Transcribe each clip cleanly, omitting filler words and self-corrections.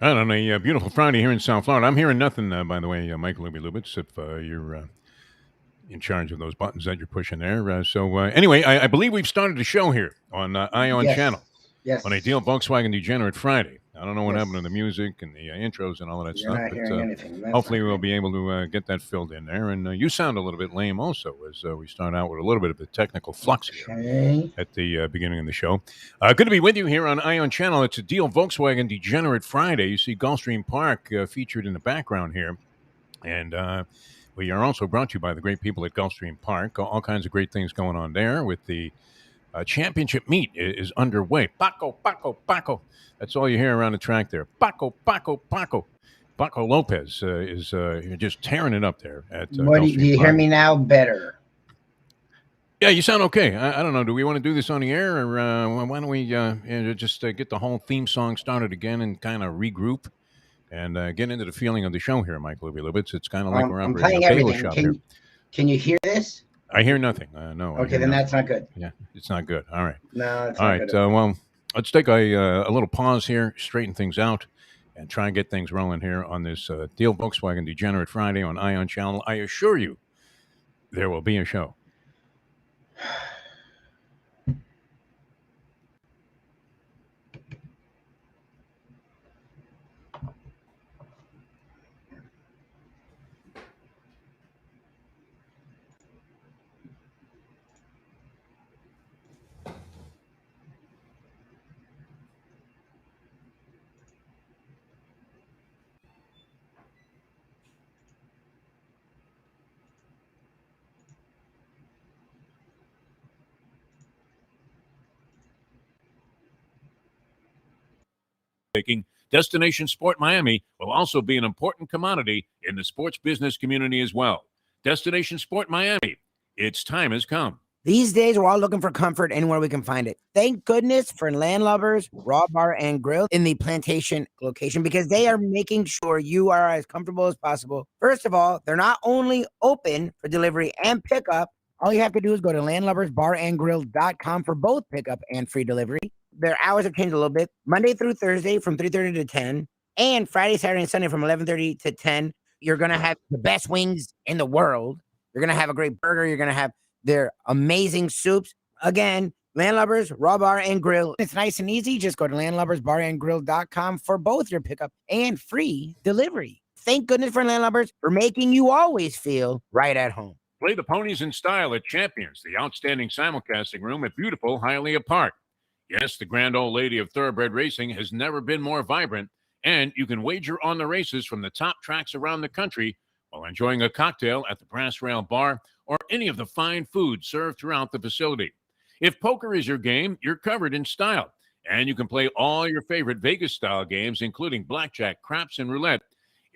Right, on a beautiful Friday here in South Florida. I'm hearing nothing, by the way, Michael Lubitz, if you're in charge of those buttons that you're pushing there. Anyway, I believe we've started the show here on Ion Yes. Channel Yes. on a Deel Volkswagen Degenerate Friday. I don't know what Yes. happened to the music and the intros and all of that You're stuff, not but hearing anything. That's hopefully not we'll great. be able to get that filled in there. And you sound a little bit lame also, as we start out with a little bit of the technical flux here Okay. at the beginning of the show. Good to be with you here on Ion Channel. It's a Deel Volkswagen Degenerate Friday. You see Gulfstream Park featured in the background here. And we are also brought to you by the great people at Gulfstream Park. All kinds of great things going on there with the championship meet is underway. Paco, Paco, Paco. That's all you hear around the track there. Paco, Paco, Paco. Paco Lopez is just tearing it up there at Gulfstream Do you hear Park. me now better? Yeah, you sound okay. I don't know. Do we want to do this on the air, or why don't we just get the whole theme song started again and kind of regroup and get into the feeling of the show here, Mike Lubitz? It's kind of like we're I'm operating playing a bagel everything. shop here. Can you hear this? I hear nothing. No. Okay, then that's not good. Yeah, it's not good. All right. No, it's all not right. good. Well, let's take a little pause here, straighten things out, and try and get things rolling here on this Deel Volkswagen Degenerate Friday on Ion Channel. I assure you, there will be a show. Destination Sport Miami will also be an important commodity in the sports business community as well. Destination Sport Miami, its time has come. These days, we're all looking for comfort anywhere we can find it. Thank goodness for Landlubbers Raw Bar and Grill in the Plantation location, because they are making sure you are as comfortable as possible. First of all, they're not only open for delivery and pickup. All you have to do is go to landlubbersbarandgrill.com for both pickup and free delivery. Their hours have changed a little bit. Monday through Thursday from 3:30 to 10, and Friday, Saturday, and Sunday from 11:30 to 10. You're going to have the best wings in the world. You're going to have a great burger. You're going to have their amazing soups. Again, Landlubbers Raw Bar and Grill. It's nice and easy. Just go to landlubbersbarandgrill.com for both your pickup and free delivery. Thank goodness for Landlubbers for making you always feel right at home. Play the ponies in style at Champions, the outstanding simulcasting room at beautiful Hialeah Park. Yes, the grand old lady of thoroughbred racing has never been more vibrant, and you can wager on the races from the top tracks around the country while enjoying a cocktail at the Brass Rail Bar or any of the fine food served throughout the facility. If poker is your game, you're covered in style, and you can play all your favorite Vegas-style games, including blackjack, craps, and roulette,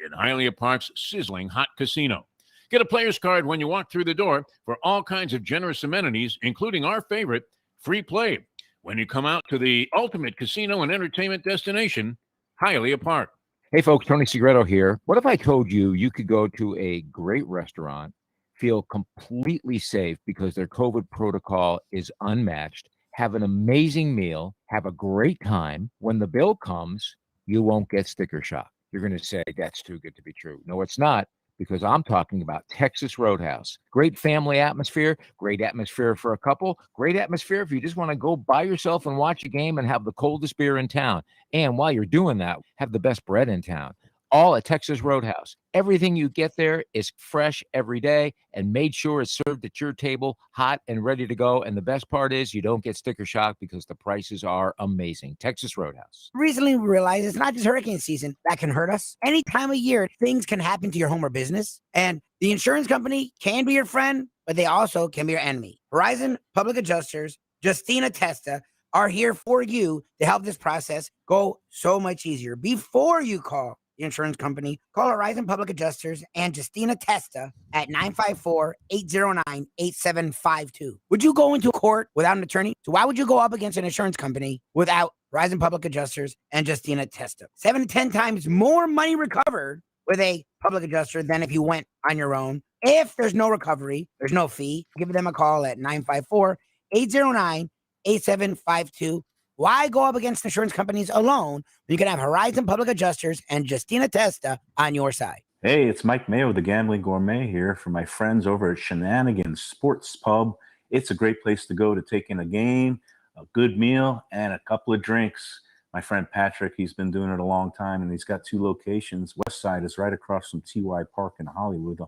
in Hialeah Park's sizzling hot casino. Get a player's card when you walk through the door for all kinds of generous amenities, including our favorite, free play, when you come out to the ultimate casino and entertainment destination, Hialeah Park. Hey, folks, Tony Segreto here. What if I told you you could go to a great restaurant, feel completely safe because their COVID protocol is unmatched, have an amazing meal, have a great time. When the bill comes, you won't get sticker shock. You're going to say, that's too good to be true. No, it's not, because I'm talking about Texas Roadhouse. Great family atmosphere, great atmosphere for a couple, great atmosphere if you just want to go by yourself and watch a game and have the coldest beer in town. And while you're doing that, have the best bread in town. All at Texas Roadhouse. Everything you get there is fresh every day and made sure it's served at your table, hot and ready to go. And the best part is you don't get sticker shock because the prices are amazing. Texas Roadhouse. Recently, we realized it's not just hurricane season that can hurt us. Any time of year, things can happen to your home or business. And the insurance company can be your friend, but they also can be your enemy. Horizon Public Adjusters, Justina Testa, are here for you to help this process go so much easier. Before you call the insurance company, call Horizon Public Adjusters and Justina Testa at 954-809-8752. Would you go into court without an attorney? So why would you go up against an insurance company without Horizon Public Adjusters and Justina Testa? 7 to 10 times more money recovered with a public adjuster than if you went on your own. If there's no recovery, there's no fee. Give them a call at 954-809-8752. Why go up against insurance companies alone when you can have Horizon Public Adjusters and Justina Testa on your side? Hey, it's Mike Mayo, the Gambling Gourmet here for my friends over at Shenanigans Sports Pub. It's a great place to go to take in a game, a good meal, and a couple of drinks. My friend Patrick, he's been doing it a long time, and he's got 2 locations. West Side is right across from TY Park in Hollywood.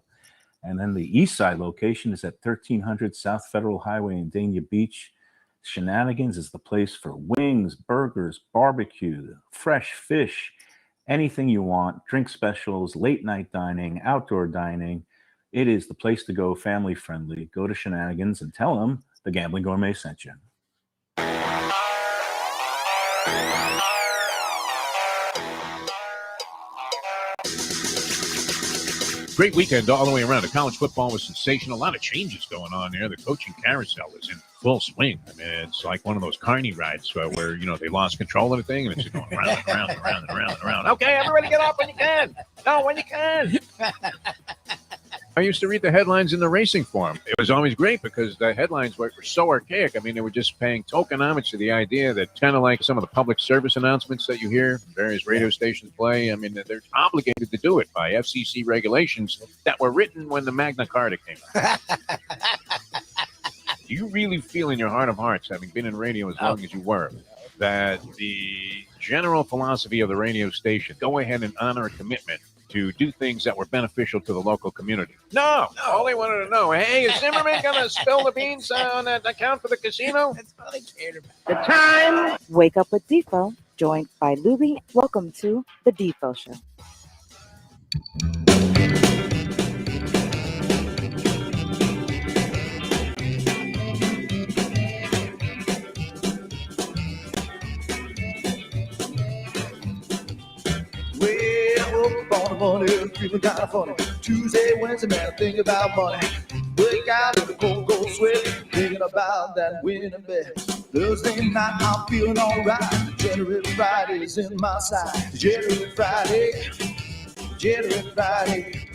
And then the East Side location is at 1300 South Federal Highway in Dania Beach. Shenanigans is the place for wings, burgers, barbecue, fresh fish, anything you want, drink specials, late night dining, outdoor dining. It is the place to go, family friendly. Go to Shenanigans and tell them the Gambling Gourmet sent you. Great weekend all the way around. The college football was sensational. A lot of changes going on there. The coaching carousel is in full swing. I mean, it's like one of those carny rides where, they lost control of the thing and it's just going round and round and round and round and round. Okay, everybody get off when you can. No, when you can. I used to read the headlines in the racing forum. It was always great because the headlines were so archaic. I mean, they were just paying token homage to the idea that kind of like some of the public service announcements that you hear various radio stations play. I mean, they're obligated to do it by FCC regulations that were written when the Magna Carta came out. Do you really feel in your heart of hearts, having been in radio as long as you were, that the general philosophy of the radio station, go ahead and honor a commitment to do things that were beneficial to the local community? No. All they wanted to know, hey, is Zimmerman going to spill the beans on that account for the casino? That's all they cared about. The time. Wake up with Defo, joined by Lubie. Welcome to the Defo Show. Money, feeling kind of funny. Tuesday, Wednesday, man, I think about money. Wake out in the cold, cold sweat, thinking about that winning bet. Thursday night, I'm feeling alright. Degenerate Friday is in my side. Degenerate Friday, Degenerate Friday.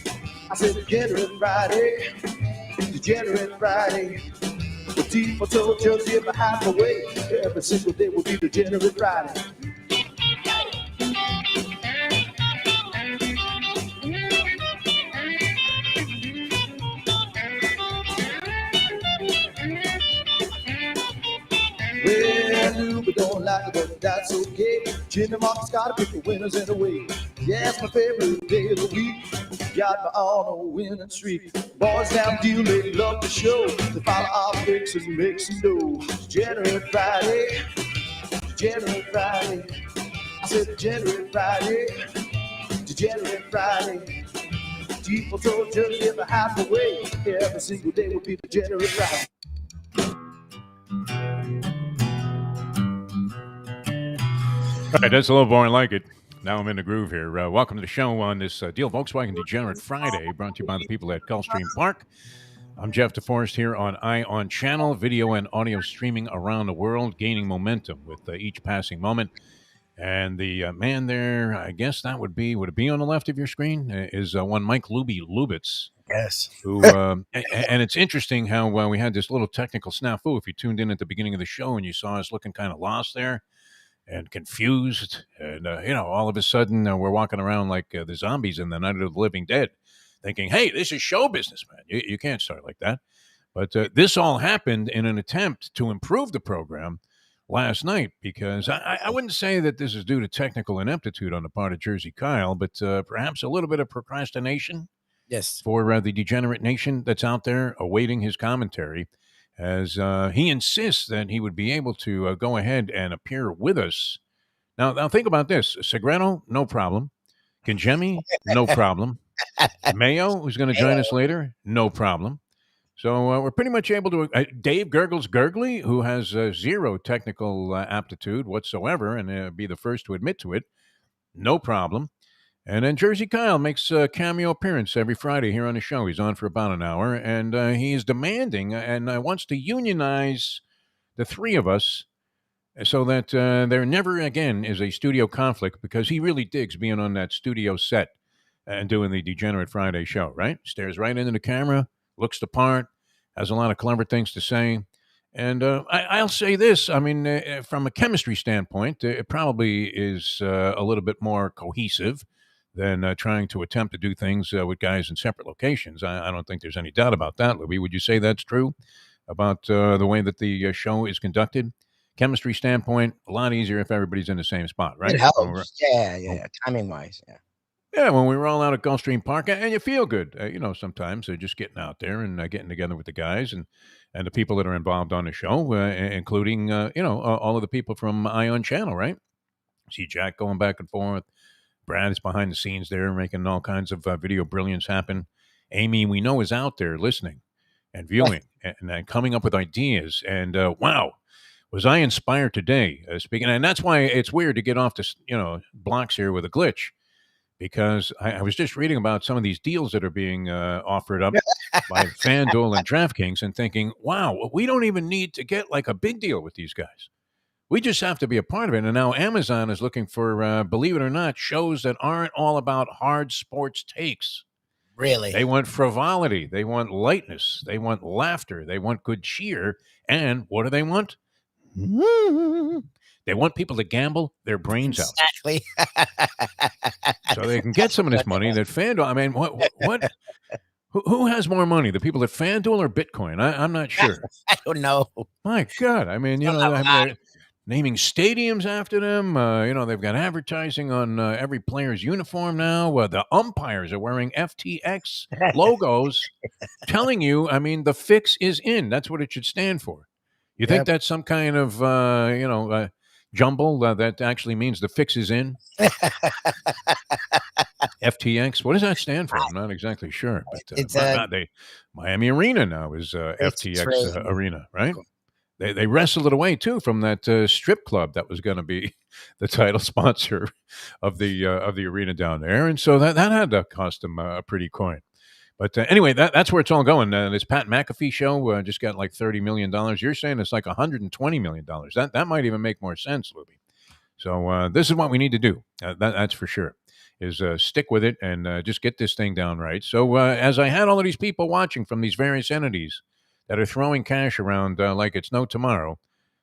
I said Degenerate Friday, Degenerate Friday. The Defo told just get behind the way. Every single day will be Degenerate Friday. Well, Lubie don't like it, but that's okay. Jimmy Mark's gotta pick the winners in a way. Yeah, it's my favorite day of the week. Got me on a winning streak. Boys down Deel, they love the show. They follow our picks and make some dough. Degenerate Friday, Degenerate Friday. I said Degenerate Friday, Degenerate Friday. Defo told just give a half away. Every single day will be Degenerate Friday. All right, that's a little boring like it. Now I'm in the groove here. Welcome to the show on this Deel Volkswagen Degenerate Friday, brought to you by the people at Gulfstream Park. I'm Jeff Deforrest here on On Channel, video and audio streaming around the world, gaining momentum with each passing moment. And the man there, I guess that would it be on the left of your screen, is one Mike Lubitz. Yes. Who, and it's interesting how we had this little technical snafu. If you tuned in at the beginning of the show and you saw us looking kind of lost there and confused, and all of a sudden we're walking around like the zombies in the Night of the Living Dead, thinking, "Hey, this is show business, man. You can't start like that." But this all happened in an attempt to improve the program last night, because I wouldn't say that this is due to technical ineptitude on the part of Jersey Kyle, but perhaps a little bit of procrastination. Yes. For the Degenerate Nation that's out there awaiting his commentary, as he insists that he would be able to go ahead and appear with us. Now think about this. Segredo, no problem. Kangemi, no problem. Mayo, who's going to join us later, no problem. So we're pretty much able to Dave Gurgles Gurgley, who has zero technical aptitude whatsoever, and be the first to admit to it, no problem. And then Jersey Kyle makes a cameo appearance every Friday here on the show. He's on for about an hour, and he is demanding and wants to unionize the three of us so that there never again is a studio conflict, because he really digs being on that studio set and doing the Degenerate Friday show, right? Stares right into the camera, looks the part, has a lot of clever things to say, And I'll say this. I mean, from a chemistry standpoint, it probably is a little bit more cohesive than trying to attempt to do things with guys in separate locations. I don't think there's any doubt about that, Lubie. Would you say that's true about the way that the show is conducted? Chemistry standpoint, a lot easier if everybody's in the same spot, right? It helps. Yeah. Timing wise, yeah. Yeah, when we were all out at Gulfstream Park, and you feel good, sometimes just getting out there and getting together with the guys and the people that are involved on the show, including, all of the people from Ion Channel, right? See Jack going back and forth. Brad is behind the scenes there making all kinds of video brilliance happen. Amy, we know, is out there listening and viewing and coming up with ideas. And wow, was I inspired today speaking. And that's why it's weird to get off the, blocks here with a glitch. Because I was just reading about some of these deals that are being offered up by FanDuel and DraftKings and thinking, wow, we don't even need to get like a big deal with these guys. We just have to be a part of it. And now Amazon is looking for, believe it or not, shows that aren't all about hard sports takes. Really? They want frivolity. They want lightness. They want laughter. They want good cheer. And what do they want? They want people to gamble their brains out. Exactly. So they can get some of this money that FanDuel. I mean, what? Who has more money, the people at FanDuel or Bitcoin? I'm not sure. I don't know. My God, I mean, they're naming stadiums after them. They've got advertising on every player's uniform now. The umpires are wearing FTX logos, telling you. I mean, the fix is in. That's what it should stand for. You think that's some kind of jumble that actually means the fix is in? FTX. What does that stand for? I'm not exactly sure. But It's Miami Arena now is FTX Arena, right? They wrestled it away too from that strip club that was going to be the title sponsor of the arena down there, and so that had to cost them a pretty coin. But anyway, that's where it's all going. This Pat McAfee show just got like $30 million. You're saying it's like $120 million. That might even make more sense, Lubie. So this is what we need to do. That's for sure, is stick with it and just get this thing down right. So as I had all of these people watching from these various entities that are throwing cash around like it's no tomorrow,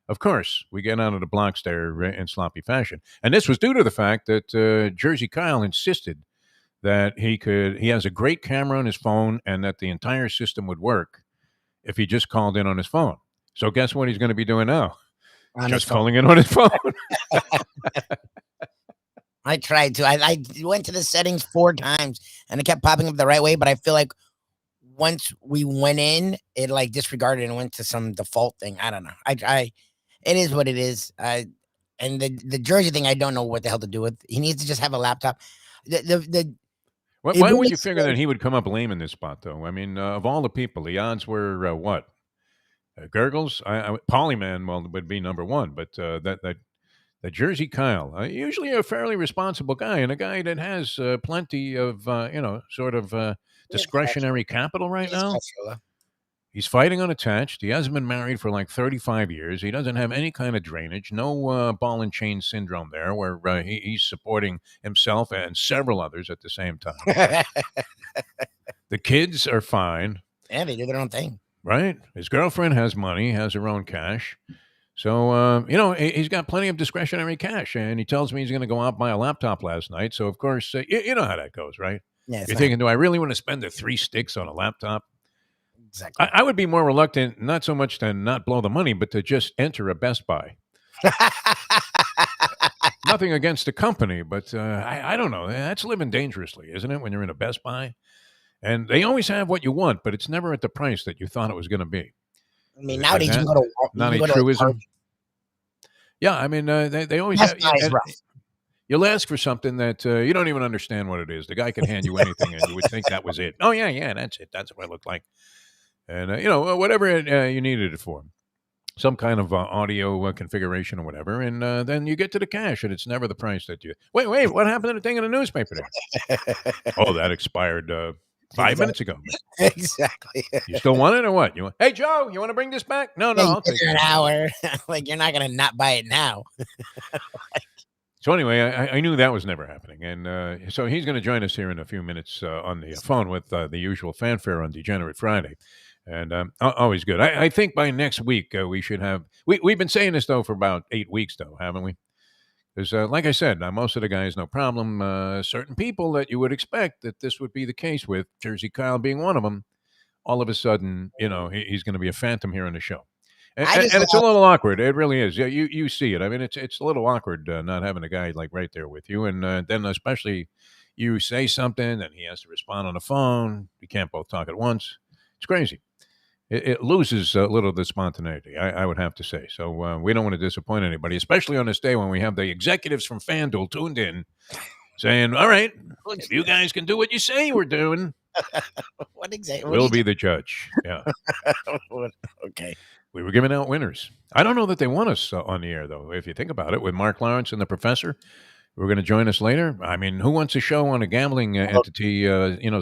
of course, we get out of the blocks there in sloppy fashion. And this was due to the fact that Jersey Kyle insisted that he has a great camera on his phone and that the entire system would work if he just called in on his phone. So guess what he's going to be doing now? Just calling in on his phone. I tried to. I went to the settings 4 times and it kept popping up the right way, but I feel like once we went in, it like disregarded and went to some default thing. I don't know. It is what it is. And the Jersey thing, I don't know what the hell to do with. He needs to just have a laptop. Why would you figure that he would come up lame in this spot, though? I mean, of all the people, the odds were what? Gurgles? Polyman, well, would be number one, but that Jersey Kyle, usually a fairly responsible guy and a guy that has plenty of, discretionary capital right now. He's fighting unattached. He hasn't been married for like 35 years. He doesn't have any kind of drainage, no ball and chain syndrome there, where he's supporting himself and several others at the same time. The kids are fine. Yeah, they do their own thing. Right? His girlfriend has money, has her own cash. So, he's got plenty of discretionary cash. And he tells me he's going to go out and buy a laptop last night. So, of course, you know how that goes, right? Yeah, you're thinking, do I really want to spend the 3 sticks on a laptop? Exactly. I would be more reluctant, not so much to not blow the money, but to just enter a Best Buy. Nothing against the company, but I don't know. That's living dangerously, isn't it, when you're in a Best Buy? And they always have what you want, but it's never at the price that you thought it was going to be. I mean, nowadays you can go to not a truism. Yeah, I mean, they always have. You'll ask for something that you don't even understand what it is. The guy can hand you anything, and you would think that was it. Oh, yeah, that's it. That's what it looked like. And, whatever you needed it for. Some kind of audio configuration or whatever. And then you get to the cash, and it's never the price that you... Wait, what happened to the thing in the newspaper there? Oh, that expired 5 minutes ago. Exactly. You still want it or what? Hey, Joe, you want to bring this back? No, I'll take it. An hour. Like, you're not going to not buy it now. So anyway, I knew that was never happening. And so he's going to join us here in a few minutes on the phone with the usual fanfare on Degenerate Friday. And always good. I think by next week we should have. We've been saying this though for about 8 weeks though, haven't we? Because like I said, most of the guys, no problem. Certain people that you would expect that this would be the case with, Jersey Kyle being one of them. All of a sudden, he's going to be a phantom here on the show. And it's a little awkward. It really is. Yeah, you see it. I mean, it's a little awkward not having a guy like right there with you, and then especially you say something and he has to respond on the phone. You can't both talk at once. It's crazy. It loses a little of the spontaneity, I would have to say. So we don't want to disappoint anybody, especially on this day when we have the executives from FanDuel tuned in, saying, "All right, if you guys can do what you say you were doing, What exactly? we'll be the judge." Yeah. Okay. We were giving out winners. I don't know that they want us on the air, though, if you think about it, with Mark Lawrence and the professor. We're going to join us later. I mean, who wants a show on a gambling entity,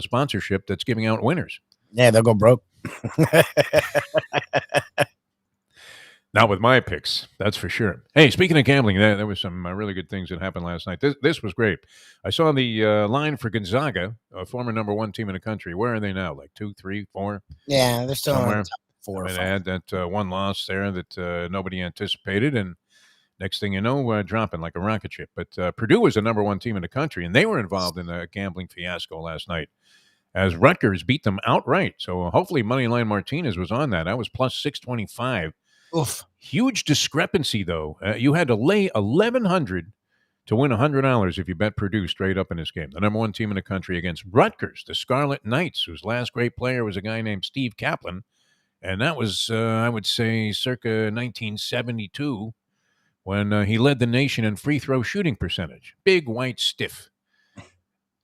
sponsorship that's giving out winners? Yeah, they'll go broke. Not with my picks, that's for sure. Hey, speaking of gambling, there was some really good things that happened last night. This was great. I saw the line for Gonzaga, a former number 1 team in the country. Where are they now? Like 2, 3, 4? Yeah, they're still somewhere. on top 4 or 5. They had that one loss there that nobody anticipated, and next thing you know, dropping like a rocket ship. But Purdue was the number 1 team in the country, and they were involved in a gambling fiasco last night as Rutgers beat them outright. So hopefully Moneyline Martinez was on that. That was plus 625. Oof. Huge discrepancy, though. You had to lay $1,100 to win $100 if you bet Purdue straight up in this game. The number 1 team in the country against Rutgers, the Scarlet Knights, whose last great player was a guy named Steve Kaplan. And that was, I would say, circa 1972 when he led the nation in free throw shooting percentage. Big, white, stiff.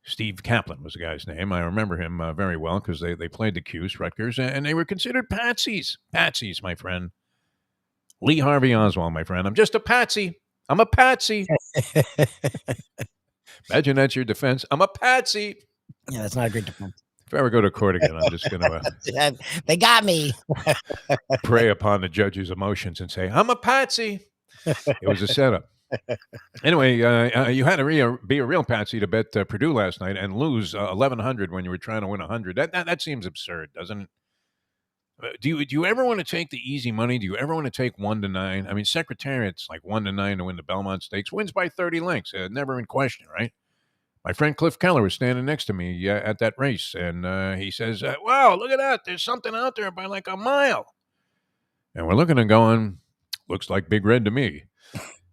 Steve Kaplan was the guy's name. I remember him very well because they played the Cuse, Rutgers, and they were considered patsies. Patsies, my friend. Lee Harvey Oswald, my friend. I'm just a patsy. I'm a patsy. Imagine that's your defense. I'm a patsy. Yeah, that's not a great defense. If I ever go to court again, I'm just going to they got me. prey upon the judge's emotions and say, I'm a patsy. It was a setup. Anyway, you had to be a real patsy to bet Purdue last night and lose $1,100 when you were trying to win $100. That seems absurd, doesn't it? Do you ever want to take the easy money? Do you ever want to take 1-9? I mean, Secretariat's like 1-9 to win the Belmont Stakes. Wins by 30 lengths. Never in question, right? My friend Cliff Keller was standing next to me at that race, and he says, wow, look at that. There's something out there by like a mile. And we're looking and going, looks like Big Red to me.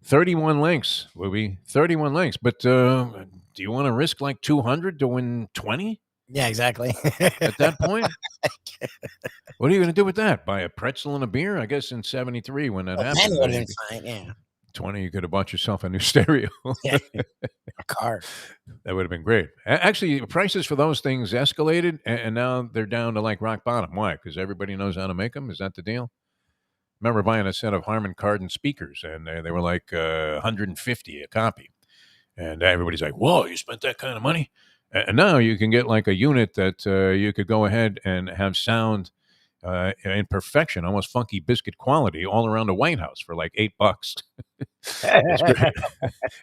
31 lengths, Lubie. 31 lengths. But do you want to risk like 200 to win 20? Yeah, exactly. At that point? What are you going to do with that? Buy a pretzel and a beer? I guess in 73 when that happened. Would have been fine, yeah. 20, you could have bought yourself a new stereo. Yeah. A car. That would have been great. Actually, prices for those things escalated, and now they're down to like rock bottom. Why? Because everybody knows how to make them? Is that the deal? Remember buying a set of Harman Kardon speakers, and they were like $150 a copy. And everybody's like, whoa, you spent that kind of money? And now you can get like a unit that you could go ahead and have sound in perfection, almost Funky Biscuit quality, all around the White House for like $8. It's great.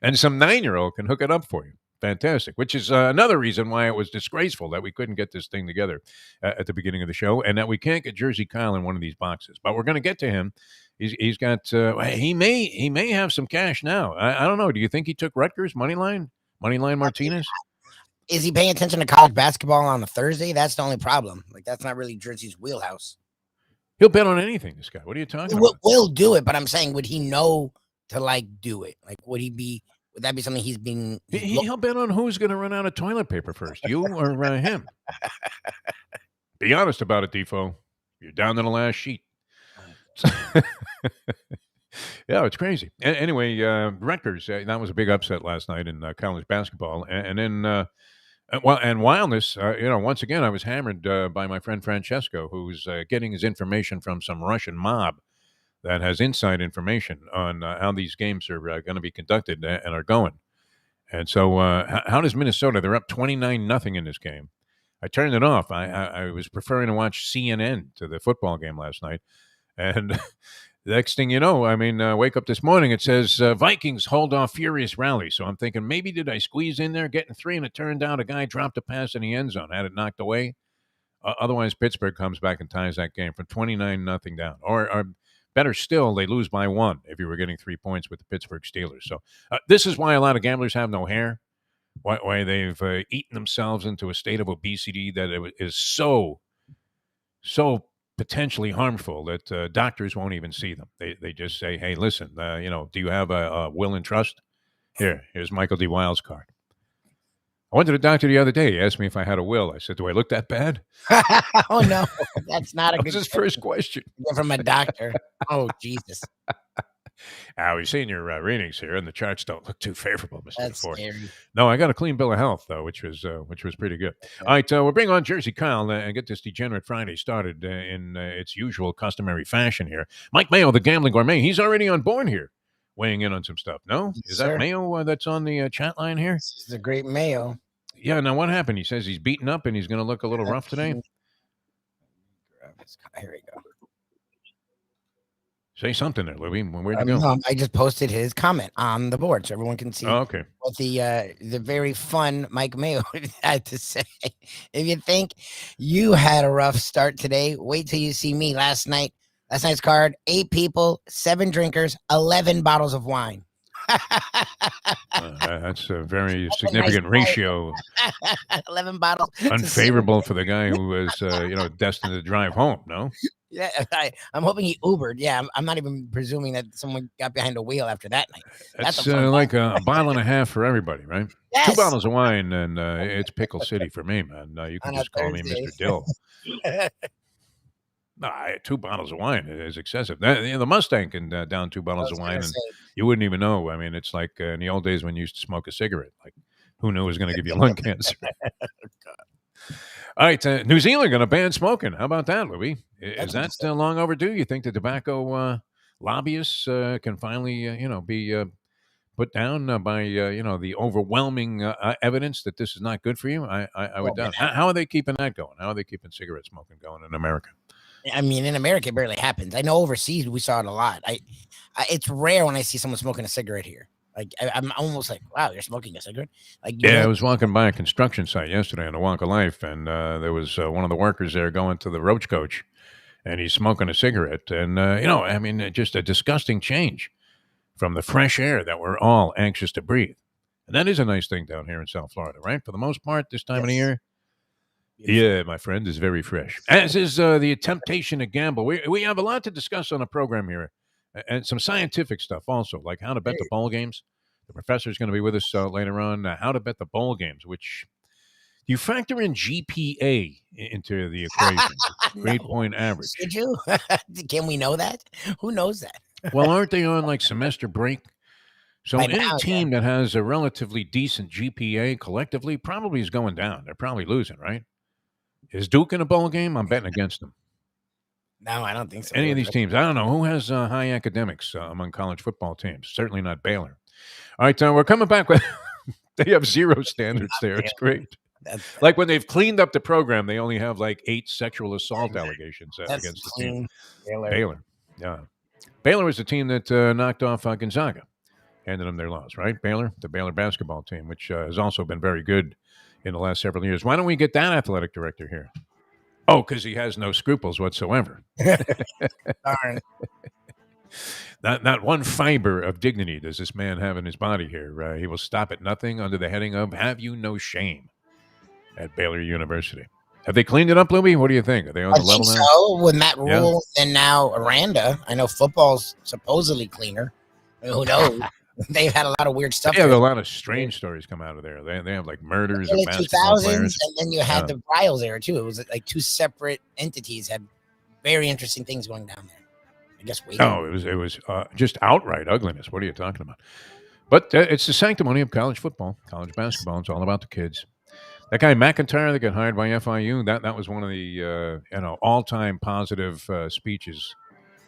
And some 9-year-old can hook it up for you. Fantastic. Which is another reason why it was disgraceful that we couldn't get this thing together at the beginning of the show, and that we can't get Jersey Kyle in one of these boxes. But we're going to get to him. He's got. He may have some cash now. I don't know. Do you think he took Rutgers Moneyline Martinez? Is he paying attention to college basketball on a Thursday? That's the only problem. Like, that's not really Jersey's wheelhouse. He'll bet on anything, this guy. What are you talking about? We'll do it, but I'm saying, would he know to, like, do it? Like, would that be something He'll bet on who's going to run out of toilet paper first, you or him. Be honest about it, Defo. You're down to the last sheet. Yeah, it's crazy. Anyway, Rutgers, that was a big upset last night in college basketball. And then... and wildness, once again, I was hammered by my friend Francesco, who's getting his information from some Russian mob that has inside information on how these games are going to be conducted and are going. And so how does Minnesota? They're up 29-0 in this game. I turned it off. I was preferring to watch CNN to the football game last night. And the next thing you know, wake up this morning, it says Vikings hold off furious rally. So I'm thinking, maybe did I squeeze in there, getting 3, and it turned out a guy dropped a pass in the end zone, had it knocked away. Otherwise, Pittsburgh comes back and ties that game from 29-0 down. Or better still, they lose by 1 if you were getting 3 points with the Pittsburgh Steelers. So this is why a lot of gamblers have no hair, why they've eaten themselves into a state of obesity that it is so potentially harmful that doctors won't even see them. They just say, hey, listen, do you have a will and trust? Here's Michael D. Wild's card. I went to the doctor the other day. He asked me if I had a will. I said, do I look that bad? Oh, no. That's not a That good was his first question. from a doctor. Oh, Jesus. We've seen your readings here, and the charts don't look too favorable, Mr. That's Deforrest. scary. No, I got a clean bill of health, though, which was pretty good. All right, we'll bring on Jersey Kyle and get this Degenerate Friday started in its usual customary fashion here. Mike Mayo, the Gambling Gourmet, he's already on board here, weighing in on some stuff. No? Yes, Is sir. that Mayo that's on the chat line here? This is a great Mayo. Yeah, now what happened? He says he's beaten up and he's going to look a little rough today. Here we go. Say something there, Lubie. Where'd you go? No, I just posted his comment on the board so everyone can see Okay. what the very fun Mike Mayo had to say. If you think you had a rough start today, wait till you see me last night. Last night's card, 8 people, 7 drinkers, 11 bottles of wine. That's a very significant ratio. 11 bottles. Unfavorable for the guy who was, destined to drive home, no? Yeah, I'm hoping he Ubered. Yeah, I'm not even presuming that someone got behind a wheel after that night. That's a fun like a bottle and a half for everybody, right? Yes. 2 bottles of wine, and it's Pickle City for me, man. You can On a just call me Thursday. Mr. Dill. No, 2 bottles of wine is excessive. The Mustang can down 2 bottles of wine, and you wouldn't even know. I mean, it's like in the old days when you used to smoke a cigarette. Like, who knew it was going to give you lung cancer? All right, New Zealand going to ban smoking. How about that, Louis? Is that long overdue? You think the tobacco lobbyists can finally, be put down by, the overwhelming evidence that this is not good for you? I would doubt. How are they keeping that going? How are they keeping cigarette smoking going in America? I mean, in America, it barely happens. I know overseas we saw it a lot. It's rare when I see someone smoking a cigarette here. Like I'm almost like, wow, you're smoking a cigarette. Like, I was walking by a construction site yesterday on the Walk of Life, and there was one of the workers there going to the roach coach, and he's smoking a cigarette. And just a disgusting change from the fresh air that we're all anxious to breathe. And that is a nice thing down here in South Florida, right? For the most part, this time of the year. Yeah, my friend, is very fresh. As is the temptation to gamble. We have a lot to discuss on the program here, and some scientific stuff also, like how to bet the bowl games. The professor is going to be with us later on. How to bet the bowl games, which you factor in GPA into the equation, grade point average. Did you? Can we know that? Who knows that? Well, aren't they on like semester break? So By any now, team that has a relatively decent GPA collectively probably is going down. They're probably losing, right? Is Duke in a bowl game? I'm betting against them. No, I don't think so. Any of these teams. I don't know. Who has high academics among college football teams? Certainly not Baylor. All right, we're coming back with they have 0 standards there. It's great. Like when they've cleaned up the program, they only have like 8 sexual assault allegations against the team. Baylor. Yeah. Baylor was the team that knocked off Gonzaga, handed them their loss, right? Baylor, the Baylor basketball team, which has also been very good in the last several years. Why don't we get that athletic director here? Oh, because he has no scruples whatsoever. Darn. Not one fiber of dignity does this man have in his body here. He will stop at nothing under the heading of "Have you no shame?" at Baylor University. Have they cleaned it up, Lubie? What do you think? Are they on the level now? So when that rule and now Aranda, I know football's supposedly cleaner. Who knows? They've had a lot of weird stuff. Yeah, a lot of strange stories come out of there. They have like murders of basketball 2000s, players. and then you had the trials there too. It was like 2 separate entities had very interesting things going down there. I guess we. No, it was just outright ugliness. What are you talking about? But it's the sanctimony of college football, college basketball. It's all about the kids. That guy McIntyre that got hired by FIU, that was one of the all-time positive speeches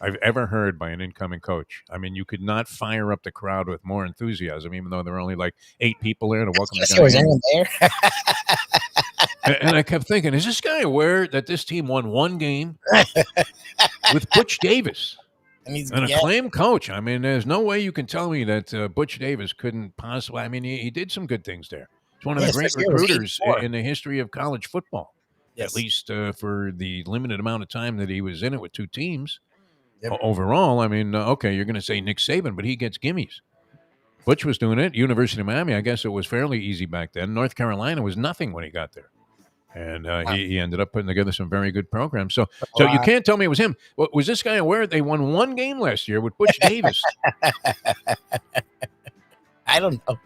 I've ever heard by an incoming coach. I mean, you could not fire up the crowd with more enthusiasm, even though there were only like 8 people there to welcome the guy. Was anyone there? And I kept thinking, is this guy aware that this team won 1 game with Butch Davis, an acclaimed coach? I mean, there's no way you can tell me that Butch Davis couldn't possibly. I mean, he did some good things there. He's one of the great recruiters in the history of college football. Yes. at least for the limited amount of time that he was in it with two teams. Yep. Overall, I mean, okay, you're going to say Nick Saban, but he gets gimmies. Butch was doing it. University of Miami, I guess it was fairly easy back then. North Carolina was nothing when he got there. And he ended up putting together some very good programs. So you can't tell me it was him. Was this guy aware they won one game last year with Butch Davis? I don't know.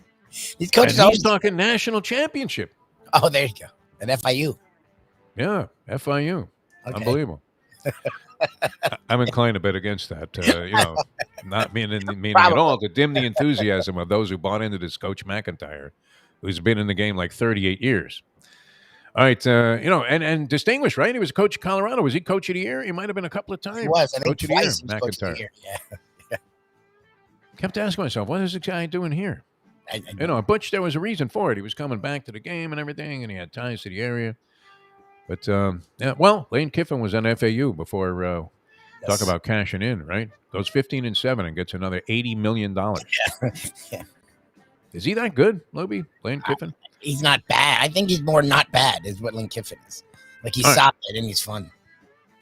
These coaches and he's talking national championship. Oh, there you go. At FIU. Yeah, FIU. Okay. Unbelievable. I'm inclined to bet against that. Not meaning at all to dim the enthusiasm of those who bought into this Coach McIntyre, who's been in the game like 38 years. All right, and distinguished, right? He was a coach of Colorado. Was he coach of the year? He might have been a couple of times. He was. I think coach of the year, twice he was coach of the McIntyre. year. Yeah. Kept asking myself, what is this guy doing here? Butch, there was a reason for it. He was coming back to the game and everything, and he had ties to the area. But, Lane Kiffin was on FAU before talk about cashing in, right? Goes 15-7 and gets another $80 million. Yeah. Is he that good, Lubie? Lane Kiffin? He's not bad. I think he's more not bad is what Lane Kiffin is. Like he's solid and he's fun.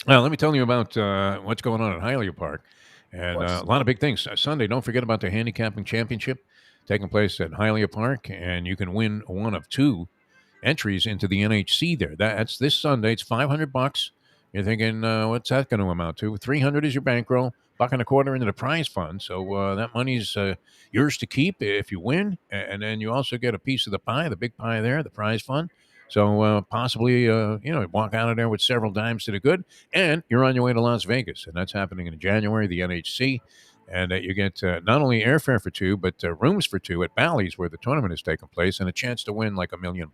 Well, let me tell you about what's going on at Hialeah Park. And a lot of big things. Sunday, don't forget about the Handicapping Championship taking place at Hialeah Park. And you can win one of two entries into the NHC there. That's this Sunday. It's $500. You're thinking, what's that going to amount to? $300 is your bankroll, $1.25 into the prize fund. So that money's yours to keep if you win. And then you also get a piece of the pie, the big pie there, the prize fund. So possibly, walk out of there with several dimes to the good. And you're on your way to Las Vegas. And that's happening in January, the NHC. And you get not only airfare for two, but rooms for two at Bally's where the tournament is taking place and a chance to win like $1 million.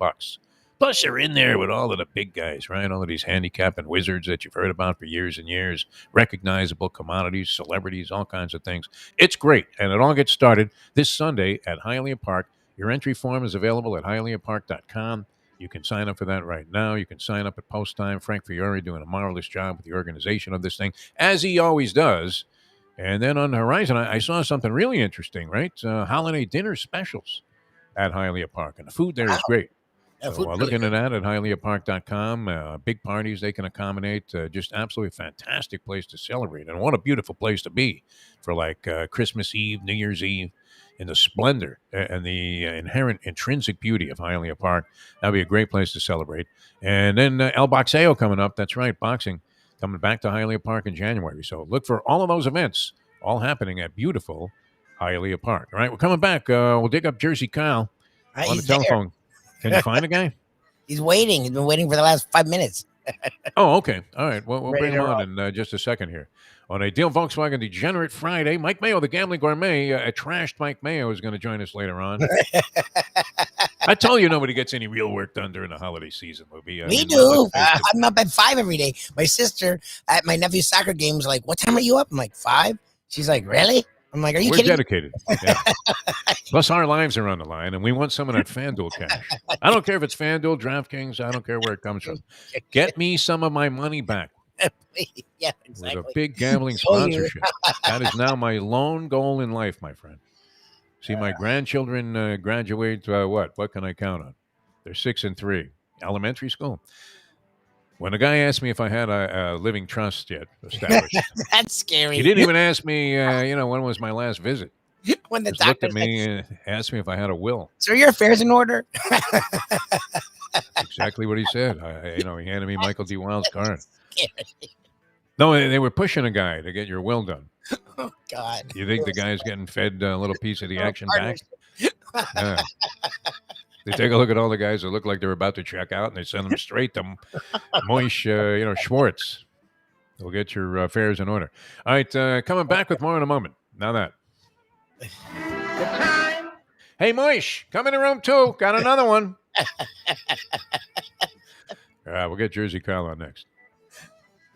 Plus, you're in there with all of the big guys, right? All of these handicapping wizards that you've heard about for years and years, recognizable commodities, celebrities, all kinds of things. It's great. And it all gets started this Sunday at Hialeah Park. Your entry form is available at hialeahpark.com. You can sign up for that right now. You can sign up at post time. Frank Fiore doing a marvelous job with the organization of this thing, as he always does. And then on the horizon, I saw something really interesting, right? Holiday dinner specials at Hialeah Park. And the food there is great. Yeah, so looking at that at hialeahpark.com, big parties they can accommodate, just absolutely fantastic place to celebrate. And what a beautiful place to be for like Christmas Eve, New Year's Eve, in the splendor and the inherent intrinsic beauty of Hialeah Park. That'd be a great place to celebrate. And then El Boxeo coming up. That's right, boxing coming back to Hialeah Park in January. So look for all of those events, all happening at beautiful Hialeah Park. All right, we're coming back. We'll dig up Jersey Kyle on the telephone. There. Can you find a guy? He's waiting. He's been waiting for the last 5 minutes. Oh, okay. All right. Well, we'll bring him on in just a second here. On a Deel Volkswagen Degenerate Friday, Mike Mayo, the Gambling Gourmet, a trashed Mike Mayo, is going to join us later on. I tell you, nobody gets any real work done during the holiday season, Lubie. We do. I'm up at 5 every day. My sister at my nephew's soccer game was like, "What time are you up?" I'm like, 5. She's like, "Really?" I'm like, "Are you kidding?" We're dedicated. Yeah. Plus, our lives are on the line, and we want some of that FanDuel cash. I don't care if it's FanDuel, DraftKings. I don't care where it comes from. Get me some of my money back. Yeah, exactly. With a big gambling sponsorship. That is now my lone goal in life, my friend. See my grandchildren graduate. What? What can I count on? They're 6 and 3. Elementary school. When a guy asked me if I had a living trust yet established, that's scary. He didn't even ask me, when was my last visit. When the Just looked at me and asked me if I had a will. So are your affairs in order? Exactly what he said. He handed me Michael D. Wild's card. No, they were pushing a guy to get your will done. Oh, God. You think the guy's getting fed a little piece of the action back? Yeah. They take a look at all the guys that look like they're about to check out, and they send them straight to Moish, Schwartz. They'll get your affairs in order. All right, coming back with more in a moment. Now that. Hey, Moish, come in the room, too. Got another one. All right, we'll get Jersey Kyle on next.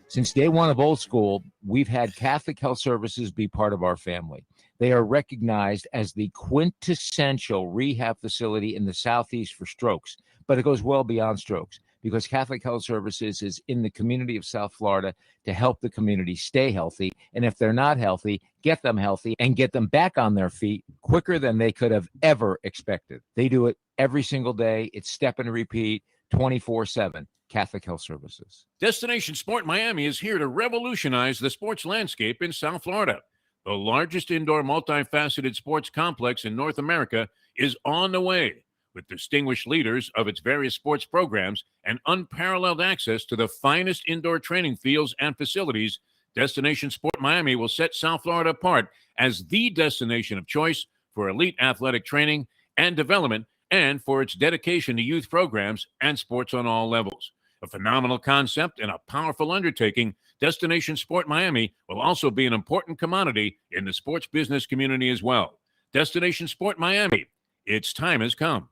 Since day one of Old School, we've had Catholic Health Services be part of our family. They are recognized as the quintessential rehab facility in the Southeast for strokes, but it goes well beyond strokes because Catholic Health Services is in the community of South Florida to help the community stay healthy. And if they're not healthy, get them healthy and get them back on their feet quicker than they could have ever expected. They do it every single day. It's step and repeat 24/7. Catholic Health Services. Destination Sport Miami is here to revolutionize the sports landscape in South Florida. The largest indoor multifaceted sports complex in North America is on the way, with distinguished leaders of its various sports programs and unparalleled access to the finest indoor training fields and facilities. Destination Sport Miami will set South Florida apart as the destination of choice for elite athletic training and development, and for its dedication to youth programs and sports on all levels. A phenomenal concept and a powerful undertaking, Destination Sport Miami will also be an important commodity in the sports business community as well. Destination Sport Miami, its time has come.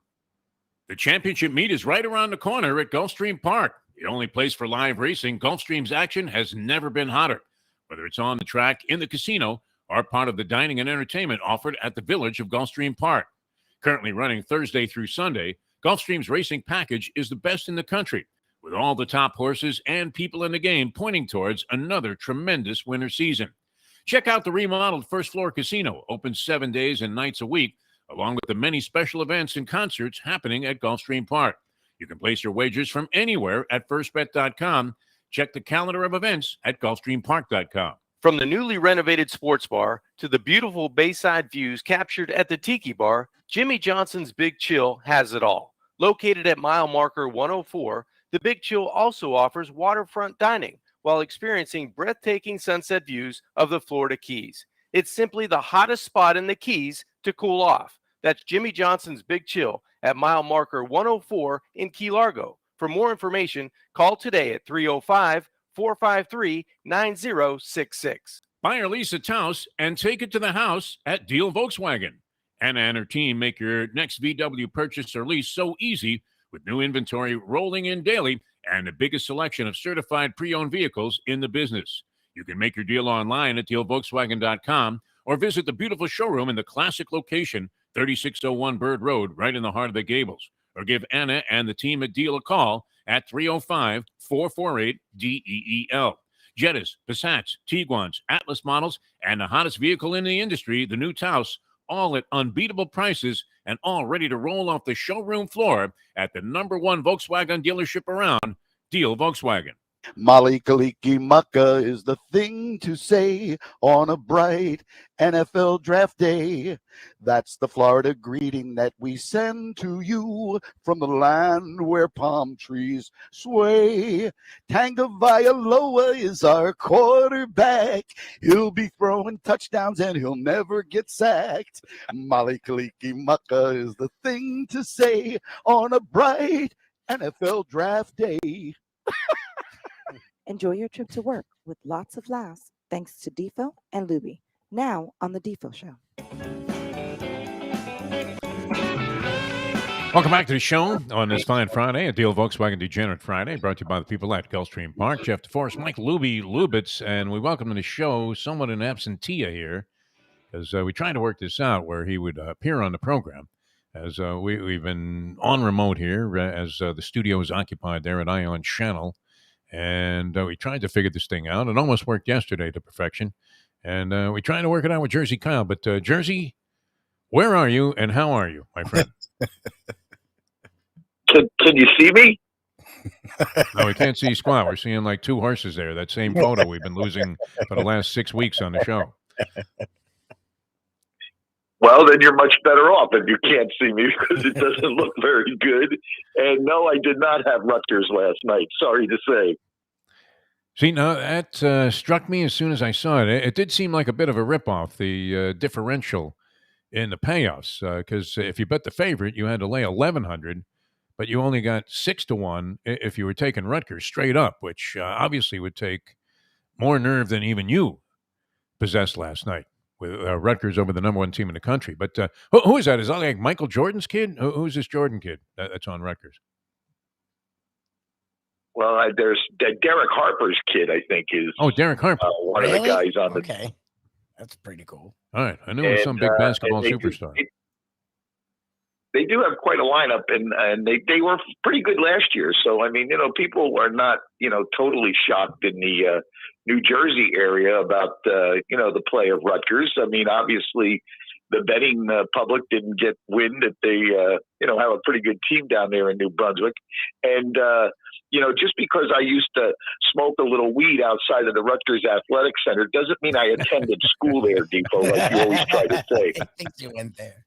The championship meet is right around the corner at Gulfstream Park. The only place for live racing, Gulfstream's action has never been hotter. Whether it's on the track, in the casino, or part of the dining and entertainment offered at the village of Gulfstream Park. Currently running Thursday through Sunday, Gulfstream's racing package is the best in the country, with all the top horses and people in the game pointing towards another tremendous winter season. Check out the remodeled first floor casino, open 7 days and nights a week, along with the many special events and concerts happening at Gulfstream Park. You can place your wagers from anywhere at firstbet.com. Check the calendar of events at gulfstreampark.com. From the newly renovated sports bar to the beautiful bayside views captured at the Tiki Bar, Jimmy Johnson's Big Chill has it all. Located at mile marker 104, the Big Chill also offers waterfront dining while experiencing breathtaking sunset views of the Florida Keys. It's simply the hottest spot in the Keys to cool off. That's Jimmy Johnson's Big Chill at mile marker 104 in Key Largo. For more information, call today at 305-453-9066. Buy or lease a Taos and take it to the house at Deel Volkswagen. Anna and her team make your next VW purchase or lease so easy, with new inventory rolling in daily and the biggest selection of certified pre-owned vehicles in the business. You can make your deal online at deelvolkswagen.com or visit the beautiful showroom in the classic location, 3601 Bird Road, right in the heart of the Gables. Or give Anna and the team at Deel a call at 305-448-DEEL. Jettas, Passats, Tiguans, Atlas models, and the hottest vehicle in the industry, the new Taos, all at unbeatable prices and all ready to roll off the showroom floor at the #1 Volkswagen dealership around, Deel Volkswagen. Mali Kaliki Maka is the thing to say on a bright NFL draft day. That's the Florida greeting that we send to you from the land where palm trees sway. Tagovailoa is our quarterback. He'll be throwing touchdowns and he'll never get sacked. Mali Kaliki Maka is the thing to say on a bright NFL draft day. Enjoy your trip to work with lots of laughs thanks to Defo and Lubie. Now on the Defo Show. Welcome back to the show on this fine Friday, a Deel Volkswagen Degenerate Friday, brought to you by the people at Gulfstream Park. Jeff Deforrest, Mike Lubie, Lubitz, and we welcome to the show somewhat an absentia here, as we tried to work this out where he would appear on the program, as we've been on remote here, as the studio is occupied there at Ion Channel. And we tried to figure this thing out. It almost worked yesterday to perfection. And we tried to work it out with Jersey Kyle. But Jersey, where are you and how are you, my friend? Can you see me? No, we can't see squat. We're seeing like two horses there. That same photo we've been losing for the last 6 weeks on the show. Well, then you're much better off if you can't see me because it doesn't look very good. And no, I did not have Rutgers last night. Sorry to say. See, now that struck me as soon as I saw it. It did seem like a bit of a ripoff, the differential in the payoffs. Because if you bet the favorite, you had to lay 1,100, but you only got 6-1 if you were taking Rutgers straight up, which obviously would take more nerve than even you possessed last night with Rutgers over the #1 team in the country. But who is that? Is that like Michael Jordan's kid? Who's this Jordan kid that's on Rutgers? Well, there's Derek Harper's kid, I think, is. Oh, Derek Harper. One of the guys on the. Okay. That's pretty cool. All right. I knew it was some big basketball superstar. They do have quite a lineup, and they were pretty good last year. So, I mean, people were not, totally shocked in the New Jersey area about, the play of Rutgers. I mean, obviously, the betting public didn't get wind that they, have a pretty good team down there in New Brunswick. And, just because I used to smoke a little weed outside of the Rutgers Athletic Center doesn't mean I attended school there, Defo, like you always try to say. I think you went there.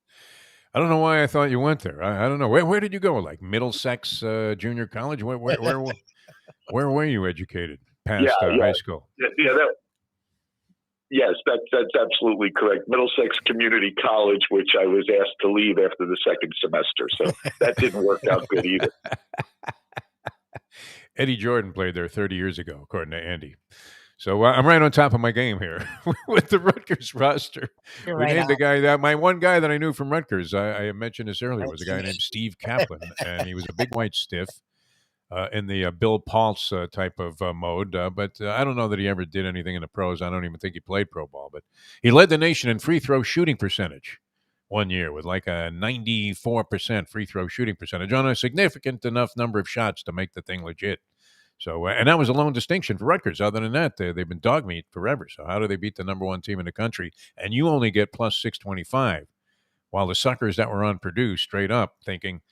I don't know why I thought you went there. I don't know. Where did you go? Like Middlesex Junior College? Where were you educated past high school? Yes, that's absolutely correct. Middlesex Community College, which I was asked to leave after the second semester. So that didn't work out good either. Eddie Jordan played there 30 years ago, according to Andy. So I'm right on top of my game here with the Rutgers roster. You're We right named the on. guy my one guy that I knew from Rutgers. I mentioned this earlier was a guy named Steve Kaplan, and he was a big white stiff in the Bill Pulse type of mode. But I don't know that he ever did anything in the pros. I don't even think he played pro ball. But he led the nation in free throw shooting percentage one year with like a 94% free throw shooting percentage on a significant enough number of shots to make the thing legit. So, and that was a lone distinction for Rutgers. Other than that, they've been dog meat forever. So how do they beat the number one team in the country? And you only get plus 625, while the suckers that were on Purdue straight up thinking,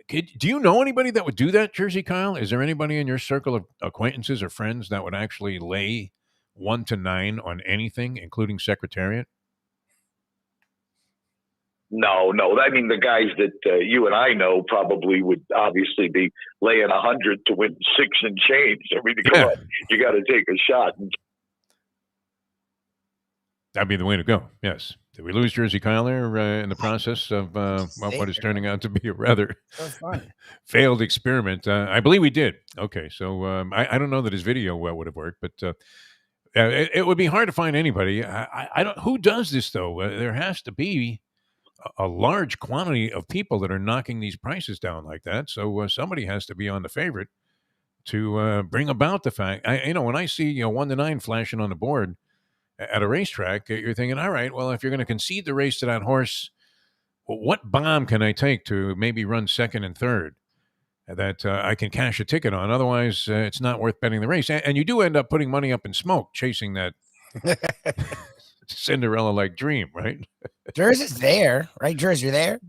do you know anybody that would do that, Jersey Kyle? Is there anybody in your circle of acquaintances or friends that would actually lay 1 to 9 on anything, including Secretariat? No. I mean, the guys that you and I know probably would obviously be laying 100 to win 6 and change. I mean, come on, you got to take a shot. That'd be the way to go. Yes. Did we lose Jersey Kyle there in the process of what is turning out to be a rather failed experiment? I believe we did. Okay, so I don't know that his video would have worked, but it would be hard to find anybody. I don't. Who does this though? There has to be a large quantity of people that are knocking these prices down like that. So somebody has to be on the favorite to bring about the fact. When I see 1 to 9 flashing on the board at a racetrack, you're thinking, all right, well, if you're going to concede the race to that horse, what bomb can I take to maybe run second and third that I can cash a ticket on? Otherwise, it's not worth betting the race. And you do end up putting money up in smoke chasing that Cinderella-like dream, right? Jersey's there, right? Jersey, you're there?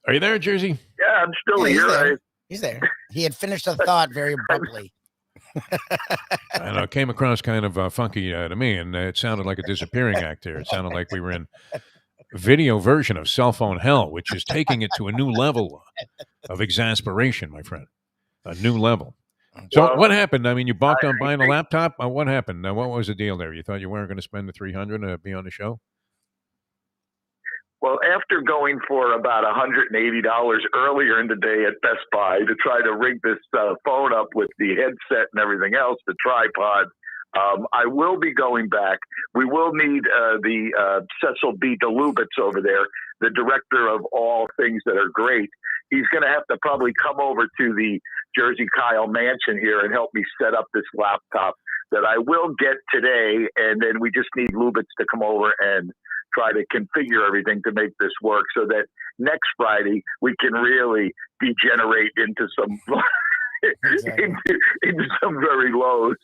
Are you there, Jersey? Yeah, I'm still Yeah, here. He's there. He had finished a thought very abruptly. I know, it came across kind of funky to me, and it sounded like a disappearing act here. It sounded like we were in a video version of cell phone hell, which is taking it to a new level of exasperation, my friend. A new level. So what happened? I mean, you balked on buying a laptop? What happened? What was the deal there? You thought you weren't going to spend the $300 to be on the show? Well, after going for about $180 earlier in the day at Best Buy to try to rig this phone up with the headset and everything else, the tripod, I will be going back. We will need the Cecil B. Lubitz over there, the director of all things that are great. He's going to have to probably come over to the Jersey Kyle mansion here and help me set up this laptop that I will get today. And then we just need Lubitz to come over and try to configure everything to make this work so that next Friday we can really degenerate into some into some very lows.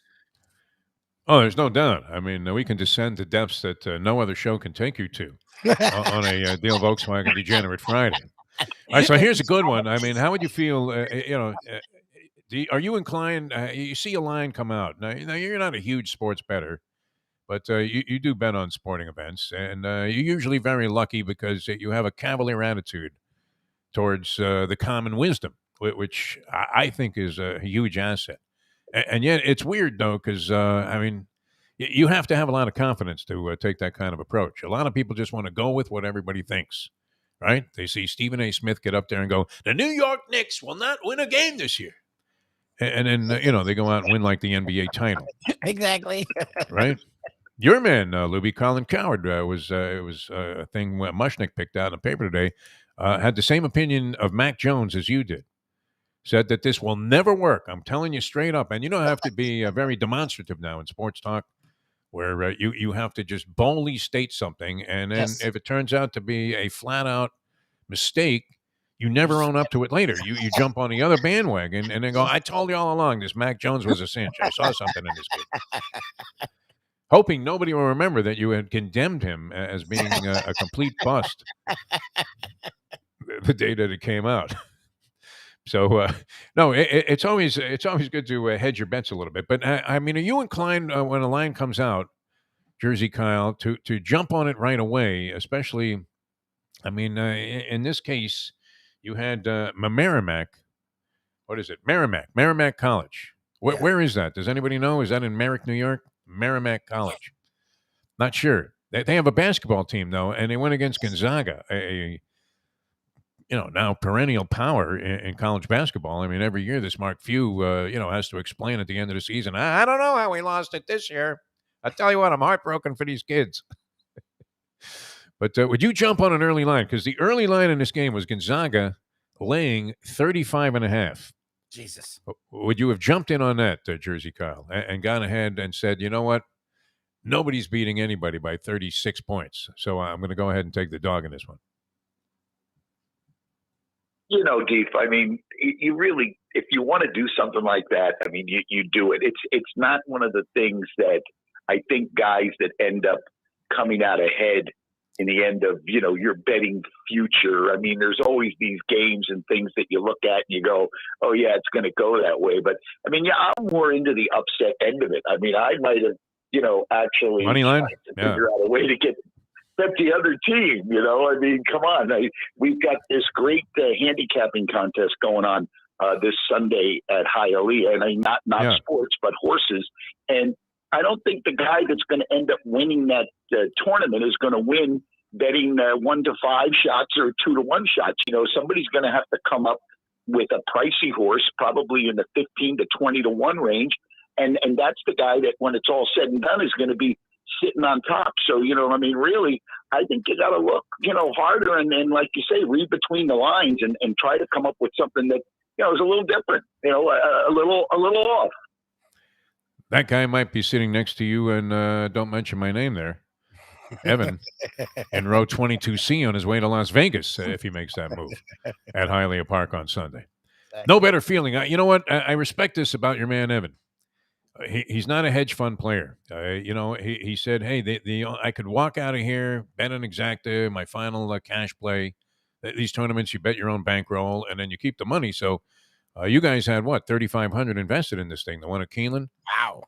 Oh, there's no doubt. I mean, we can descend to depths that no other show can take you to on a Deel Volkswagen Degenerate Friday. All right, so here's a good one. I mean, how would you feel, are you inclined, you see a line come out. Now, you're not a huge sports bettor, but you do bet on sporting events, and you're usually very lucky because you have a cavalier attitude towards the common wisdom, which I think is a huge asset. And yet it's weird, though, because, you have to have a lot of confidence to take that kind of approach. A lot of people just want to go with what everybody thinks, right? They see Stephen A. Smith get up there and go, the New York Knicks will not win a game this year. And then, they go out and win like the NBA title. Exactly. Right? Your man, Lubie, Colin Coward, it was a thing Mushnick picked out in the paper today, had the same opinion of Mac Jones as you did. Said that this will never work. I'm telling you straight up. And you don't have to be very demonstrative now in sports talk, where you have to just boldly state something. And then if it turns out to be a flat-out mistake, you never own up to it later. You jump on the other bandwagon and then go, I told you all along this Mac Jones was a cinch. I saw something in this kid. Hoping nobody will remember that you had condemned him as being a complete bust the day that it came out. So no, it's always good to hedge your bets a little bit. But I mean, are you inclined when a line comes out, Jersey Kyle, to jump on it right away? Especially, I mean, in this case, you had Merrimack. What is it? Merrimack College. Where is that? Does anybody know? Is that in Merrick, New York? Merrimack College. Not sure. They have a basketball team though, and they went against Gonzaga, a now perennial power in college basketball. I mean, every year this Mark Few, has to explain at the end of the season. I don't know how we lost it this year. I tell you what, I'm heartbroken for these kids. But would you jump on an early line? Because the early line in this game was Gonzaga laying 35.5. Jesus. Would you have jumped in on that, Jersey Kyle, and gone ahead and said, you know what? Nobody's beating anybody by 36 points. So I'm going to go ahead and take the dog in this one. Deef, I mean, you really, if you want to do something like that, I mean, you do it. It's not one of the things that I think guys that end up coming out ahead in the end of, your betting future. I mean, there's always these games and things that you look at and you go, oh, yeah, it's going to go that way. But, I mean, I'm more into the upset end of it. I mean, I might have, actually money line? figure out a way to get the other team, I mean, come on. We've got this great handicapping contest going on this Sunday at Hialeah, and not sports, but horses. And I don't think the guy that's going to end up winning that tournament is going to win betting 1 to 5 shots or 2 to 1 shots. Somebody's going to have to come up with a pricey horse, probably in the 15 to 20 to 1 range. And that's the guy that, when it's all said and done, is going to be sitting on top. So, I mean, really, I think you got to look, harder and like you say, read between the lines and try to come up with something that, is a little different, a little off. That guy might be sitting next to you, and don't mention my name there, Evan, in row 22C on his way to Las Vegas if he makes that move at Hialeah Park on Sunday. No better feeling. You know what? I respect this about your man, Evan. He's not a hedge fund player. He said, hey, I could walk out of here, bet an exacta, my final cash play. These tournaments, you bet your own bankroll, and then you keep the money. So you guys had, what, $3,500 invested in this thing, the one at Keeneland? Wow.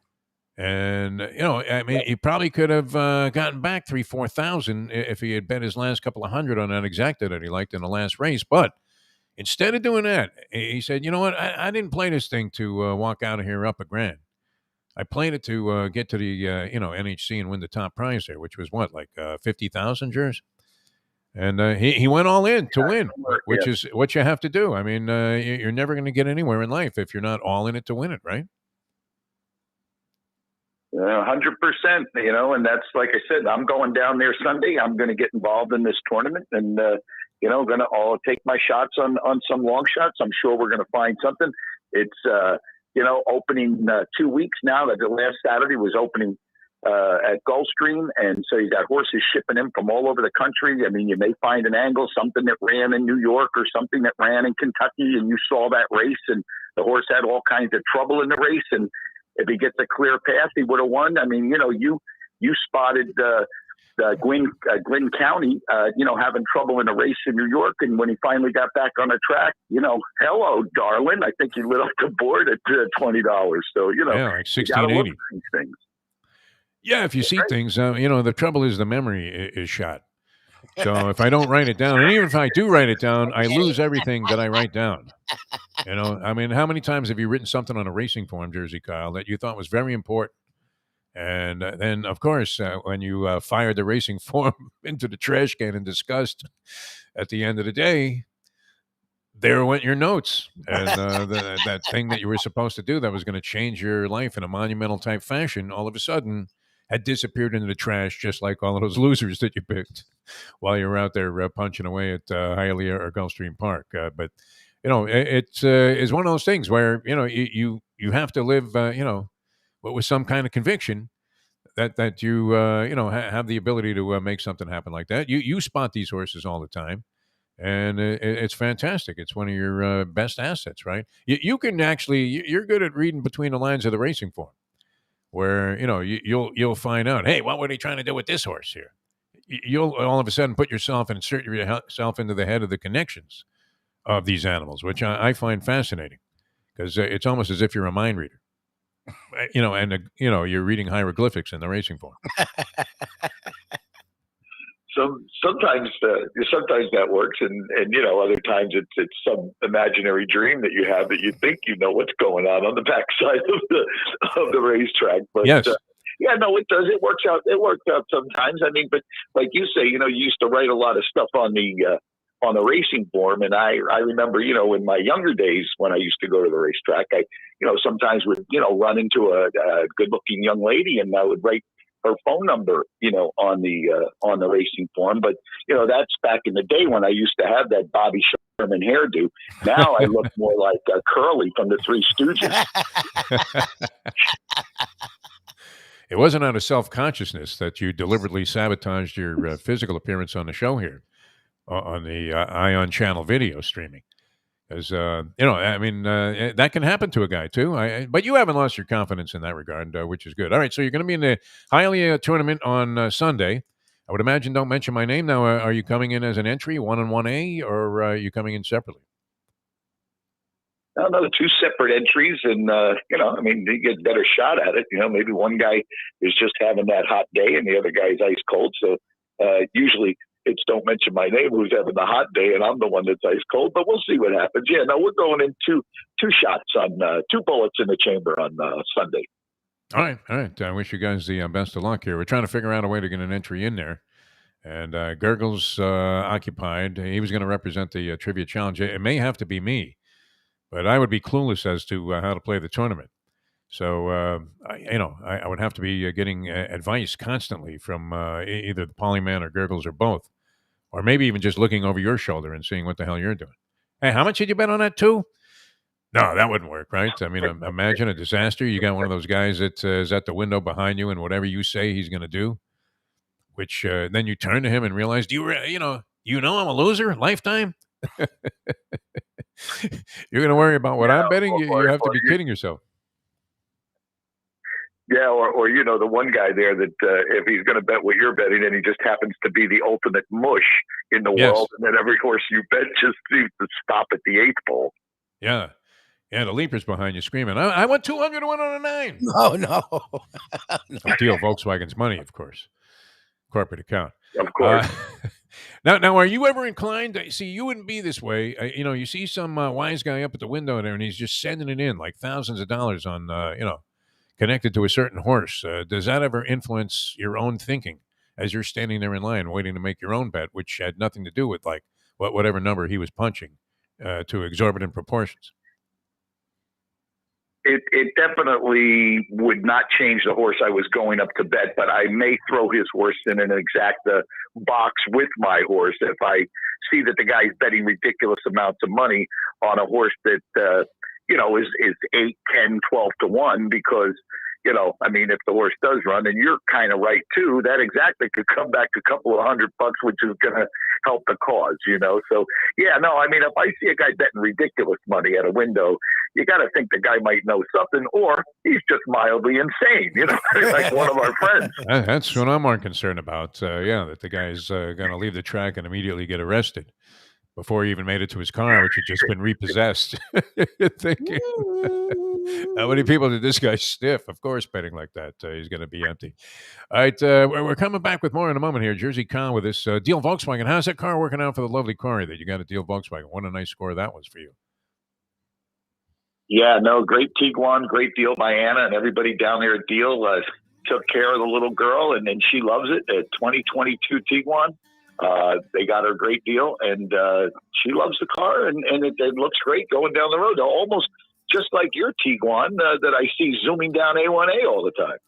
And, I mean, he probably could have gotten back $3,000-$4,000 if he had bet his last couple of hundred on that exacta that he liked in the last race. But instead of doing that, he said, you know what, I didn't play this thing to walk out of here up $1,000. I played it to get to the NHC and win the top prize there, which was what, like 50,000 Jers? And he went all in to win, which is what you have to do. I mean, you're never going to get anywhere in life if you're not all in it to win it, right? 100%. And that's, like I said, I'm going down there Sunday. I'm going to get involved in this tournament, and going to all take my shots on some long shots. I'm sure we're going to find something. It's opening 2 weeks now. That the last Saturday was opening at Gulfstream, and so you got horses shipping in from all over the country. I mean, you may find an angle, something that ran in New York or something that ran in Kentucky, and you saw that race, and the horse had all kinds of trouble in the race, and if he gets a clear path, he would have won. I mean, you spotted Glynn County, having trouble in a race in New York. And when he finally got back on the track, hello, darling. I think he lit up the board at $20. So, like $16.80. Things. Yeah, if you see things, the trouble is the memory is shot. So if I don't write it down, and even if I do write it down, I lose everything that I write down. I mean, how many times have you written something on a racing form, Jersey Kyle, that you thought was very important? And then, of course, when you fired the racing form into the trash can in disgust, at the end of the day, there went your notes. And that thing that you were supposed to do that was going to change your life in a monumental type fashion, all of a sudden had disappeared into the trash, just like all of those losers that you picked while you were out there punching away at Hialeah or Gulfstream Park. But, it's one of those things where, you have to live, with some kind of conviction that you have the ability to make something happen like that. You spot these horses all the time, and it's fantastic. It's one of your best assets, right? You can actually, you're good at reading between the lines of the racing form, where you'll find out, hey, what were they trying to do with this horse here? You'll all of a sudden put yourself and insert yourself into the head of the connections of these animals, which I find fascinating because it's almost as if you're a mind reader. And you're reading hieroglyphics in the racing form. Sometimes that works, and other times it's some imaginary dream that you have that you think you know what's going on the backside of the racetrack. But yes. Yeah, no, it does. It works out. It works out sometimes. I mean, but like you say, you used to write a lot of stuff on the racing form, and I remember, in my younger days when I used to go to the racetrack, I sometimes would run into a good-looking young lady, and I would write her phone number, on the racing form. But that's back in the day when I used to have that Bobby Sherman hairdo. Now I look more like Curly from the Three Stooges. It wasn't out of self-consciousness that you deliberately sabotaged your physical appearance on the show here, on the Ion Channel video streaming. Because, that can happen to a guy, too. But you haven't lost your confidence in that regard, which is good. All right, so you're going to be in the Hialeah Tournament on Sunday. I would imagine, don't mention my name now. Are you coming in as an entry, 1 and 1A, or are you coming in separately? No, two separate entries, and you get a better shot at it. Maybe one guy is just having that hot day, and the other guy's ice cold. So usually it's don't mention my name who's having the hot day, and I'm the one that's ice cold. But we'll see what happens. Yeah, no, we're going in two shots on 2 bullets in the chamber on Sunday. All right. I wish you guys the best of luck here. We're trying to figure out a way to get an entry in there. And Gurgle's occupied. He was going to represent the Trivia Challenge. It may have to be me, but I would be clueless as to how to play the tournament. So, I would have to be getting advice constantly from either the Polyman or Gurgles or both. Or maybe even just looking over your shoulder and seeing what the hell you're doing. Hey, how much did you bet on that, too? No, that wouldn't work, right? I mean, imagine a disaster. You got one of those guys that is at the window behind you, and whatever you say he's going to do, which then you turn to him and realize, I'm a loser, lifetime? You're going to worry about what I'm betting? You have to be kidding yourself. Yeah, or the one guy there that if he's going to bet what you're betting, and he just happens to be the ultimate mush in the world, and then every horse you bet just seems to stop at the 8th pole. Yeah. Yeah, the leapers behind you screaming, I want 200 to win on a 9. Oh, no. Deal Volkswagen's money, of course. Corporate account. Of course. Now, are you ever inclined to see? You wouldn't be this way. You see some wise guy up at the window there, and he's just sending it in like thousands of dollars on, connected to a certain horse. Does that ever influence your own thinking as you're standing there in line waiting to make your own bet, which had nothing to do with like whatever number he was punching to exorbitant proportions? It definitely would not change the horse I was going up to bet, but I may throw his horse in an exact box with my horse if I see that the guy's betting ridiculous amounts of money on a horse that is 8, 10, 12 to 1 because, if the horse does run, and you're kind of right too, that exactly could come back a couple of $100, which is going to help the cause, So, yeah, no, if I see a guy betting ridiculous money at a window, you got to think the guy might know something, or he's just mildly insane, like one of our friends. That's what I'm more concerned about. That the guy's going to leave the track and immediately get arrested before he even made it to his car, which had just been repossessed. You're thinking, how many people did this guy sniff? Of course, betting like that, he's going to be empty. All right, we're coming back with more in a moment here. Jersey Kyle with us. Deel Volkswagen, how's that car working out for the lovely Corey that you got at Deel Volkswagen? What a nice score that was for you. Yeah, no, great Tiguan, great deal by Anna, and everybody down there at Deel took care of the little girl, and she loves it. A 2022 Tiguan. They got her a great deal, and she loves the car, and it looks great going down the road. Almost just like your Tiguan that I see zooming down A1A all the time.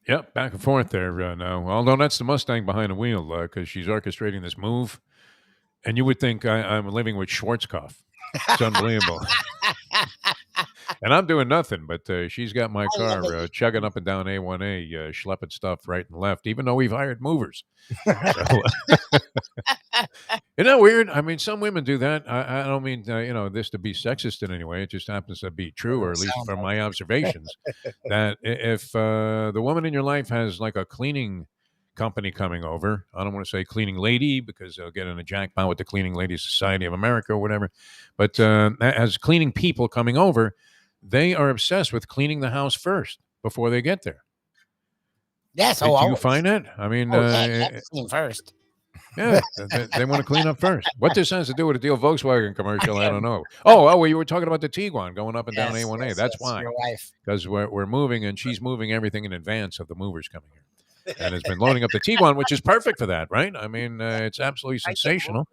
Yep, back and forth there now. Although that's the Mustang behind the wheel because she's orchestrating this move, and you would think I'm living with Schwarzkopf. It's unbelievable. And I'm doing nothing, but she's got my car chugging up and down A1A, schlepping stuff right and left, even though we've hired movers. So, isn't that weird? I mean, some women do that. I don't mean, this to be sexist in any way. It just happens to be true, or at least from my observations, that if the woman in your life has like a cleaning company coming over. I don't want to say cleaning lady because they'll get in a jackpot with the Cleaning Ladies Society of America or whatever. But as cleaning people coming over, they are obsessed with cleaning the house first before they get there. Yes. Do you find that? I mean, clean first. yeah, they want to clean up first. What this has to do with a Deel Volkswagen commercial, I don't know. Well, you were talking about the Tiguan going up and down A1A. That's why. Your wife. Because we're moving, and she's moving everything in advance of the movers coming here. And has been loading up the Tiguan, which is perfect for that, right? I mean, it's absolutely sensational.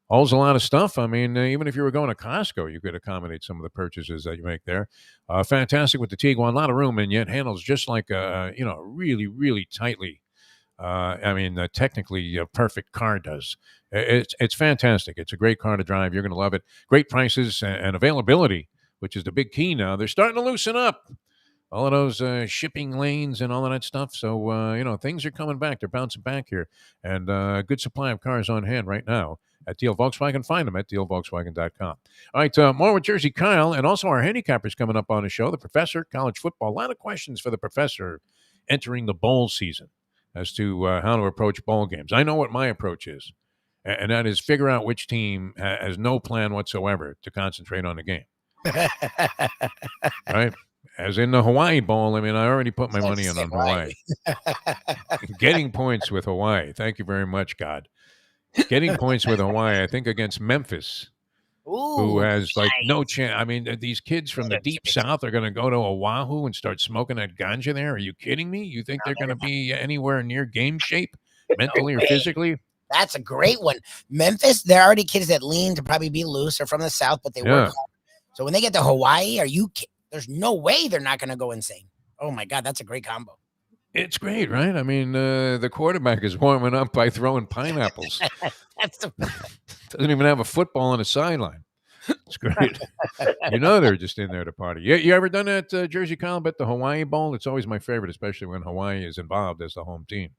Holds a lot of stuff. I mean, even if you were going to Costco, you could accommodate some of the purchases that you make there. Fantastic with the Tiguan, a lot of room, and yet handles just like really, really tightly. Technically a perfect car does. It's fantastic. It's a great car to drive. You're going to love it. Great prices and availability, which is the big key now. They're starting to loosen up all of those shipping lanes and all of that stuff. So, things are coming back. They're bouncing back here. And a good supply of cars on hand right now at Deel Volkswagen. Find them at deelvolkswagen.com. All right, more with Jersey Kyle and also our handicappers coming up on the show. The Professor, college football. A lot of questions for the Professor entering the bowl season as to how to approach bowl games. I know what my approach is, and that is figure out which team has no plan whatsoever to concentrate on the game. Right? As in the Hawaii Bowl, I mean, I already put my money in on Hawaii. Getting points with Hawaii. Thank you very much, God. Getting points with Hawaii, I think, against Memphis, who has no chance. I mean, these kids from the deep south are going to go to Oahu and start smoking that ganja there. Are you kidding me? You think they're going to be anywhere near game shape, mentally or physically? That's a great one. Memphis, there are already kids that lean to probably be loose or from the south, but they work hard. So when they get to Hawaii, there's no way they're not going to go insane. Oh my God, that's a great combo. It's great, right? I mean, the quarterback is warming up by throwing pineapples. Doesn't even have a football on the sideline. It's great. They're just in there to party. You ever done that, Jersey Kyle, bet the Hawaii Bowl? It's always my favorite, especially when Hawaii is involved as the home team.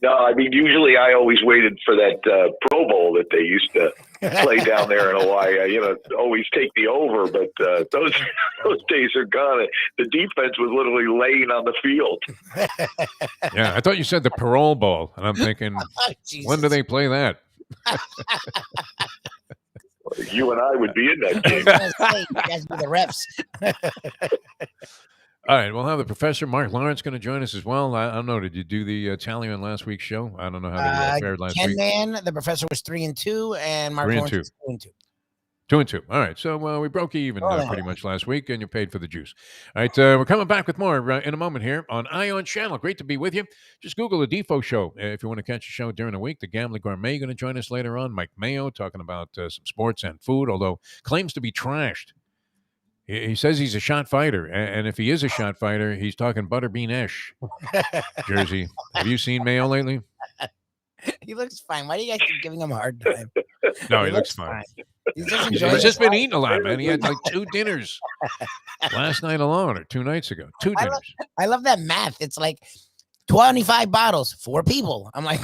No, I mean, usually I always waited for that Pro Bowl that they used to play down there in Hawaii. Always take the over, but those days are gone. The defense was literally laying on the field. Yeah, I thought you said the Parole Bowl, and I'm thinking, when do they play that? You and I would be in that game. You guys be the refs. All right, we'll have the Professor Mark Lawrence going to join us as well. I don't know. Did you do the tally on last week's show? I don't know how they fared last week. The Professor was 3-2, and Mark Lawrence was 2-2. 2-2. All right, so we broke even pretty much last week, and you paid for the juice. All right, we're coming back with more in a moment here on Ion Channel. Great to be with you. Just Google the Defo Show if you want to catch a show during the week. The Gambling Gourmet going to join us later on. Mike Mayo talking about some sports and food, although claims to be trashed. He says he's a shot fighter, and if he is a shot fighter, he's talking butterbean-ish. Jersey, have you seen Mayo lately? He looks fine. Why do you guys keep giving him a hard time? No, he looks fine. He's just been eating a lot, man. He had like 2 dinners last night alone, or 2 nights ago. 2 dinners. I love that math. It's like 25 bottles, 4 people. I'm like,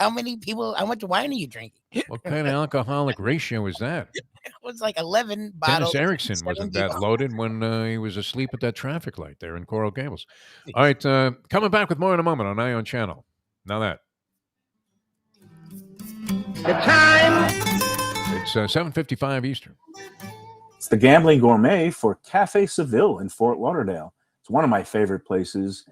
how many people? How much wine are you drinking? What kind of alcoholic ratio is that? It was like 11 bottles. Dennis Erickson wasn't that loaded when he was asleep at that traffic light there in Coral Gables. All right, coming back with more in a moment on Ion Channel. Now that. The time. It's 7:55 Eastern. It's the Gambling Gourmet for Cafe Seville in Fort Lauderdale. It's one of my favorite places.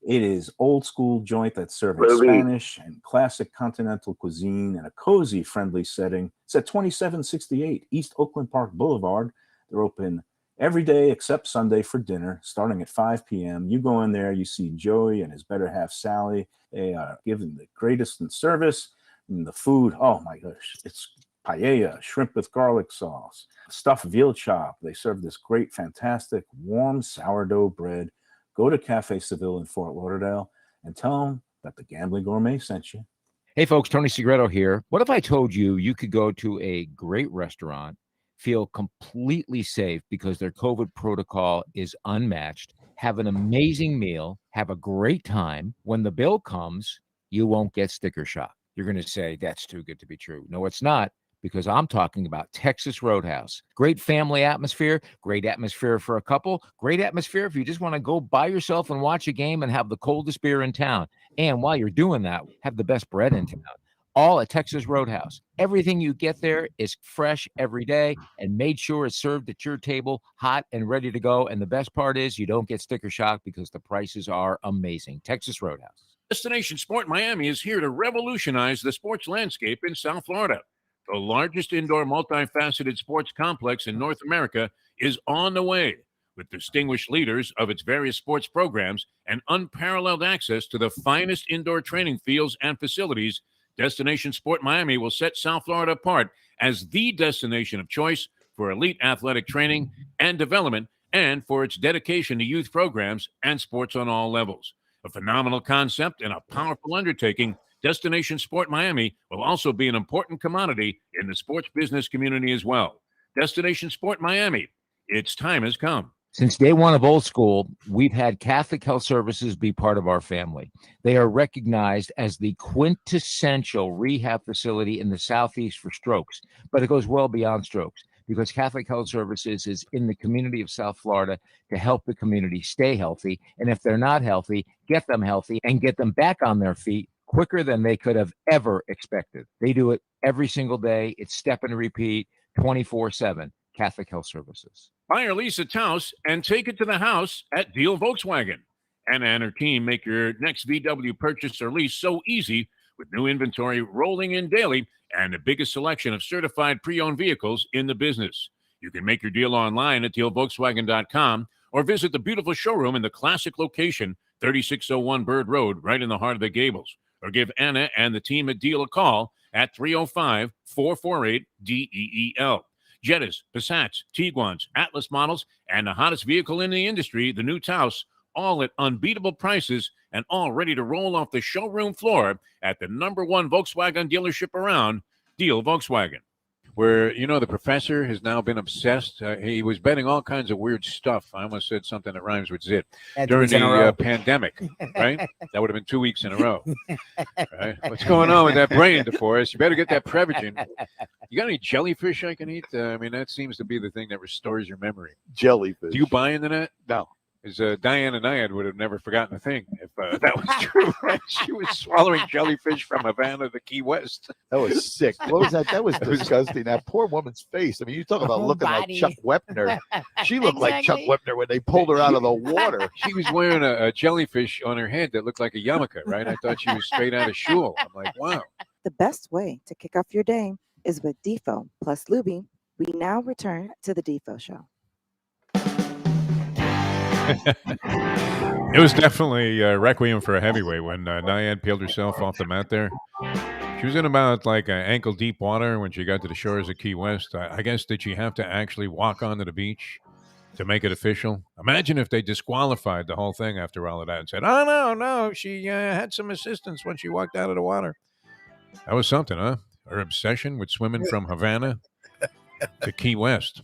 It is old school joint that's serving Spanish and classic continental cuisine in a cozy, friendly setting. It's at 2768 East Oakland Park Boulevard. They're open every day except Sunday for dinner, starting at 5 p.m. You go in there, you see Joey and his better half, Sally. They are giving the greatest in service. And the food, oh my gosh, it's paella, shrimp with garlic sauce, stuffed veal chop. They serve this great, fantastic, warm sourdough bread. Go to Cafe Seville in Fort Lauderdale and tell them that the Gambling Gourmet sent you. Hey, folks, Tony Segreto here. What if I told you you could go to a great restaurant, feel completely safe because their COVID protocol is unmatched, have an amazing meal, have a great time. When the bill comes, you won't get sticker shock. You're going to say, that's too good to be true. No, it's not, because I'm talking about Texas Roadhouse. Great family atmosphere, great atmosphere for a couple, great atmosphere if you just want to go by yourself and watch a game and have the coldest beer in town. And while you're doing that, have the best bread in town. All at Texas Roadhouse. Everything you get there is fresh every day and made sure it's served at your table, hot and ready to go. And the best part is you don't get sticker shock because the prices are amazing. Texas Roadhouse. Destination Sport Miami is here to revolutionize the sports landscape in South Florida. The largest indoor multifaceted sports complex in North America is on the way, with distinguished leaders of its various sports programs and unparalleled access to the finest indoor training fields and facilities. Destination Sport Miami will set South Florida apart as the destination of choice for elite athletic training and development, and for its dedication to youth programs and sports on all levels. A phenomenal concept and a powerful undertaking, Destination Sport Miami will also be an important commodity in the sports business community as well. Destination Sport Miami, its time has come. Since day one of Old School, we've had Catholic Health Services be part of our family. They are recognized as the quintessential rehab facility in the Southeast for strokes, but it goes well beyond strokes because Catholic Health Services is in the community of South Florida to help the community stay healthy. And if they're not healthy, get them healthy and get them back on their feet quicker than they could have ever expected. They do it every single day. It's step and repeat 24/7. Catholic Health Services. Buy or lease a Taos and take it to the house at Deel Volkswagen. Anna and her team make your next VW purchase or lease so easy with new inventory rolling in daily and the biggest selection of certified pre-owned vehicles in the business. You can make your deal online at deelvolkswagen.com or visit the beautiful showroom in the classic location, 3601 Bird Road, right in the heart of the Gables. Or give Anna and the team at Deel a call at 305-448-DEEL. Jettas, Passats, Tiguans, Atlas models, and the hottest vehicle in the industry, the new Taos, all at unbeatable prices and all ready to roll off the showroom floor at the #1 Volkswagen dealership around, Deel Volkswagen. Where, the professor has now been obsessed. He was betting all kinds of weird stuff. I almost said something that rhymes with zit. During the pandemic, right? That would have been 2 weeks in a row. Right? What's going on with that brain, Deforrest? You better get that Prevagen. You got any jellyfish I can eat? That seems to be the thing that restores your memory. Jellyfish. Do you buy into that? No. Because Diana Nyad would have never forgotten a thing if that was true. Right? She was swallowing jellyfish from Havana to Key West. That was sick. What was that? That was disgusting. That poor woman's face. I mean, you talk about looking like Chuck Wepner. She looked like Chuck Wepner when they pulled her out of the water. She was wearing a jellyfish on her head that looked like a yarmulke, right? I thought she was straight out of shul. I'm like, wow. The best way to kick off your day is with Defo plus Lubie. We now return to the Defo Show. It was definitely requiem for a heavyweight when Nyad peeled herself off the mat there. She was in about ankle deep water when she got to the shores of Key West. I guess, did she have to actually walk onto the beach to make it official? Imagine if they disqualified the whole thing after all of that and said, oh, no, she had some assistance when she walked out of the water. That was something, huh? Her obsession with swimming from Havana to Key West.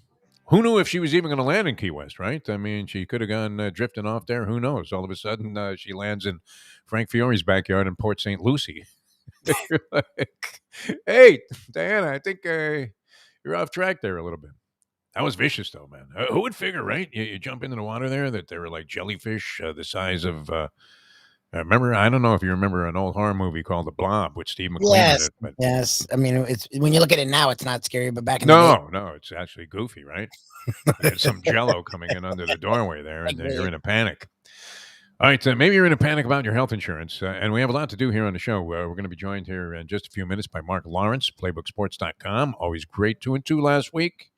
Who knew if she was even going to land in Key West, right? I mean, she could have gone drifting off there. Who knows? All of a sudden, she lands in Frank Fiore's backyard in Port St. Lucie. You're like, hey, Diana, I think you're off track there a little bit. That was vicious, though, man. Who would figure, right? You jump into the water there that they were like jellyfish the size of... remember, I don't know if you remember an old horror movie called The Blob with Steve McQueen. Yes, in it, yes. I mean, it's when you look at it now, it's not scary, but back in the day, no, it's actually goofy, right? There's some Jello coming in under the doorway there, and you're in a panic. All right, maybe you're in a panic about your health insurance, and we have a lot to do here on the show. We're going to be joined here in just a few minutes by Mark Lawrence, PlaybookSports.com. Always great 2-2 last week.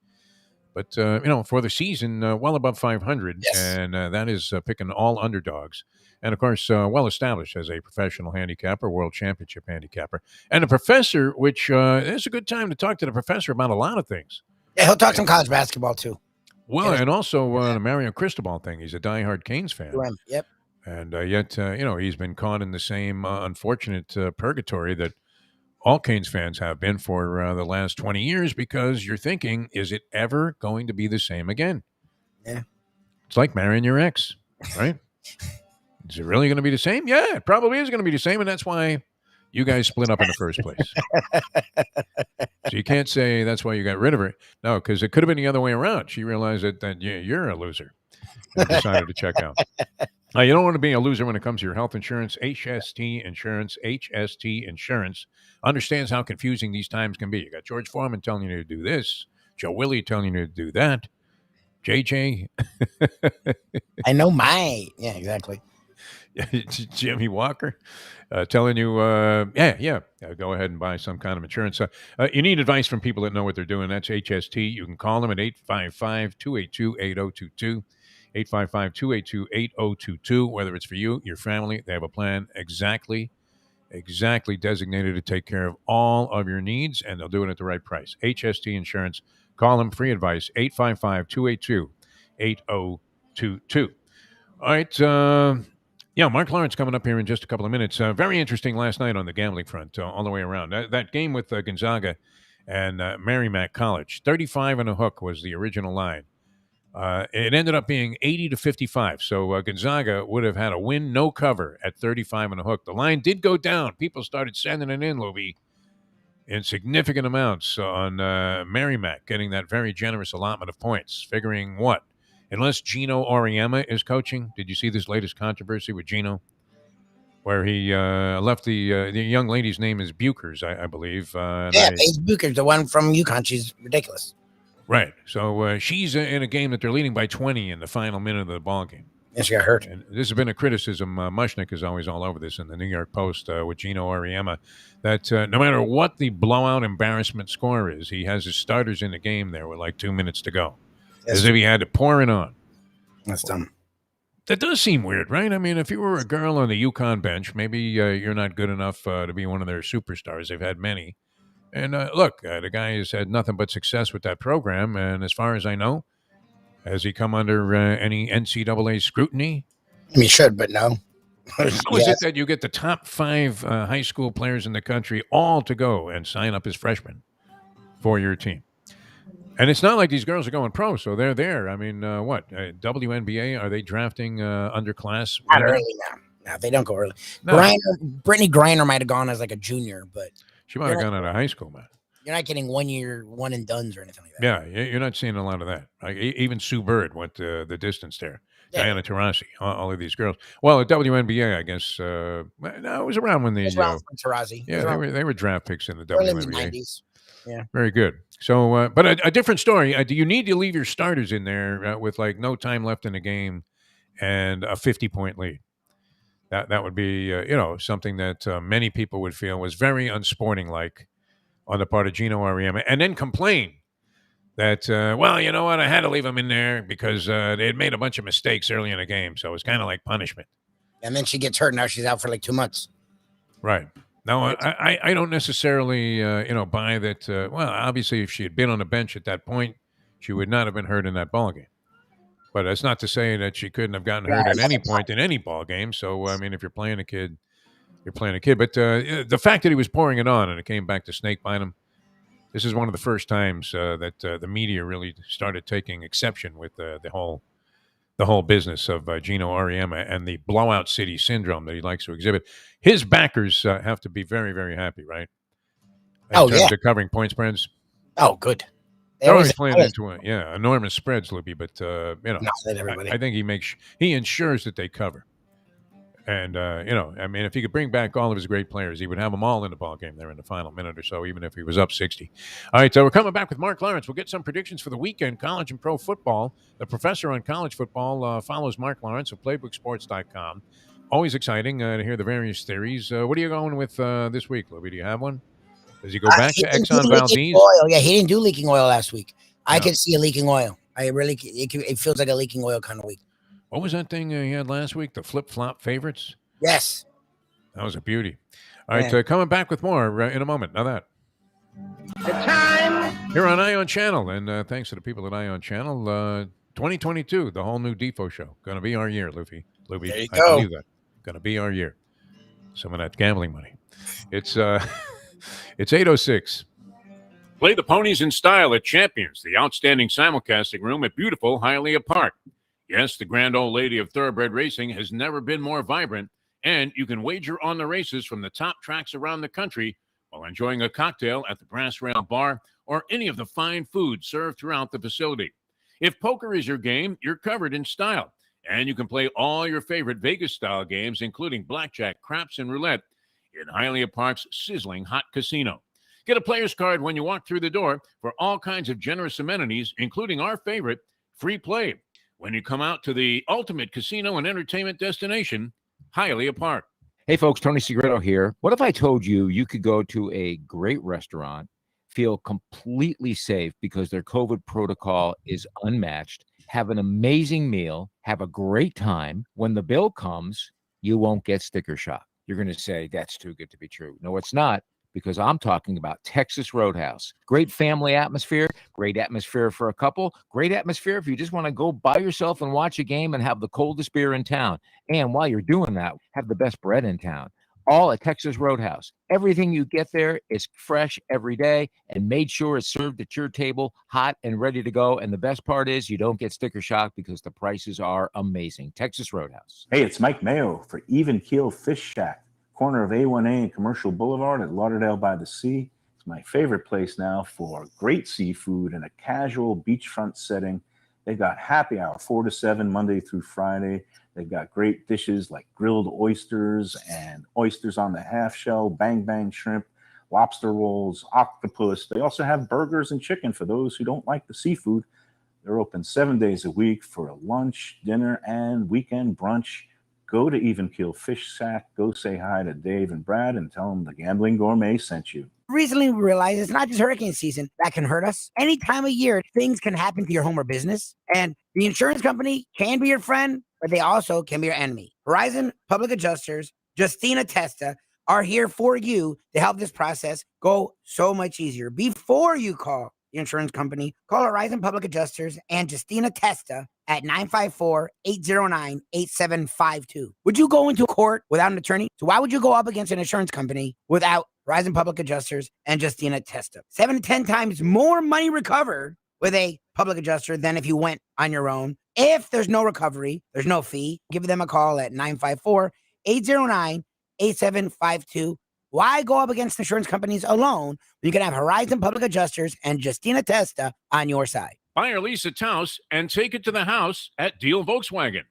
But, for the season, well above 500, yes. And that is picking all underdogs. And, of course, well-established as a professional handicapper, world championship handicapper. And a professor, which it's a good time to talk to the professor about a lot of things. Yeah, he'll talk some college basketball, too. Well, and also the Mario Cristobal thing. He's a diehard Canes fan. Yep. And yet, he's been caught in the same unfortunate purgatory that all Canes fans have been for the last 20 years, because you're thinking, is it ever going to be the same again? Yeah. It's like marrying your ex, right? Is it really going to be the same? Yeah, it probably is going to be the same, and that's why you guys split up in the first place. So you can't say that's why you got rid of her. No, because it could have been the other way around. She realized that you're a loser and decided to check out. You don't want to be a loser when it comes to your health insurance. HST Insurance understands how confusing these times can be. You got George Foreman telling you to do this, Joe Willie telling you to do that, JJ. I know my. Yeah, exactly. Jimmy Walker telling you, go ahead and buy some kind of insurance. You need advice from people that know what they're doing. That's HST. You can call them at 855-282-8022. 855-282-8022. Whether it's for you, your family, they have a plan exactly designated to take care of all of your needs, and they'll do it at the right price. HST Insurance. Call them, free advice, 855-282-8022. All right. Mark Lawrence coming up here in just a couple of minutes. Very interesting last night on the gambling front, all the way around. That game with Gonzaga and Merrimack College, 35 and a hook was the original line. It ended up being 80-55. So Gonzaga would have had a win, no cover at 35 and a hook. The line did go down. People started sending it in, Lubie, in significant amounts on Merrimack, getting that very generous allotment of points, figuring what? Unless Gino Auriemma is coaching. Did you see this latest controversy with Gino? Where he left the young lady's name is Bukers, I believe. Paige Bukers, the one from UConn. She's ridiculous. Right. So she's in a game that they're leading by 20 in the final minute of the ball game. Yeah, she got hurt. And this has been a criticism. Mushnick is always all over this in the New York Post with Gino Auriemma, that no matter what the blowout embarrassment score is, he has his starters in the game there with like 2 minutes to go. As if he had to pour it on. That's dumb. That does seem weird, right? I mean, if you were a girl on the UConn bench, maybe you're not good enough to be one of their superstars. They've had many. And look, the guy has had nothing but success with that program. And as far as I know, has he come under any NCAA scrutiny? I mean, he should, but no. How is it that you get the top 5 high school players in the country all to go and sign up as freshmen for your team? And it's not like these girls are going pro, so they're there. I mean, WNBA, are they drafting underclass? Not early now. No, they don't go early. No. Brittany Griner might have gone as like a junior, but She might have gone out of high school, man. you're not getting 1 year, one and dones or anything like that. Yeah, you're not seeing a lot of that. Like, even Sue Bird went the distance there. Yeah. Diana Taurasi, all of these girls. Well, at WNBA, I guess, no, it was around when Taurasi. Yeah, they were draft picks in the early WNBA. 90s. Yeah. Very good. So, but a different story. Do you need to leave your starters in there with like no time left in the game and a 50-point lead? That would be, something that many people would feel was very unsporting-like on the part of Gino Auriemma, and then complain that, well, you know what, I had to leave them in there because they had made a bunch of mistakes early in the game, so it was kind of like punishment. And then she gets hurt. Now she's out for like 2 months. Right. Now, I don't necessarily, buy that. Well, obviously, if she had been on the bench at that point, she would not have been hurt in that ball game. But that's not to say that she couldn't have gotten hurt at any point in any ball game. So, I mean, if you're playing a kid, you're playing a kid. But the fact that he was pouring it on and it came back to snake bite him, this is one of the first times that the media really started taking exception with the whole business of Gino Auriemma and the blowout city syndrome that he likes to exhibit. His backers have to be very, very happy, right? In terms of covering point spreads. Oh, good. They're always playing into enormous spreads, Lubie, but I think he ensures that they cover. And I mean, if he could bring back all of his great players, he would have them all in the ball game there in the final minute or so, even if he was up 60. All right, so we're coming back with Mark Lawrence. We'll get some predictions for the weekend, college and pro football. The professor on college football follows Mark Lawrence of PlaybookSports.com. Always exciting to hear the various theories. What are you going with this week, Lubie? Do you have one? Does he go back to Exxon Valdez? Oil. Yeah, he didn't do leaking oil last week. I could see a leaking oil. It feels like a leaking oil kind of week. What was that thing he had last week? The flip-flop favorites? Yes. That was a beauty. All right, coming back with more in a moment. Now that. The time. Here on Ion Channel, and thanks to the people at Ion Channel, 2022, the whole new Defo show. Going to be our year, Lubie. There you I go. believe that. Going to be our year. Some of that gambling money. It's 8:06. Play the ponies in style at Champions, the outstanding simulcasting room at beautiful Hialeah Park. Yes, the grand old lady of thoroughbred racing has never been more vibrant, and you can wager on the races from the top tracks around the country while enjoying a cocktail at the Brass Rail Bar or any of the fine food served throughout the facility. If poker is your game, you're covered in style, and you can play all your favorite Vegas-style games, including blackjack, craps, and roulette, in Hialeah Park's sizzling hot casino. Get a player's card when you walk through the door for all kinds of generous amenities, including our favorite, free play, when you come out to the ultimate casino and entertainment destination, Hialeah Park. Hey, folks, Tony Segreto here. What if I told you you could go to a great restaurant, feel completely safe because their COVID protocol is unmatched, have an amazing meal, have a great time? When the bill comes, you won't get sticker shock. You're going to say, that's too good to be true. No, it's not, because I'm talking about Texas Roadhouse. Great family atmosphere, great atmosphere for a couple, great atmosphere if you just want to go by yourself and watch a game and have the coldest beer in town. And while you're doing that, have the best bread in town. All at Texas Roadhouse. Everything you get there is fresh every day and made sure it's served at your table, hot and ready to go. And the best part is you don't get sticker shock because the prices are amazing. Texas Roadhouse. Hey, it's Mike Mayo for Even Keel Fish Shack, corner of A1A and Commercial Boulevard at Lauderdale by the Sea. It's my favorite place now for great seafood in a casual beachfront setting. They've got happy hour 4 to 7 Monday through Friday. They've got great dishes like grilled oysters and oysters on the half shell, bang bang shrimp, lobster rolls, octopus. They also have burgers and chicken for those who don't like the seafood. They're open 7 days a week for a lunch, dinner, and weekend brunch. Go to Even Keel Fish Shack. Go say hi to Dave and Brad and tell them the Gambling Gourmet sent you. Recently, we realized it's not just hurricane season that can hurt us. Any time of year, things can happen to your home or business. And the insurance company can be your friend, but they also can be your enemy. Horizon Public Adjusters, Justina Testa, are here for you to help this process go so much easier. Before you call the insurance company, call Horizon Public Adjusters and Justina Testa at 954-809-8752. Would you go into court without an attorney? So why would you go up against an insurance company without Horizon Public Adjusters and Justina Testa? 7 to 10 times more money recovered with a public adjuster than if you went on your own. If there's no recovery, there's no fee. Give them a call at 954-809-8752. Why go up against insurance companies alone when you can have Horizon Public Adjusters and Justina Testa on your side? Buy or lease a Taos and take it to the house at Deel Volkswagen.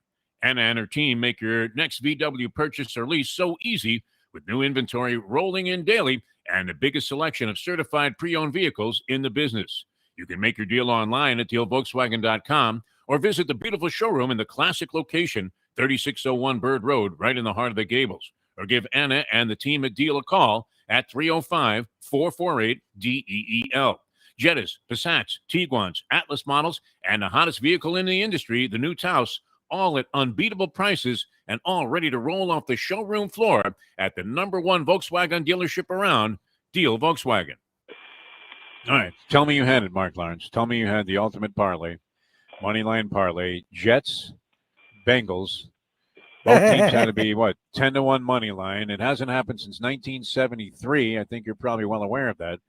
Anna and her team make your next VW purchase or lease so easy with new inventory rolling in daily and the biggest selection of certified pre-owned vehicles in the business. You can make your deal online at deelvolkswagen.com or visit the beautiful showroom in the classic location, 3601 Bird Road, right in the heart of the Gables. Or give Anna and the team at Deel a call at 305-448-DEEL. Jettas, Passats, Tiguans, Atlas models, and the hottest vehicle in the industry, the new Taos, all at unbeatable prices and all ready to roll off the showroom floor at the #1 Volkswagen dealership around, Deel Volkswagen. All right, tell me you had it, Mark Lawrence. Tell me you had the ultimate parlay, moneyline parlay, Jets, Bengals. Both teams had to be, 10-1 money line. It hasn't happened since 1973. I think you're probably well aware of that.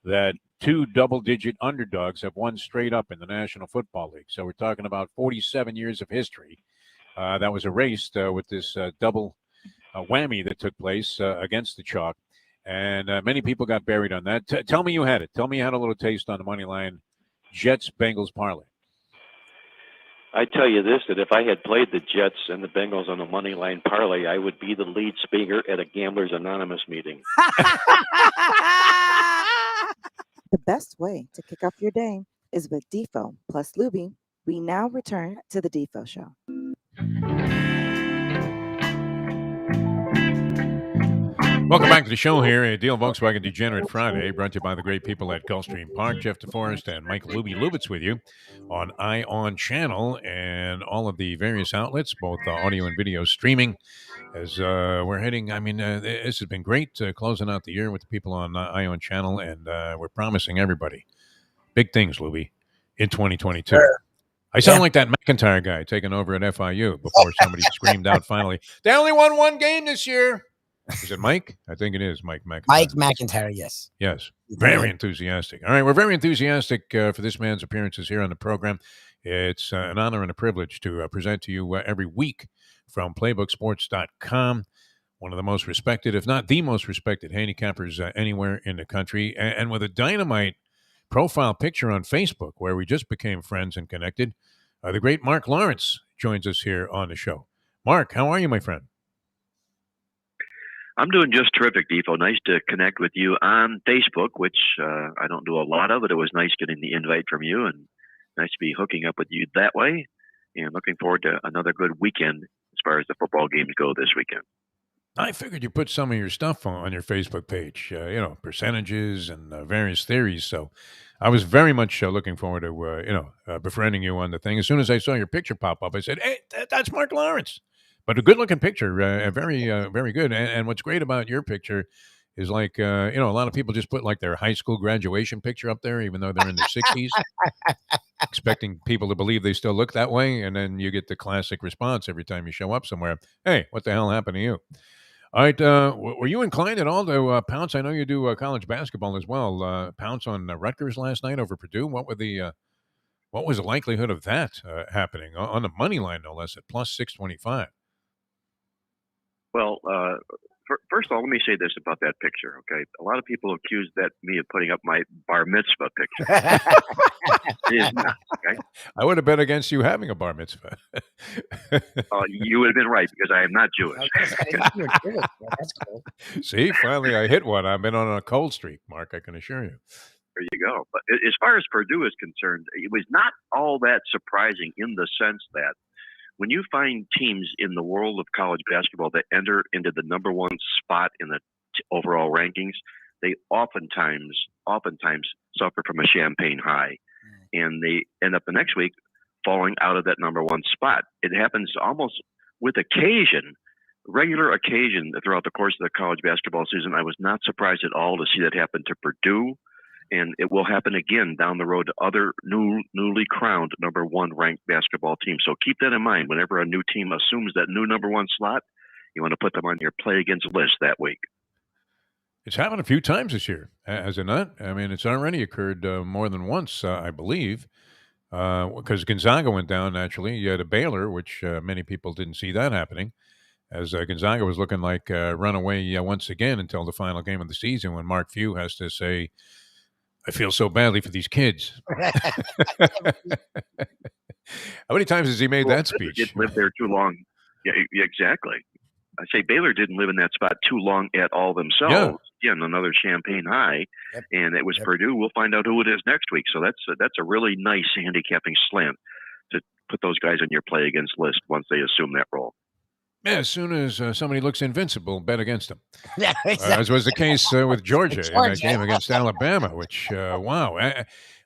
That 2 double-digit underdogs have won straight up in the National Football League. So we're talking about 47 years of history. That was erased with this double whammy that took place against the chalk. And many people got buried on that. Tell me you had it. Tell me you had a little taste on the money line Jets-Bengals parlay. I tell you this, that if I had played the Jets and the Bengals on the money line parlay, I would be the lead speaker at a Gamblers Anonymous meeting. The best way to kick off your day is with Defo plus Lubie. We now return to the Defo Show. Welcome back to the show here at Deel Volkswagen Degenerate Friday, brought to you by the great people at Gulfstream Park. Jeff Deforrest and Mike Lubitz with you on ION Channel and all of the various outlets, both audio and video streaming. As we're heading, this has been great closing out the year with the people on ION Channel, and we're promising everybody big things, Lubie, in 2022. Sure. I sound like that McIntyre guy taking over at FIU before somebody screamed out finally, they only won 1 game this year. Is it Mike? I think it is Mike McIntyre. Mike McIntyre, yes. Yes. Very enthusiastic. All right. We're very enthusiastic for this man's appearances here on the program. It's an honor and a privilege to present to you every week from playbooksports.com. one of the most respected, if not the most respected, handicappers anywhere in the country, and with a dynamite profile picture on Facebook where we just became friends and connected. The great Mark Lawrence joins us here on the show. Mark, how are you, my friend? I'm doing just terrific, Defo. Nice to connect with you on Facebook, which I don't do a lot of, but it was nice getting the invite from you, and nice to be hooking up with you that way. And looking forward to another good weekend as far as the football games go this weekend. I figured you put some of your stuff on your Facebook page, percentages and various theories. So I was very much looking forward to, befriending you on the thing. As soon as I saw your picture pop up, I said, hey, that's Mark Lawrence. But a good-looking picture, very good. And what's great about your picture is like, a lot of people just put like their high school graduation picture up there, even though they're in their 60s, expecting people to believe they still look that way. And then you get the classic response every time you show up somewhere. Hey, what the hell happened to you? All right. Were you inclined at all to pounce? I know you do college basketball as well. Pounce on Rutgers last night over Purdue. What was the likelihood of that happening on the money line, no less, at plus 625? Well, first of all, let me say this about that picture, okay? A lot of people accuse me of putting up my bar mitzvah picture. It is not, okay? I would have bet against you having a bar mitzvah. You would have been right, because I am not Jewish. That's cool. See, finally I hit one. I've been on a cold streak, Mark, I can assure you. There you go. But as far as Purdue is concerned, it was not all that surprising in the sense that when you find teams in the world of college basketball that enter into the number one spot in the overall rankings, they oftentimes suffer from a champagne high, and they end up the next week falling out of that number one spot. It happens almost with regular occasion throughout the course of the college basketball season. I was not surprised at all to see that happen to Purdue. And it will happen again down the road to other newly crowned number one ranked basketball teams. So keep that in mind. Whenever a new team assumes that new number one slot, you want to put them on your play against list that week. It's happened a few times this year, has it not? I mean, it's already occurred more than once, I believe, because Gonzaga went down naturally. You had a Baylor, which many people didn't see that happening, as Gonzaga was looking like runaway once again until the final game of the season when Mark Few has to say, I feel so badly for these kids. How many times has he made that speech? Didn't live there too long. Yeah, exactly. I say Baylor didn't live in that spot too long at all themselves. Yeah. Again, another champagne high, and it was Purdue. We'll find out who it is next week. So that's a really nice handicapping slant to put those guys on your play against list once they assume that role. Yeah, as soon as somebody looks invincible, bet against them. Yeah, exactly. As was the case with Georgia in that game against Alabama, which, wow.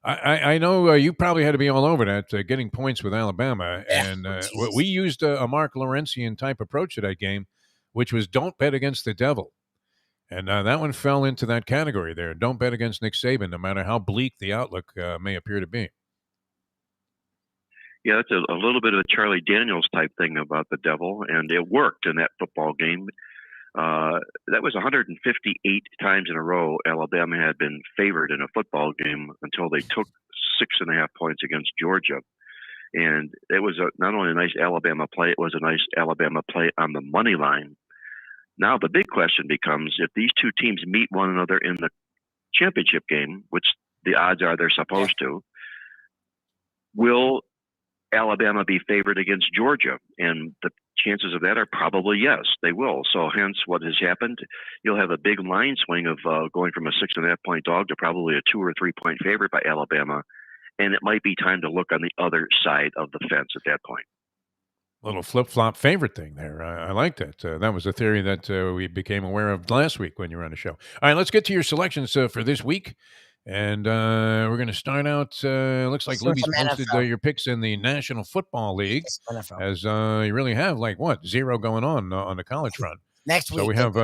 I know you probably had to be all over that, getting points with Alabama. And we used a Mark Lawrencean type approach to that game, which was don't bet against the devil. And that one fell into that category there. Don't bet against Nick Saban, no matter how bleak the outlook may appear to be. Yeah, that's a little bit of a Charlie Daniels type thing about the devil, and it worked in that football game. That was 158 times in a row Alabama had been favored in a football game until they took 6.5 points against Georgia. And it was not only a nice Alabama play, it was a nice Alabama play on the money line. Now the big question becomes, if these two teams meet one another in the championship game, which the odds are they're supposed to, will Alabama be favored against Georgia? And the chances of that are probably yes, they will. So hence what has happened, you'll have a big line swing of going from a 6.5 point dog to probably a 2 or 3 point favorite by Alabama. And it might be time to look on the other side of the fence at that point. Little flip-flop favorite thing there. I like that. That was a theory that we became aware of last week when you were on the show. All right, let's get to your selections for this week. And we're going to start out, looks like Lubie's posted your picks in the National Football League, as you really have, like, what, 0 going on the college front. Next week. So we have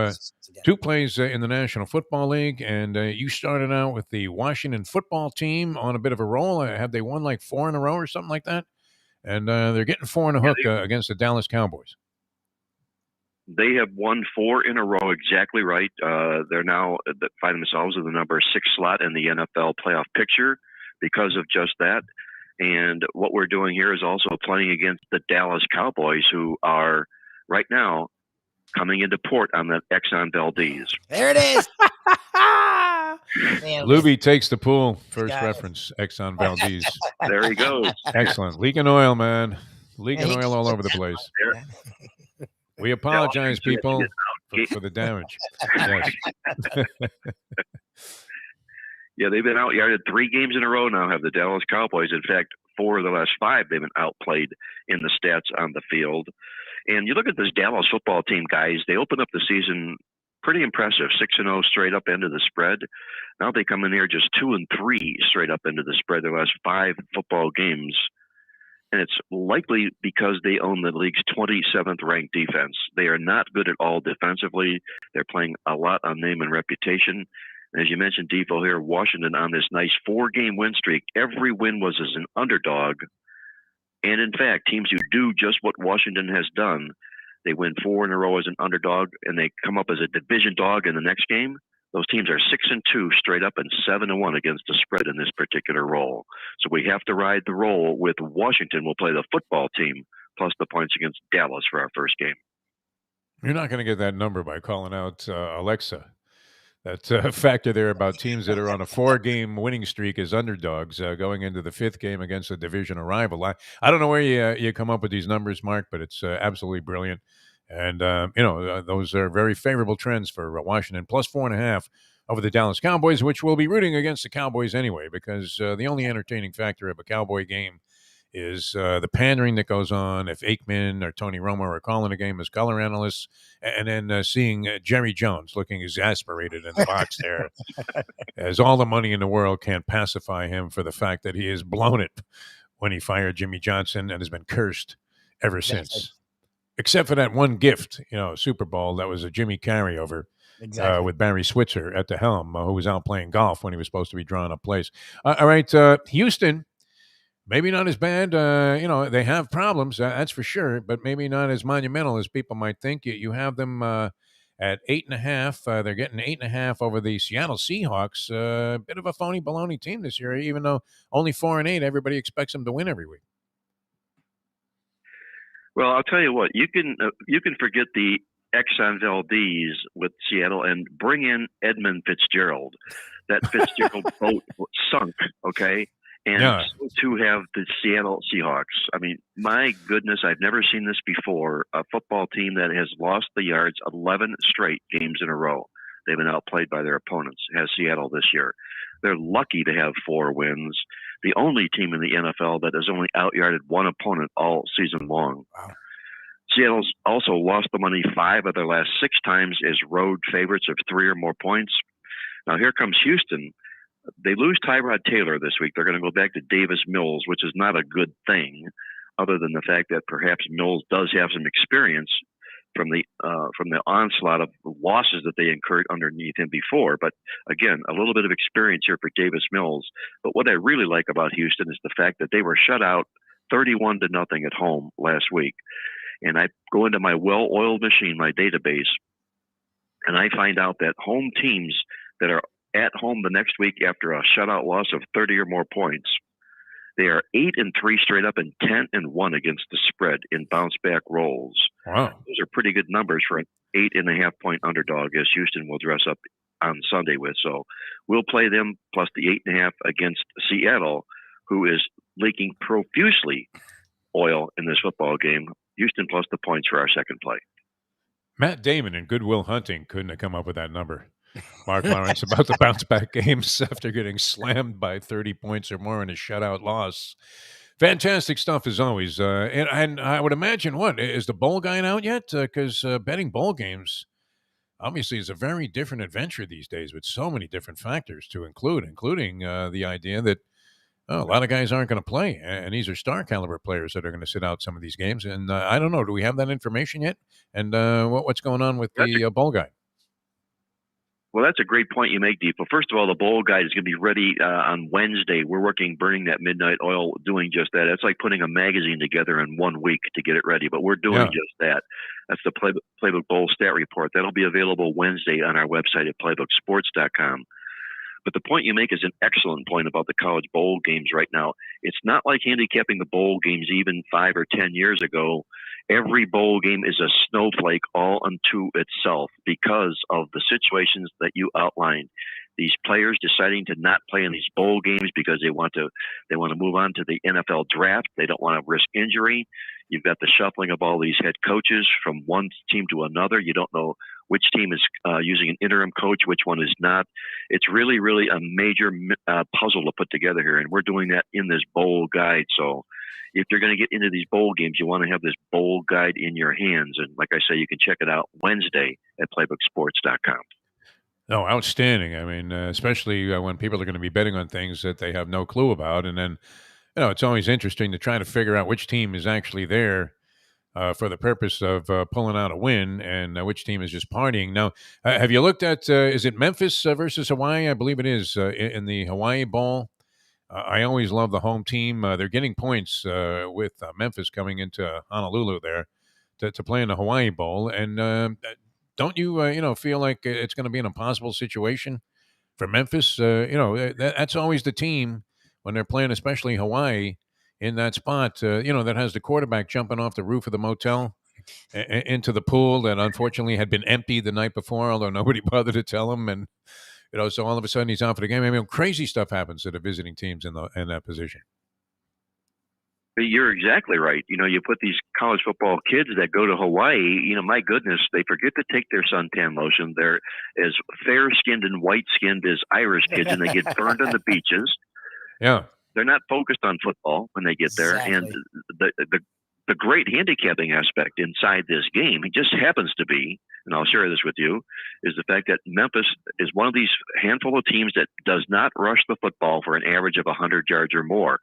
2 plays in the National Football League, and you started out with the Washington football team on a bit of a roll. Have they won like 4 in a row or something like that? And they're getting 4 in a hook against the Dallas Cowboys. They have won 4 in a row, exactly right. They're now find themselves in the number 6 slot in the NFL playoff picture because of just that. And what we're doing here is also playing against the Dallas Cowboys, who are right now coming into port on the Exxon Valdez. There it is. Man, Lubie takes the pool. First Guys. reference, Exxon Valdez. There he goes. Excellent. Leaking oil, man. Leaking Yeah, he oil all keeps over the it place. There. We apologize, Yeah, people, for the damage. Yes. Yeah, they've been out-yarded 3 games in a row now, have the Dallas Cowboys. In fact, 4 of the last 5, they've been outplayed in the stats on the field. And you look at this Dallas football team, guys, they opened up the season pretty impressive, 6-0 straight up into the spread. Now they come in here just 2-3 straight up into the spread their last 5 football games. And it's likely because they own the league's 27th ranked defense. They are not good at all defensively. They're playing a lot on name and reputation. And as you mentioned, Defo here, Washington on this nice 4-game win streak. Every win was as an underdog. And in fact, teams who do just what Washington has done, they win 4 in a row as an underdog, and they come up as a division dog in the next game. Those teams are 6-2 straight up and 7-1 against the spread in this particular roll. So we have to ride the roll with Washington. We'll play the football team plus the points against Dallas for our first game. You're not going to get that number by calling out Alexa. That factor there about teams that are on a 4-game winning streak as underdogs going into the 5th game against a division rival. I don't know where you come up with these numbers, Mark, but it's absolutely brilliant. And, those are very favorable trends for Washington, plus 4.5 over the Dallas Cowboys, which will be rooting against the Cowboys anyway, because the only entertaining factor of a Cowboy game is the pandering that goes on if Aikman or Tony Romo are calling a game as color analysts, and then seeing Jerry Jones looking exasperated in the box there, as all the money in the world can't pacify him for the fact that he has blown it when he fired Jimmy Johnson and has been cursed ever since. Except for that one gift, Super Bowl, that was a Jimmy carryover. Exactly. With Barry Switzer at the helm, who was out playing golf when he was supposed to be drawing up plays. All right, Houston, maybe not as bad. They have problems, that's for sure, but maybe not as monumental as people might think. You have them at 8.5. They're getting 8.5 over the Seattle Seahawks. A bit of a phony baloney team this year, even though only 4-8. Everybody expects them to win every week. Well, I'll tell you what, you can forget the Exxon Valdez with Seattle and bring in Edmund Fitzgerald. That Fitzgerald boat sunk, okay? And so too have the Seattle Seahawks. I mean, my goodness, I've never seen this before. A football team that has lost the yards 11 straight games in a row. They've been outplayed by their opponents, has Seattle this year. They're lucky to have 4 wins. The only team in the NFL that has only out-yarded one opponent all season long. Wow. Seattle's also lost the money 5 of their last 6 times as road favorites of 3 or more points. Now here comes Houston. They lose Tyrod Taylor this week. They're going to go back to Davis Mills, which is not a good thing, other than the fact that perhaps Mills does have some experience from the onslaught of losses that they incurred underneath him before. But again, a little bit of experience here for Davis Mills. But what I really like about Houston is the fact that they were shut out 31-0 at home last week. And I go into my well-oiled machine, my database, and I find out that home teams that are at home the next week after a shutout loss of 30 or more points, they are 8-3 straight up and 10-1 against the spread in bounce-back rolls. Wow. Those are pretty good numbers for an 8.5-point underdog, as Houston will dress up on Sunday with. So we'll play them plus the 8.5 against Seattle, who is leaking profusely oil in this football game. Houston plus the points for our second play. Matt Damon and Good Will Hunting couldn't have come up with that number. Mark Lawrence about the bounce-back games after getting slammed by 30 points or more in a shutout loss. Fantastic stuff as always. And I would imagine, is the bowl guide out yet? Because betting bowl games obviously is a very different adventure these days with so many different factors to include, including the idea that a lot of guys aren't going to play, and these are star caliber players that are going to sit out some of these games. And I don't know, do we have that information yet? And what's going on with the bowl guide? Well, that's a great point you make, Deep. Well, first of all, the bowl guide is going to be ready on Wednesday. We're working Burning That Midnight Oil, doing just that. It's like putting a magazine together in 1 week to get it ready, but we're doing just that. That's the Playbook Bowl Stat Report. That'll be available Wednesday on our website at playbooksports.com. But the point you make is an excellent point about the college bowl games right now. It's not like handicapping the bowl games even 5 or 10 years ago. Every bowl game is a snowflake all unto itself because of the situations that you outlined. These players deciding to not play in these bowl games because they want to move on to the NFL draft. They don't want to risk injury. You've got the shuffling of all these head coaches from one team to another. You don't know which team is using an interim coach, which one is not. It's really, really a major puzzle to put together here, and we're doing that in this bowl guide. So if you're going to get into these bowl games, you want to have this bowl guide in your hands. And like I say, you can check it out Wednesday at playbooksports.com. Oh, outstanding. I mean, especially when people are going to be betting on things that they have no clue about. And then, it's always interesting to try to figure out which team is actually there for the purpose of pulling out a win and which team is just partying. Now, have you looked at, is it Memphis versus Hawaii? I believe it is in the Hawaii Bowl. I always love the home team. They're getting points with Memphis coming into Honolulu there to play in the Hawaii Bowl. And don't you, feel like it's going to be an impossible situation for Memphis? That's always the team when they're playing, especially Hawaii, in that spot, that has the quarterback jumping off the roof of the motel into the pool that unfortunately had been empty the night before, although nobody bothered to tell him. And, so all of a sudden he's out for the game. I mean, crazy stuff happens to the visiting teams in that position. You're exactly right. You put these college football kids that go to Hawaii, my goodness, they forget to take their suntan lotion. They're as fair-skinned and white-skinned as Irish kids, and they get burned on the beaches. Yeah. They're not focused on football when they get there. Exactly. And the great handicapping aspect inside this game, it just happens to be, and I'll share this with you, is the fact that Memphis is one of these handful of teams that does not rush the football for an average of 100 yards or more.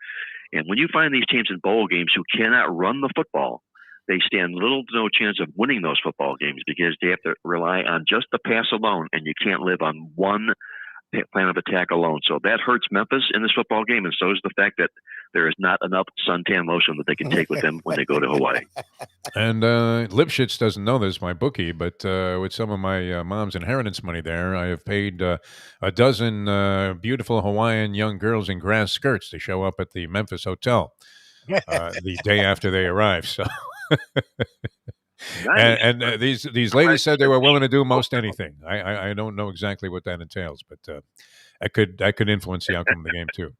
And when you find these teams in bowl games who cannot run the football, they stand little to no chance of winning those football games because they have to rely on just the pass alone, and you can't live on one plan of attack alone. So that hurts Memphis in this football game, and so is the fact that there is not enough suntan lotion that they can take with them when they go to Hawaii. And Lipschitz doesn't know this, my bookie, but with some of my mom's inheritance money there, I have paid a dozen beautiful Hawaiian young girls in grass skirts to show up at the Memphis hotel the day after they arrive. So, Nice. and these ladies said they were willing to do most anything. I don't know exactly what that entails, but that could influence the outcome of the game too.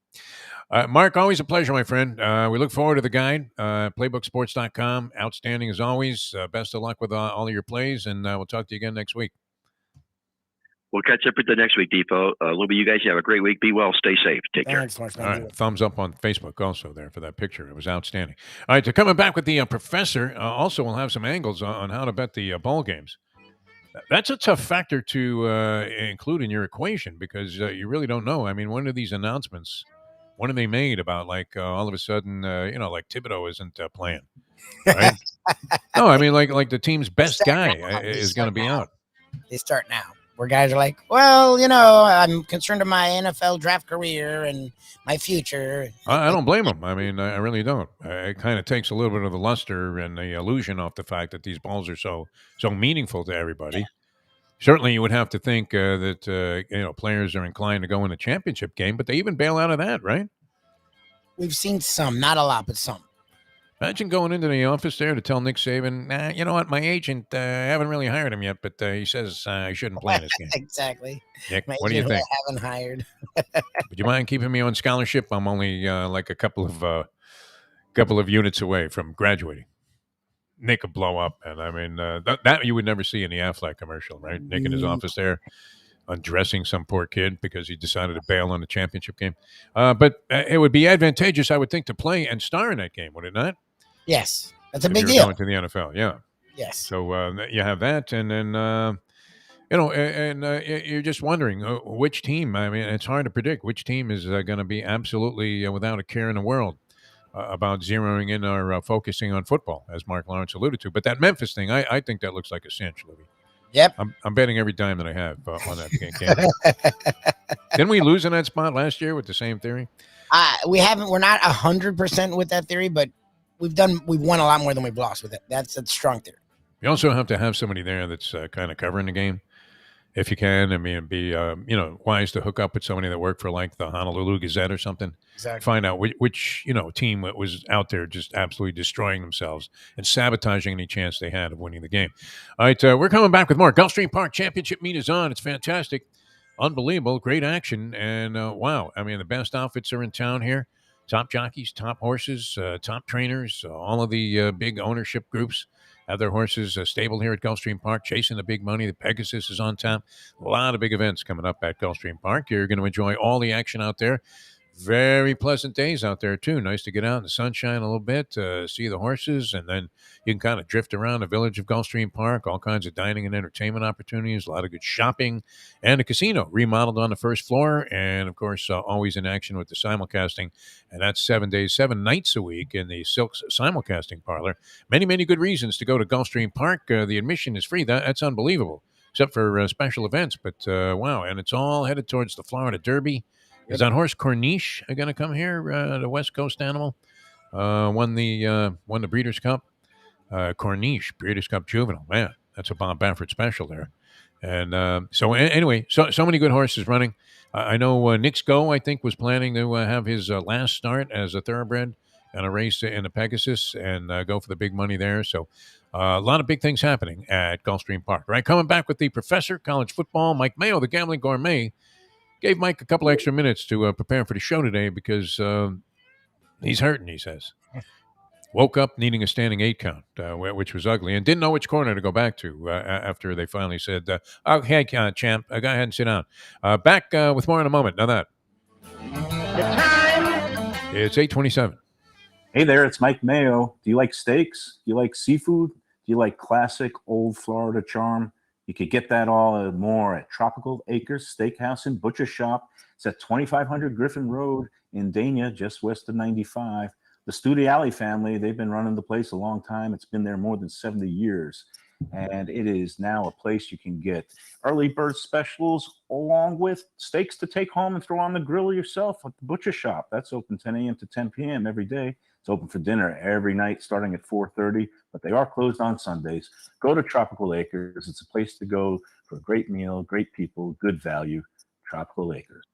Mark, always a pleasure, my friend. We look forward to the guide, playbooksports.com. Outstanding as always. Best of luck with all of your plays, and we'll talk to you again next week. We'll catch up with you next week, Defo. Lubie, you guys have a great week. Be well. Stay safe. Take care. Thanks, Mark. All right. Thumbs up on Facebook also there for that picture. It was outstanding. All right. So coming back with the professor, also we'll have some angles on how to bet the bowl games. That's a tough factor to include in your equation because you really don't know. I mean, when are these announcements? When are they made about all of a sudden, like Thibodeau isn't playing? Right? No, I mean like the team's best guy is going to be out. They start now. Where guys are like, well, I'm concerned with my NFL draft career and my future. I don't blame them. I mean, I really don't. It kind of takes a little bit of the luster and the illusion off the fact that these balls are so meaningful to everybody. Yeah. Certainly, you would have to think that players are inclined to go in a championship game, but they even bail out of that, right? We've seen some, not a lot, but some. Imagine going into the office there to tell Nick Saban, you know what, my agent, I haven't really hired him yet, but he says I shouldn't play in this game. Exactly. Nick, what do you think? I haven't hired. Would you mind keeping me on scholarship? I'm only like a couple of units away from graduating. Nick would blow up, and I mean that you would never see in the Aflac commercial, right? Nick in his office there, undressing some poor kid because he decided to bail on the championship game. But it would be advantageous, I would think, to play and star in that game, would it not? Yes, that's a big deal. Going to the NFL, yeah. Yes. So you have that, and then you're just wondering which team. I mean, it's hard to predict which team is going to be absolutely without a care in the world about zeroing in or focusing on football, as Mark Lawrence alluded to. But that Memphis thing, I think that looks like a cinch, Lubie. Yep. I'm betting every dime that I have on that game. Didn't we lose in that spot last year with the same theory? We haven't. We're not 100% with that theory, but we've won a lot more than we've lost with it. That's a strong theory. You also have to have somebody there that's kind of covering the game. if you can. I mean, it'd be wise to hook up with somebody that worked for like the Honolulu Gazette or something. Exactly. Find out which team was out there just absolutely destroying themselves and sabotaging any chance they had of winning the game. All right, we're coming back with more. Gulfstream Park Championship meet is on. It's fantastic, unbelievable, great action, and wow! I mean, the best outfits are in town here. Top jockeys, top horses, top trainers, all of the big ownership groups have their horses stabled here at Gulfstream Park, chasing the big money. The Pegasus is on top. A lot of big events coming up at Gulfstream Park. You're going to enjoy all the action out there. Very pleasant days out there, too. Nice to get out in the sunshine a little bit, see the horses, and then you can kind of drift around the village of Gulfstream Park. All kinds of dining and entertainment opportunities, a lot of good shopping, and a casino remodeled on the first floor, and, of course, always in action with the simulcasting, and that's 7 days, 7 nights a week in the Silks simulcasting parlor. Many, many good reasons to go to Gulfstream Park. The admission is free. That's unbelievable, except for special events, but wow, and it's all headed towards the Florida Derby. Is that horse Corniche going to come here? The West Coast animal won the Breeders' Cup. Corniche Breeders' Cup Juvenile. Man, that's a Bob Baffert special there. And so anyway, so many good horses running. I know Nick's Go, I think, was planning to have his last start as a thoroughbred and a race in the Pegasus and go for the big money there. So a lot of big things happening at Gulfstream Park. Right, coming back with the professor, college football, Mike Mayo, the Gambling Gourmet. Gave Mike a couple extra minutes to prepare for the show today because he's hurting, he says. Woke up needing a standing 8 count, which was ugly, and didn't know which corner to go back to after they finally said, okay, champ, go ahead and sit down. Back with more in a moment. Now that. It's 8:27. Hey there, it's Mike Mayo. Do you like steaks? Do you like seafood? Do you like classic old Florida charm? You could get that all and more at Tropical Acres Steakhouse and Butcher Shop. It's at 2500 Griffin Road in Dania, just west of 95. The Studiali family, they've been running the place a long time. It's been there more than 70 years. And it is now a place you can get early bird specials along with steaks to take home and throw on the grill yourself at the Butcher Shop. That's open 10 a.m. to 10 p.m. every day. It's open for dinner every night starting at 4:30, but they are closed on Sundays. Go to Tropical Acres. It's a place to go for a great meal, great people, good value. Tropical Acres.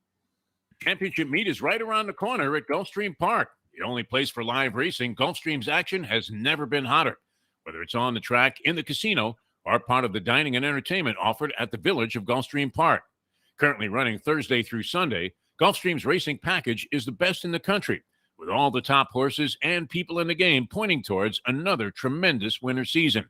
Championship meet is right around the corner at Gulfstream Park. The only place for live racing, Gulfstream's action has never been hotter. Whether it's on the track, in the casino, or part of the dining and entertainment offered at the village of Gulfstream Park. Currently running Thursday through Sunday, Gulfstream's racing package is the best in the country, with all the top horses and people in the game pointing towards another tremendous winter season.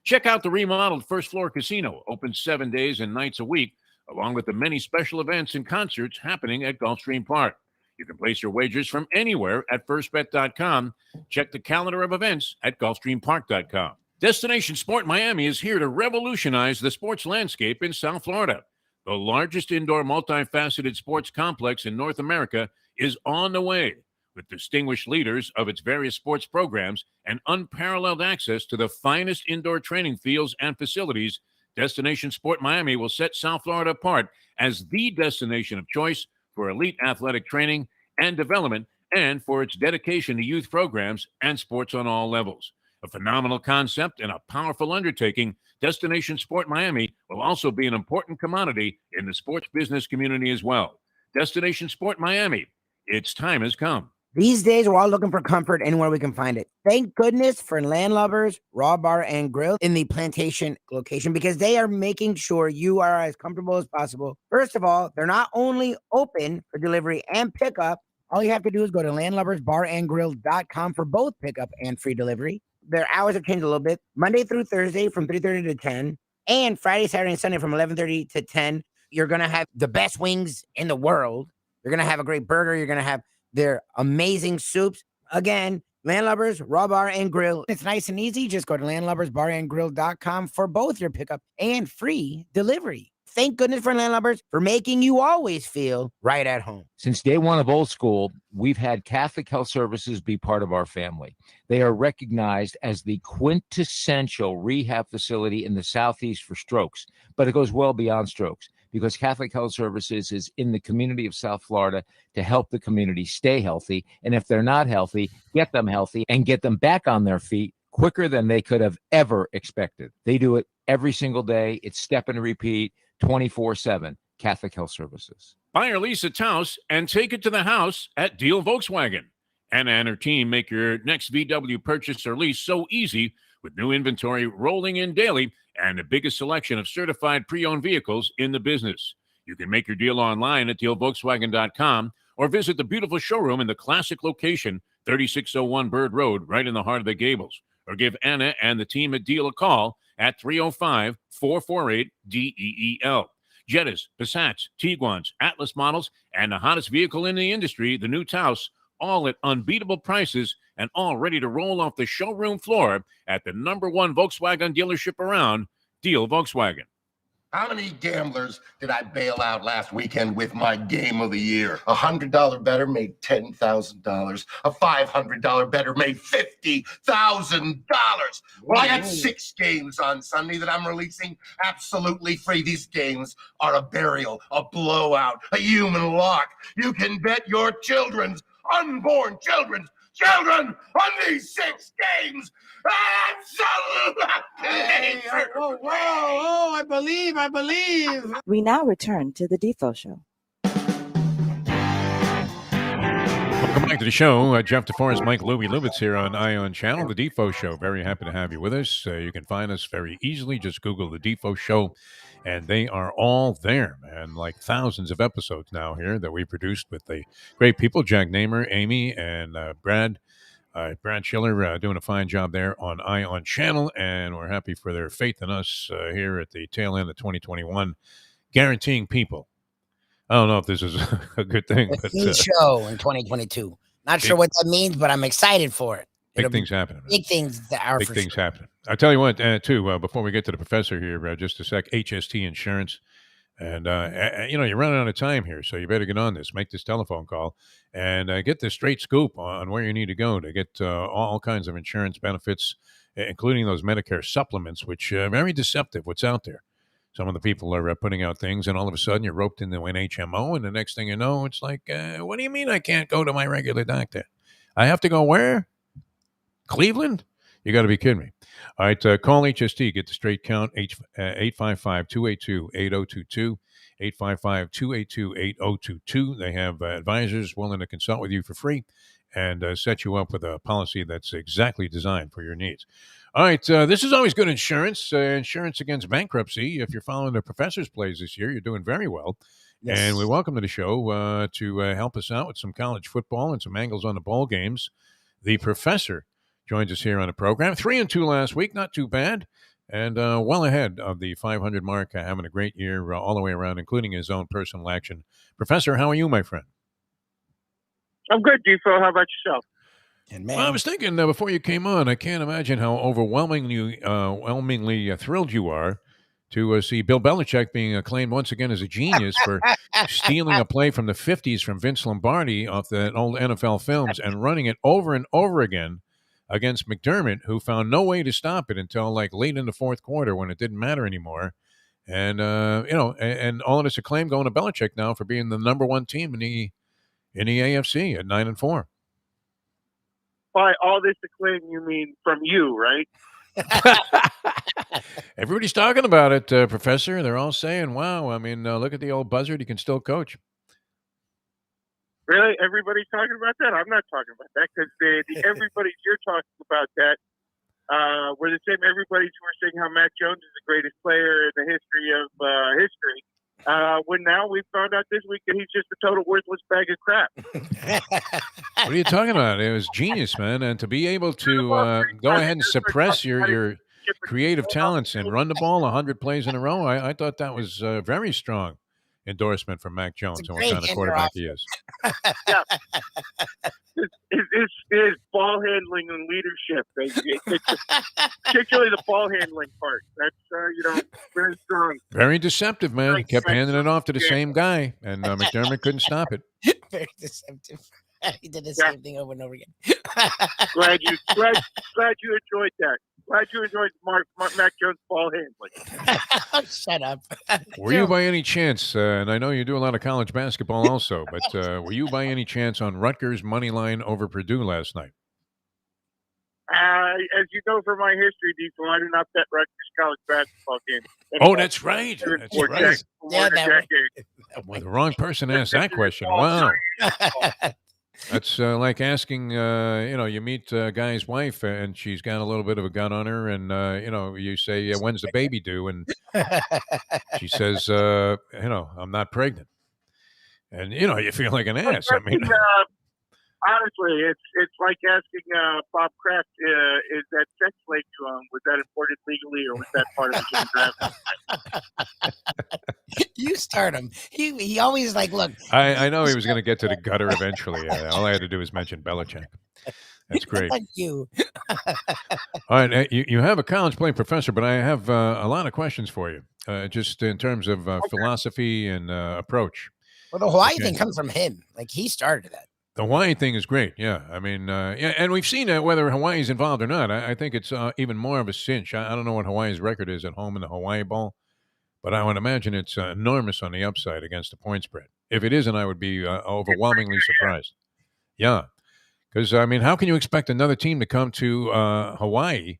Check out the remodeled first floor casino, open 7 days and nights a week, along with the many special events and concerts happening at Gulfstream Park. You can place your wagers from anywhere at firstbet.com. Check the calendar of events at gulfstreampark.com. Destination Sport Miami is here to revolutionize the sports landscape in South Florida. The largest indoor multifaceted sports complex in North America is on the way, with distinguished leaders of its various sports programs and unparalleled access to the finest indoor training fields and facilities. Destination Sport Miami will set South Florida apart as the destination of choice for elite athletic training and development, and for its dedication to youth programs and sports on all levels. A phenomenal concept and a powerful undertaking, Destination Sport Miami will also be an important commodity in the sports business community as well. Destination Sport Miami, its time has come. These days, we're all looking for comfort anywhere we can find it. Thank goodness for Landlubbers Raw Bar and Grill in the Plantation location, because they are making sure you are as comfortable as possible. First of all, they're not only open for delivery and pickup. All you have to do is go to landlubbersbarandgrill.com for both pickup and free delivery. Their hours have changed a little bit. Monday through Thursday from 3:30 to 10, and Friday, Saturday, and Sunday from 11:30 to 10. You're going to have the best wings in the world. You're going to have a great burger. You're going to have their amazing soups. Again, Landlubbers Raw Bar and Grill. It's nice and easy. Just go to landlubbersbarandgrill.com for both your pickup and free delivery. Thank goodness for Landlubbers for making you always feel right at home. Since day one of Old School, we've had Catholic Health Services be part of our family. They are recognized as the quintessential rehab facility in the Southeast for strokes, but it goes well beyond strokes, because Catholic Health Services is in the community of South Florida to help the community stay healthy. And if they're not healthy, get them healthy and get them back on their feet quicker than they could have ever expected. They do it every single day. It's step and repeat. 24/7 Catholic Health Services. Buy or lease a Taos and take it to the house at Deel Volkswagen. Anna and her team make your next VW purchase or lease so easy with new inventory rolling in daily and the biggest selection of certified pre-owned vehicles in the business. You can make your deal online at deelvolkswagen.com or visit the beautiful showroom in the classic location, 3601 Bird Road, right in the heart of the Gables. Or give Anna and the team at Deel a call at 305-448-DEEL. Jettas, Passats, Tiguans, Atlas models, and the hottest vehicle in the industry, the new Taos, all at unbeatable prices and all ready to roll off the showroom floor at the #1 Volkswagen dealership around, Deel Volkswagen. How many gamblers did I bail out last weekend with my game of the year? A $100 better made $10,000. A $500 better made $50,000. Well, I got 6 games on Sunday that I'm releasing absolutely free. These games are a burial, a blowout, a human lock. You can bet your unborn children on these 6 games. Absolutely. I believe. We now return to the Defo Show. Welcome back to the show. Jeff Deforrest, Mike Lubitz here on Ion Channel, the Defo Show. Very happy to have you with us. You can find us very easily. Just Google the Defo Show, and they are all there, man. Like thousands of episodes now here that we produced with the great people, Jack Namer, Amy, and Brad Schiller, doing a fine job there on Ion Channel, and we're happy for their faith in us here at the tail end of 2021, guaranteeing people. I don't know if this is a good thing, but New show in 2022. Not sure what that means, but I'm excited for it. Big things happening. Big things that are big for things sure. happening. I'll tell you what, too, before we get to the professor here, just a sec, HST Insurance. And, you're running out of time here, so you better get on this. Make this telephone call and get the straight scoop on where you need to go to get all kinds of insurance benefits, including those Medicare supplements, which are very deceptive, what's out there. Some of the people are putting out things, and all of a sudden you're roped into an HMO, and the next thing you know, it's like, what do you mean I can't go to my regular doctor? I have to go where? Cleveland? You got to be kidding me. All right, call HST. Get the straight count, 855-282-8022, 855-282-8022. They have advisors willing to consult with you for free and set you up with a policy that's exactly designed for your needs. All right, this is always good insurance, insurance against bankruptcy. If you're following the professor's plays this year, you're doing very well. Yes. And we welcome to the show to help us out with some college football and some angles on the ball games. The professor joins us here on the program. 3-2 last week, not too bad, and well ahead of the 500 mark, having a great year all the way around, including his own personal action. Professor, how are you, my friend? I'm good, Defo. How about yourself? And man, well, I was thinking before you came on, I can't imagine how overwhelmingly thrilled you are to see Bill Belichick being acclaimed once again as a genius for stealing a play from the 50s from Vince Lombardi off the old NFL films and running it over and over again against McDermott, who found no way to stop it until like late in the fourth quarter when it didn't matter anymore. And, and all of this acclaim going to Belichick now for being the #1 team in the AFC at 9-4. By all this acclaim, you mean from you, right? Everybody's talking about it, Professor. They're all saying, wow, I mean, look at the old buzzard. He can still coach. Really? Everybody's talking about that? I'm not talking about that because the everybody you're talking about that were the same everybody's who were saying how Mac Jones is the greatest player in the history of history. When now we found out this week that he's just a total worthless bag of crap. What are you talking about? It was genius, man. And to be able to go ahead and suppress your creative talents and run the ball 100 plays in a row, I thought that was a very strong endorsement from Mac Jones and what kind of quarterback he is. Yeah. His ball handling and leadership, particularly the ball handling part. That's very strong. Very deceptive, man. He kept handing it off to the same guy, and McDermott couldn't stop it. Very deceptive. He did the same thing over and over again. glad you enjoyed that. Glad you enjoyed Mac Jones' ball handling. Shut up. Were you by any chance, and I know you do a lot of college basketball also, but were you by any chance on Rutgers money line over Purdue last night? As you know from my history, Diesel, I do not bet Rutgers college basketball games. Oh, that's right. That's For right. Yeah, that way. Well, the wrong person asked that question. Wow. That's like asking, you meet a guy's wife and she's got a little bit of a gun on her, and you say, "When's the baby due?" And she says, "I'm not pregnant." And you feel like an ass. I mean, honestly, it's like asking Bob Kraft, is that sex slave you own, was that imported legally or was that part of the draft? You start him. He always look. I know he was going to get to the gutter eventually. All I had to do was mention Belichick. That's great. Like you. All right, you have a college playing professor, but I have a lot of questions for you, just in terms of philosophy and approach. Well, the Hawaii thing comes from him. Like, he started that. The Hawaii thing is great. Yeah. I mean, and we've seen whether Hawaii's involved or not. I think it's even more of a cinch. I don't know what Hawaii's record is at home in the Hawaii Bowl, but I would imagine it's enormous on the upside against the point spread. If it isn't, I would be overwhelmingly surprised. Yeah. Because, I mean, how can you expect another team to come to Hawaii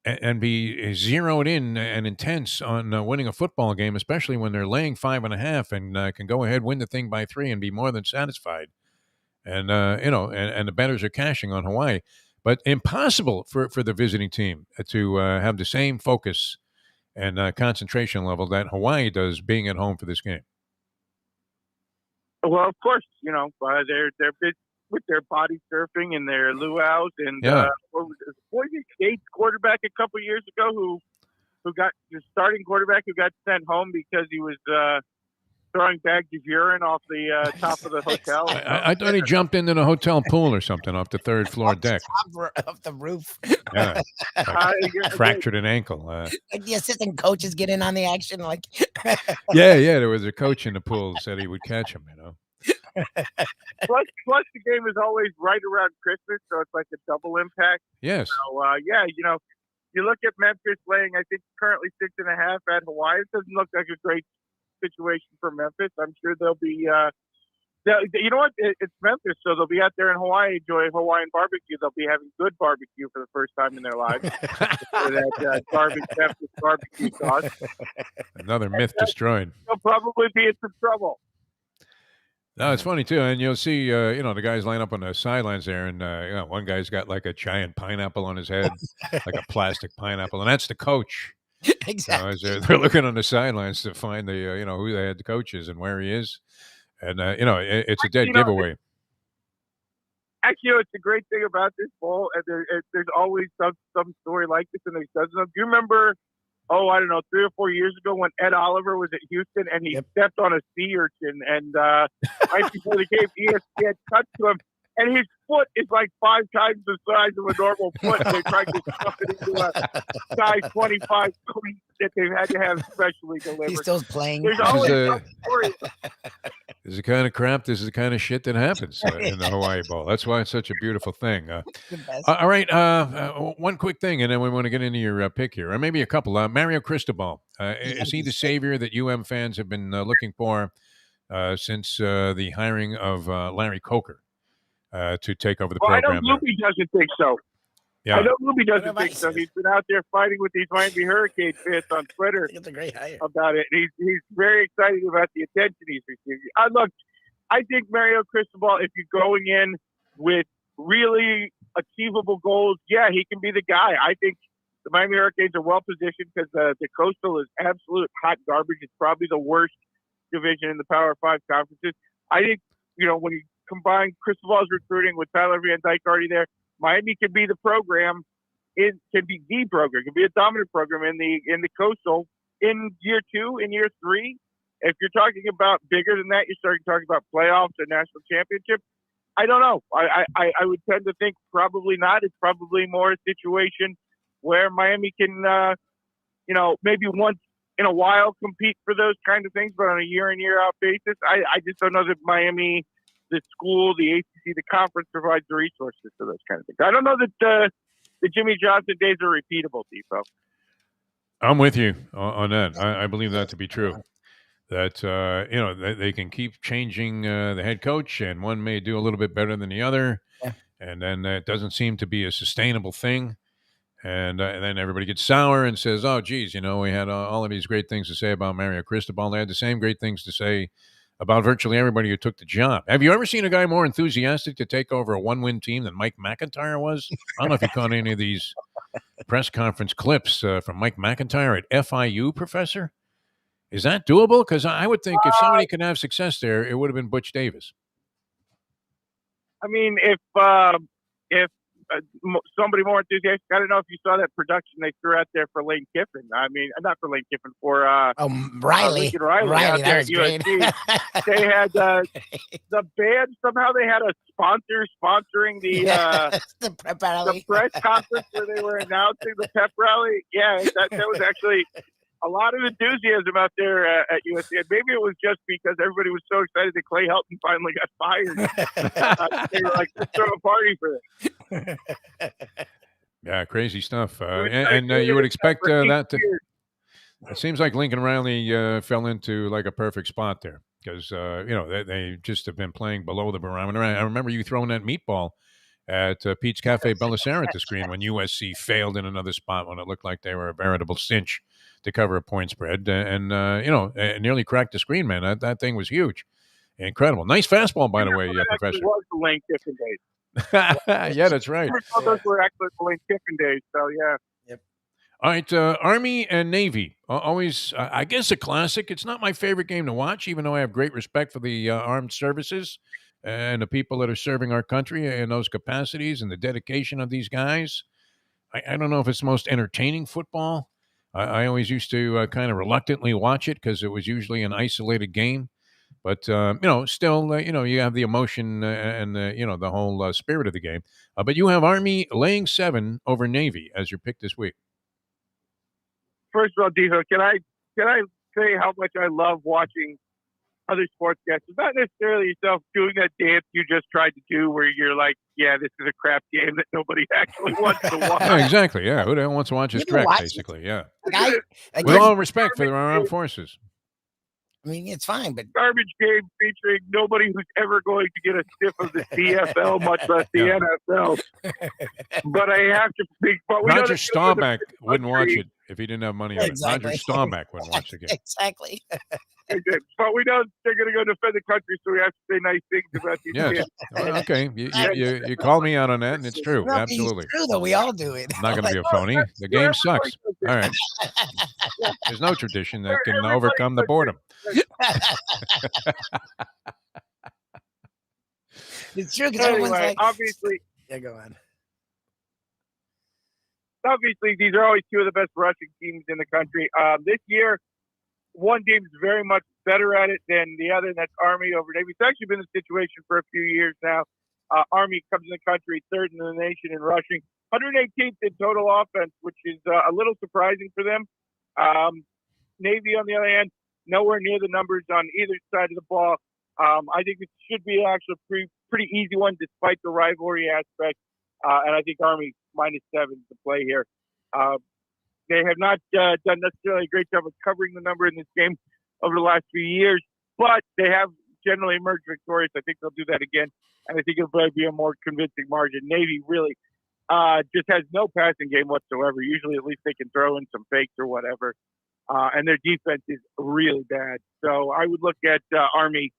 and be zeroed in and intense on winning a football game, especially when they're laying 5.5 and can go ahead, win the thing by 3 and be more than satisfied? And, and the bettors are cashing on Hawaii. But impossible for the visiting team to have the same focus and concentration level that Hawaii does being at home for this game. Well, of course, they're big with their body surfing and their luau's and what was it, Boise State's quarterback a couple years ago who got the starting quarterback who got sent home because he was throwing bags of urine off the top of the hotel. I thought he jumped into the hotel pool or something off the third floor deck. Off the roof. Yeah. Fractured an ankle. Like the assistant coaches get in on the action. Like, yeah. There was a coach in the pool who said he would catch him, Plus, the game is always right around Christmas, so it's like a double impact. Yes. So, you look at Memphis laying, I think, currently 6.5 at Hawaii. It doesn't look like a great situation for Memphis. I'm sure they'll be, you know what? It's Memphis, so they'll be out there in Hawaii enjoying Hawaiian barbecue. They'll be having good barbecue for the first time in their lives. That garbage Memphis barbecue sauce. Another myth destroyed. They'll probably be in some trouble. No, it's funny too, and you'll see, the guys line up on the sidelines there, and one guy's got like a giant pineapple on his head, like a plastic pineapple, and that's the coach. Exactly. They're looking on the sidelines to find the, who the head coach is and where he is, and it's a dead giveaway. Actually, it's a great thing about this bowl, and there's always some story like this, and there's dozens of. Do you remember? Oh, I don't know, 3 or 4 years ago when Ed Oliver was at Houston and he stepped on a sea urchin and right before the game, ESPN cut to him and his foot is like 5 times the size of a normal foot. They tried to stuff it into a size 25 cleat that they've had to have specially delivered. He's still playing. There's always some story. This is the kind of crap, this is the kind of shit that happens in the Hawaii Bowl. That's why it's such a beautiful thing. All right, one quick thing, and then we want to get into your pick here, or maybe a couple. Mario Cristobal, is he the savior that UM fans have been looking for since the hiring of Larry Coker to take over the program? I know Lubie doesn't think so. Yeah. I know Lubie doesn't think so. He's been out there fighting with these Miami Hurricane fans on Twitter about it. He's very excited about the attention he's receiving. Look, I think Mario Cristobal, if you're going in with really achievable goals, yeah, he can be the guy. I think the Miami Hurricanes are well positioned because the Coastal is absolute hot garbage. It's probably the worst division in the Power 5 conferences. I think, when you combine Cristobal's recruiting with Tyler Van Dyke already there, Miami can be the program. It can be the program. It can be a dominant program in the Coastal in year 2, in year 3. If you're talking about bigger than that, you're starting talking about playoffs or national championship. I don't know. I would tend to think probably not. It's probably more a situation where Miami can, maybe once in a while compete for those kind of things, but on a year in, year out basis, I just don't know that Miami, the school, the ACC, the conference provides the resources for those kind of things. I don't know that the Jimmy Johnson days are repeatable, Defo. I'm with you on that. I believe that to be true. That, they can keep changing the head coach, and one may do a little bit better than the other. Yeah. and then it doesn't seem to be a sustainable thing. And then everybody gets sour and says, "Oh, geez, we had all of these great things to say about Mario Cristobal. They had the same great things to say about virtually everybody who took the job." Have you ever seen a guy more enthusiastic to take over a one-win team than Mike McIntyre was? I don't know if you caught any of these press conference clips from Mike McIntyre at FIU, Professor. Is that doable? Because I would think if somebody could have success there, it would have been Butch Davis. I mean, if somebody more enthusiastic, I don't know if you saw that production they threw out there for Lane Kiffin. I mean, not for Lane Kiffin, for Riley. Lincoln Riley out there at USC. They had the band. Somehow they had a sponsor sponsoring the prep rally. the press conference where they were announcing the pep rally. Yeah, that was actually a lot of enthusiasm out there at USC. And maybe it was just because everybody was so excited that Clay Helton finally got fired. They were like, let's throw a party for this. Yeah, crazy stuff. And you would expect that to. It seems like Lincoln Riley fell into like a perfect spot there because, they just have been playing below the barometer. I remember you throwing that meatball at Pete's Cafe Belisar at the screen when USC failed in another spot when it looked like they were a veritable cinch to cover a point spread. And nearly cracked the screen, man. That thing was huge. Incredible. Nice fastball, by the way, Professor. It was the Lane Kiffin days. Yeah, that's right. Those were actually the Lane Kiffin days. So, yeah. Yep. All right, Army and Navy. Always, I guess, a classic. It's not my favorite game to watch, even though I have great respect for the armed services and the people that are serving our country in those capacities and the dedication of these guys. I don't know if it's the most entertaining football. I always used to kind of reluctantly watch it because it was usually an isolated game. But, still, you have the emotion and, the whole spirit of the game. But you have Army laying 7 over Navy as your pick this week. First of all, Defo, can I say how much I love watching other sportscasters? Not necessarily yourself doing that dance you just tried to do where you're like, yeah, this is a crap game that nobody actually wants to watch. Yeah, exactly, yeah. Who the hell wants to watch this crap, basically, yeah. With all respect for our armed forces. I mean, it's fine, but garbage game featuring nobody who's ever going to get a sniff of the CFL, much less the NFL. But I have to think. But Roger Staubach wouldn't watch it if he didn't have money on it. Roger Staubach wouldn't watch the game. Exactly. But we know they're going to go defend the country, so we have to say nice things about these games. Well, okay, you called me out on that, and it's true. Absolutely. It's true, though. We all do it. I'm not going to be a phony. The game sucks. All right. There's no tradition that can overcome the boredom. It's true because anyway, everyone's like, obviously. Yeah, go on. Obviously, these are always two of the best rushing teams in the country. This year, one team is very much better at it than the other, and that's Army over Navy. It's actually been the situation for a few years now. Army comes in the country third in the nation in rushing, 118th in total offense, which is a little surprising for them. Navy, on the other hand, nowhere near the numbers on either side of the ball. I think it should be actually a pretty easy one despite the rivalry aspect. And I think Army -7 to play here. They have not done necessarily a great job of covering the number in this game over the last few years, but they have generally emerged victorious. I think they'll do that again, and I think it'll probably be a more convincing margin. Navy really just has no passing game whatsoever. Usually at least they can throw in some fakes or whatever, and their defense is really bad. So I would look at Army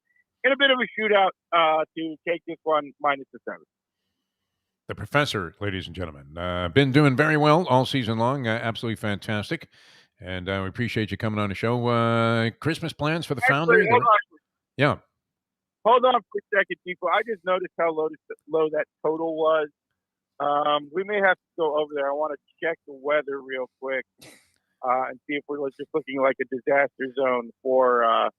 in a bit of a shootout to take this one -7. The Professor, ladies and gentlemen, been doing very well all season long. Absolutely fantastic. And we appreciate you coming on the show. Christmas plans for the Foundry? Hold on. Yeah. Hold on for a second, people. I just noticed how low that total was. We may have to go over there. I want to check the weather real quick and see if we're just looking like a disaster zone for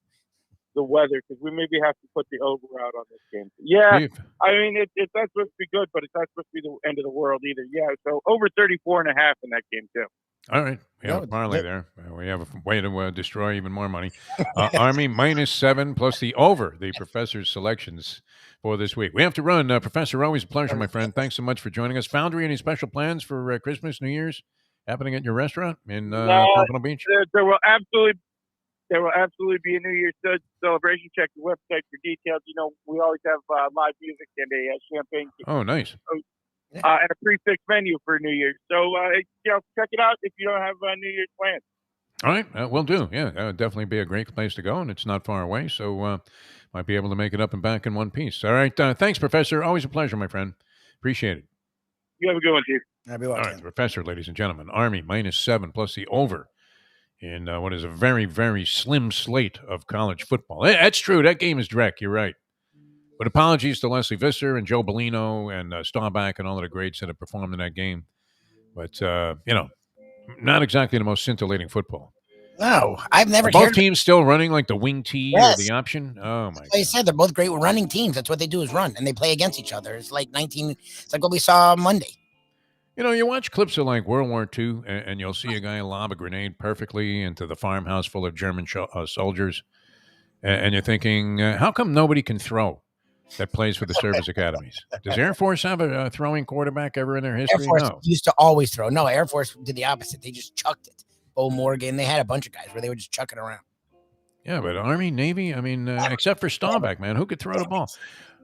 the weather, because we maybe have to put the over out on this game. Yeah, I mean, it's not supposed to be good, but it's not supposed to be the end of the world either. Yeah, so over 34.5 in that game, too. All right. We have a parlay there. We have a way to destroy even more money. Army -7 plus the over, the Professor's selections for this week. We have to run. Professor, always a pleasure, my friend. Thanks so much for joining us. Foundry, any special plans for Christmas, New Year's happening at your restaurant in Pompano Beach? There will absolutely There will absolutely be a New Year's celebration. Check the website for details. You know, we always have live music and a champagne. Oh, nice. And a prefix menu for New Year's. So, check it out if you don't have New Year's plans. All right, will do. Yeah, that would definitely be a great place to go, and it's not far away, so might be able to make it up and back in one piece. All right, thanks, Professor. Always a pleasure, my friend. Appreciate it. You have a good one, Chief. Happy All right, Professor, ladies and gentlemen. Army -7 plus the over in what is a very, very slim slate of college football. That's true. That game is direct. You're right. But apologies to Leslie Visser and Joe Bellino and Staubach and all of the greats that have performed in that game. But, not exactly the most scintillating football. No, I've never Are both cared. teams still running like the wing tee Yes. or the option? Oh, my Like I said, they're both great running teams. That's what they do is run, and they play against each other. It's like what we saw Monday. You know, you watch clips of like World War II, and you'll see a guy lob a grenade perfectly into the farmhouse full of German soldiers. And you're thinking, how come nobody can throw that plays for the service academies? Does Air Force have a throwing quarterback ever in their history? Air Force No. used to always throw. No, Air Force did the opposite. They just chucked it. Bo Morgan, they had a bunch of guys where they would just chuck it around. Yeah, but Army, Navy, I mean, except for Staubach, man, who could throw the ball?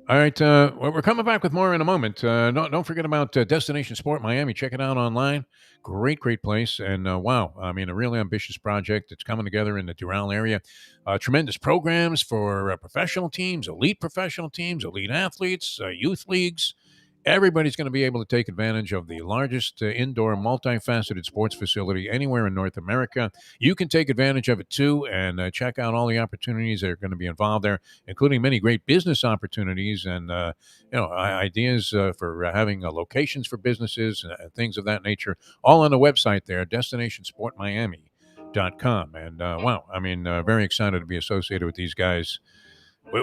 All right, we're coming back with more in a moment. Don't forget about Destination Sport Miami. Check it out online. Great place. And wow, I mean, a really ambitious project that's coming together in the Doral area. Tremendous programs for professional teams, elite athletes, youth leagues. Everybody's going to be able to take advantage of the largest indoor multifaceted sports facility anywhere in North America. You can take advantage of it too, and check out all the opportunities that are going to be involved there, including many great business opportunities and ideas for having locations for businesses and things of that nature. All on the website there, DestinationSportMiami.com. And wow, I mean, very excited to be associated with these guys.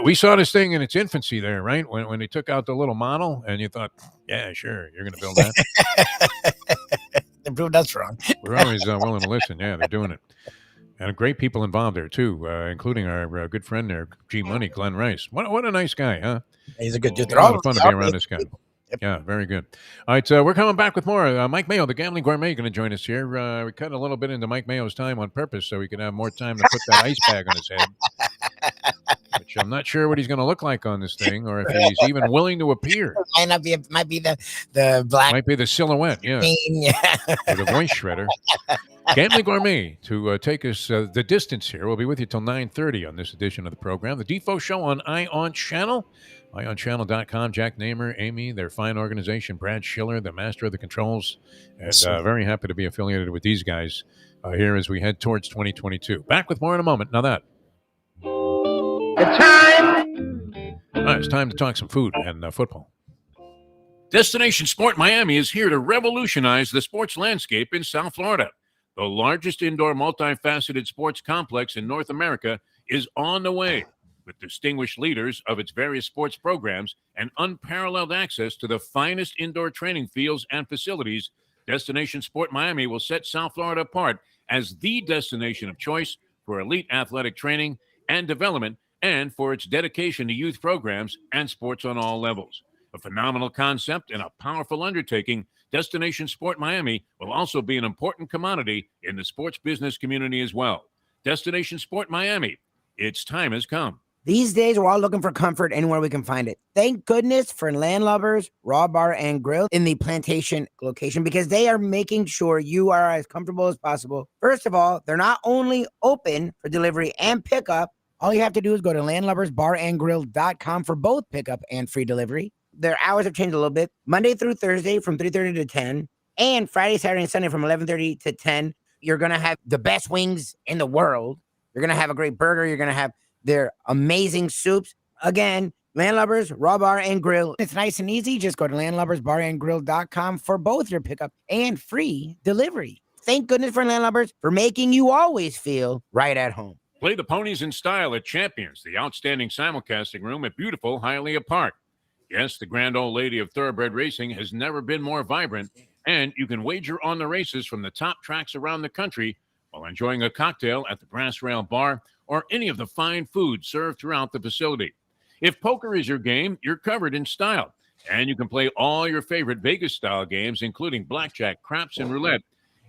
We saw this thing in its infancy there, right? When they took out the little model, and you thought, yeah, sure, you're going to build that. They proved us wrong. We're always willing to listen. Yeah, they're doing it. And great people involved there, too, including our good friend there, G Money, Glenn Rice. What a nice guy, huh? He's a good dude. A lot of fun to be around this guy. Yep. Yeah, very good. All right, we're coming back with more. Mike Mayo, the Gambling Gourmet, going to join us here. We cut a little bit into Mike Mayo's time on purpose so we can have more time to put that ice bag on his head. Which I'm not sure what he's going to look like on this thing, or if he's even willing to appear. Might be the black. Might be the silhouette, yeah. Or the voice shredder. Gambling Gourmet to take us the distance here. We'll be with you till 9:30 on this edition of the program. The Defo Show on ION Channel. IONchannel.com. Jack Namer, Amy, their fine organization. Brad Schiller, the master of the controls. And very happy to be affiliated with these guys here as we head towards 2022. Back with more in a moment. Now that. It's time to talk some food and football. Destination Sport Miami is here to revolutionize the sports landscape in South Florida. The largest indoor multifaceted sports complex in North America is on the way, with distinguished leaders of its various sports programs and unparalleled access to the finest indoor training fields and facilities. Destination Sport Miami will set South Florida apart as the destination of choice for elite athletic training and development, and for its dedication to youth programs and sports on all levels. A phenomenal concept and a powerful undertaking, Destination Sport Miami will also be an important commodity in the sports business community as well. Destination Sport Miami, its time has come. These days, we're all looking for comfort anywhere we can find it. Thank goodness for Landlubbers Raw Bar and Grill in the Plantation location, because they are making sure you are as comfortable as possible. First of all, they're not only open for delivery and pickup. All you have to do is go to landlubbersbarandgrill.com for both pickup and free delivery. Their hours have changed a little bit. Monday through Thursday from 3:30 to 10, and Friday, Saturday, and Sunday from 11:30 to 10. You're going to have the best wings in the world. You're going to have a great burger. You're going to have their amazing soups. Again, Landlubbers Raw Bar and Grill. It's nice and easy. Just go to landlubbersbarandgrill.com for both your pickup and free delivery. Thank goodness for Landlubbers for making you always feel right at home. Play the ponies in style at Champions, the outstanding simulcasting room at beautiful Hialeah Park. Yes, the grand old lady of thoroughbred racing has never been more vibrant, and you can wager on the races from the top tracks around the country while enjoying a cocktail at the Brass Rail Bar or any of the fine food served throughout the facility. If poker is your game, you're covered in style, and you can play all your favorite Vegas-style games, including blackjack, craps, and roulette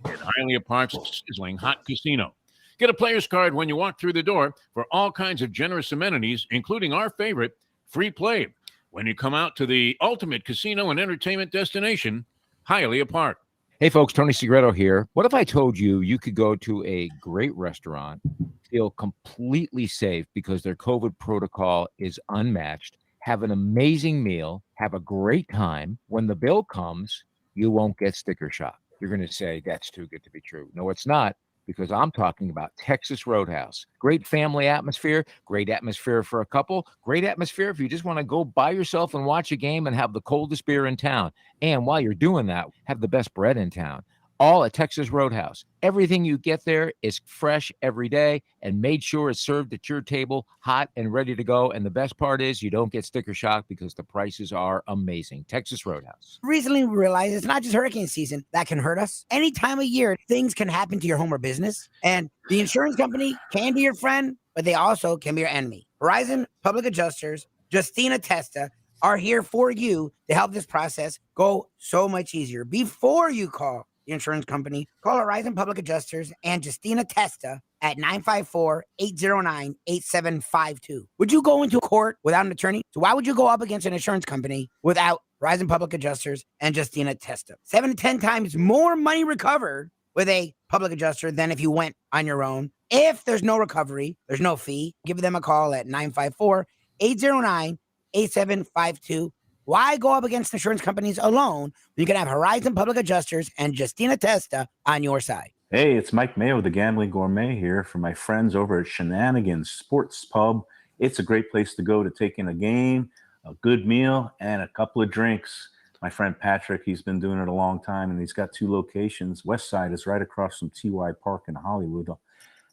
in Hialeah Park's sizzling hot casino. Get a player's card when you walk through the door for all kinds of generous amenities, including our favorite, free play, when you come out to the ultimate casino and entertainment destination, Hialeah Park. Hey, folks, Tony Segreto here. What if I told you you could go to a great restaurant, feel completely safe because their COVID protocol is unmatched, have an amazing meal, have a great time? When the bill comes, you won't get sticker shock. You're going to say, that's too good to be true. No, it's not, because I'm talking about Texas Roadhouse. Great family atmosphere, great atmosphere for a couple, great atmosphere if you just want to go by yourself and watch a game and have the coldest beer in town. And while you're doing that, have the best bread in town. All at Texas Roadhouse. Everything you get there is fresh every day and made sure it's served at your table, hot and ready to go. And the best part is you don't get sticker shock because the prices are amazing. Texas Roadhouse. Recently, we realized it's not just hurricane season that can hurt us. Any time of year, things can happen to your home or business. And the insurance company can be your friend, but they also can be your enemy. Horizon Public Adjusters, Justina Testa, are here for you to help this process go so much easier. Before you call the insurance company, call Horizon Public Adjusters and Justina Testa at 954-809-8752. Would you go into court without an attorney? So why would you go up against an insurance company without Horizon Public Adjusters and Justina Testa? 7 to 10 times more money recovered with a public adjuster than if you went on your own. If there's no recovery, there's no fee. Give them a call at 954-809-8752. Why go up against insurance companies alone? You can have Horizon Public Adjusters and Justina Testa on your side. Hey, it's Mike Mayo, the Gambling Gourmet here for my friends over at Shenanigans Sports Pub. It's a great place to go to take in a game, a good meal, and a couple of drinks. My friend Patrick, he's been doing it a long time, and he's got 2 locations. West side is right across from TY Park in Hollywood.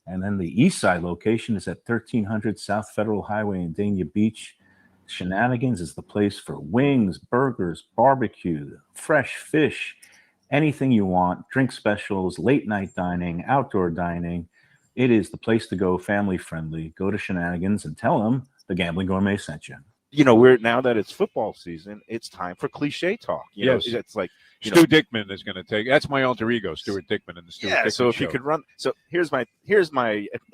And then the east side location is at 1300 South Federal Highway in Dania Beach. Shenanigans is the place for wings, burgers, barbecue, fresh fish, anything you want, drink specials, late night dining, outdoor dining. It is the place to go, family friendly. Go to Shenanigans and tell them the Gambling Gourmet sent you. You know, we're now that it's football season, it's time for cliche talk. You know, it's like Stu Dickman is going to take. That's my alter ego, Stuart Dickman, and the Stuart Dickman so if show. you could run. So here's my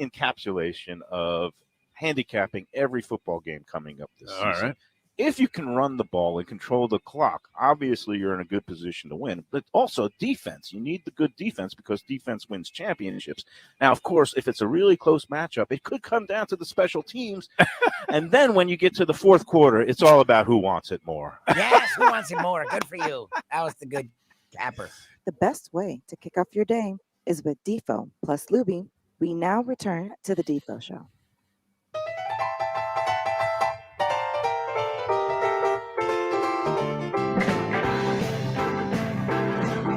encapsulation of handicapping every football game coming up this season. All right. If you can run the ball and control the clock, obviously you're in a good position to win. But also defense. You need the good defense because defense wins championships. Now, of course, if it's a really close matchup, it could come down to the special teams. And then when you get to the fourth quarter, it's all about who wants it more. Yes, who wants it more? Good for you. That was the good capper. The best way to kick off your day is with Defo plus Lubie. We now return to the Defo Show.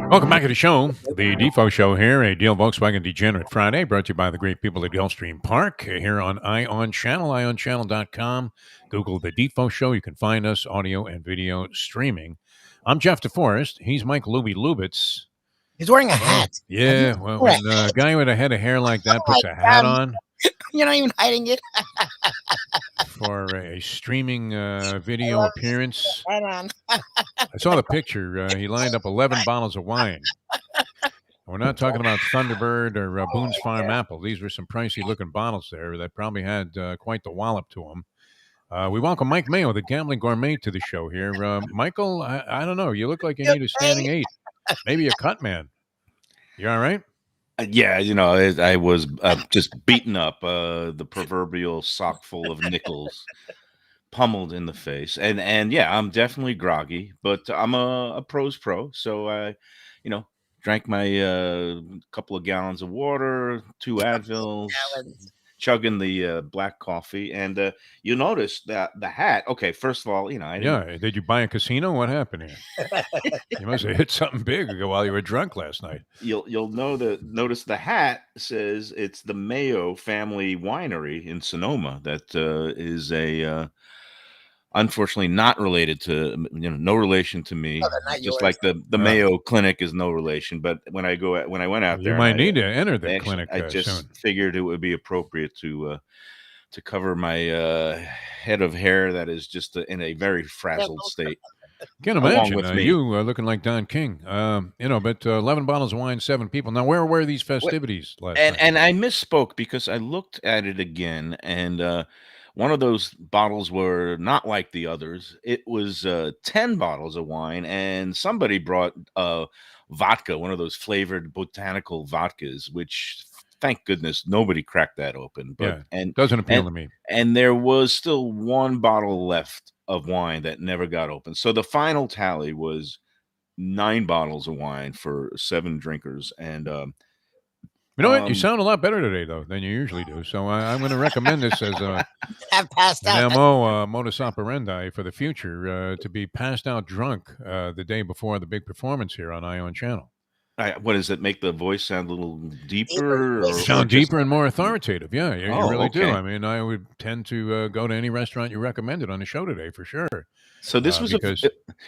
Welcome back to the show, the Defo Show here, a Deel Volkswagen Degenerate Friday, brought to you by the great people at Gulfstream Park here on ION Channel, ionchannel.com. Google the Defo Show. You can find us audio and video streaming. I'm Jeff Deforrest. He's Mike Lubitz. He's wearing a hat. Yeah, well, when a guy with a head of hair like that puts a hat on You're not even hiding it. for a streaming video appearance. Right on. I saw the picture. He lined up 11 bottles of wine. We're not talking about Thunderbird or Boone's Farm Apple. These were some pricey-looking bottles there that probably had quite the wallop to them. We welcome Mike Mayo, the Gambling Gourmet, to the show here. Michael, I don't know. You look like you need a standing 8. Maybe a cut man. You all right? Yeah, you know, I was just beaten up, the proverbial sock full of nickels, pummeled in the face, and yeah, I'm definitely groggy, but I'm a pro's pro, so I, drank my couple of gallons of water, 2 Advils, chugging the black coffee, and you notice that the hat. Okay, first of all, I didn't, did you buy a casino? What happened here? You must have hit something big while you were drunk last night. You'll notice the hat says it's the Mayo Family Winery in Sonoma. That is a unfortunately not related to no relation to me. Just like the Mayo Clinic is no relation. But when I went out there, you might need to enter the clinic. I just soon. figured it would be appropriate to cover my head of hair that is just in a very frazzled state. Can't along imagine with me. you looking like Don King. But 11 bottles of wine, 7 people. Now, where were these festivities last night? And I misspoke because I looked at it again, and one of those bottles were not like the others. It was 10 bottles of wine, and somebody brought vodka, one of those flavored botanical vodkas, which thank goodness nobody cracked that open. But doesn't appeal to me. And there was still one bottle left of wine that never got open. So the final tally was 9 bottles of wine for 7 drinkers, and you know what? You sound a lot better today, though, than you usually do. So I'm going to recommend this as Have passed out. an MO, modus operandi for the future, to be passed out drunk the day before the big performance here on Ion Channel. what does it make the voice sound a little deeper? Sound deeper and more authoritative. Yeah, you really do. Okay. I mean, I would tend to go to any restaurant you recommended on the show today for sure. So this was because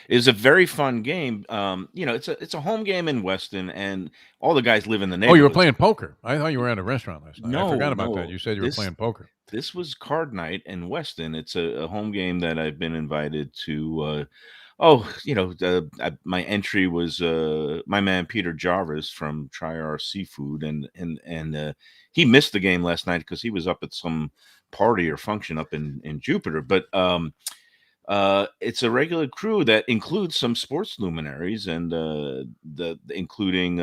is a very fun game. It's a home game in Weston, and all the guys live in the neighborhood. Oh, you were playing poker. I thought you were at a restaurant last night. No, I forgot about no. that. You said you were playing poker. This was card night in Weston. It's a home game that I've been invited to. My entry was my man Peter Jarvis from Try Our Seafood, and he missed the game last night because he was up at some party or function up in Jupiter. But it's a regular crew that includes some sports luminaries, and including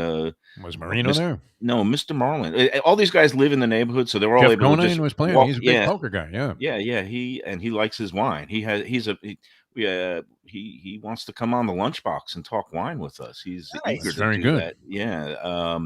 was Marino there? No, Mr. Marlin. All these guys live in the neighborhood, so they were all Jeff able to Conine just was playing. walk. He's a big poker guy. Yeah. He likes his wine. He wants to come on the lunchbox and talk wine with us. He's eager to Very do good. that. Yeah.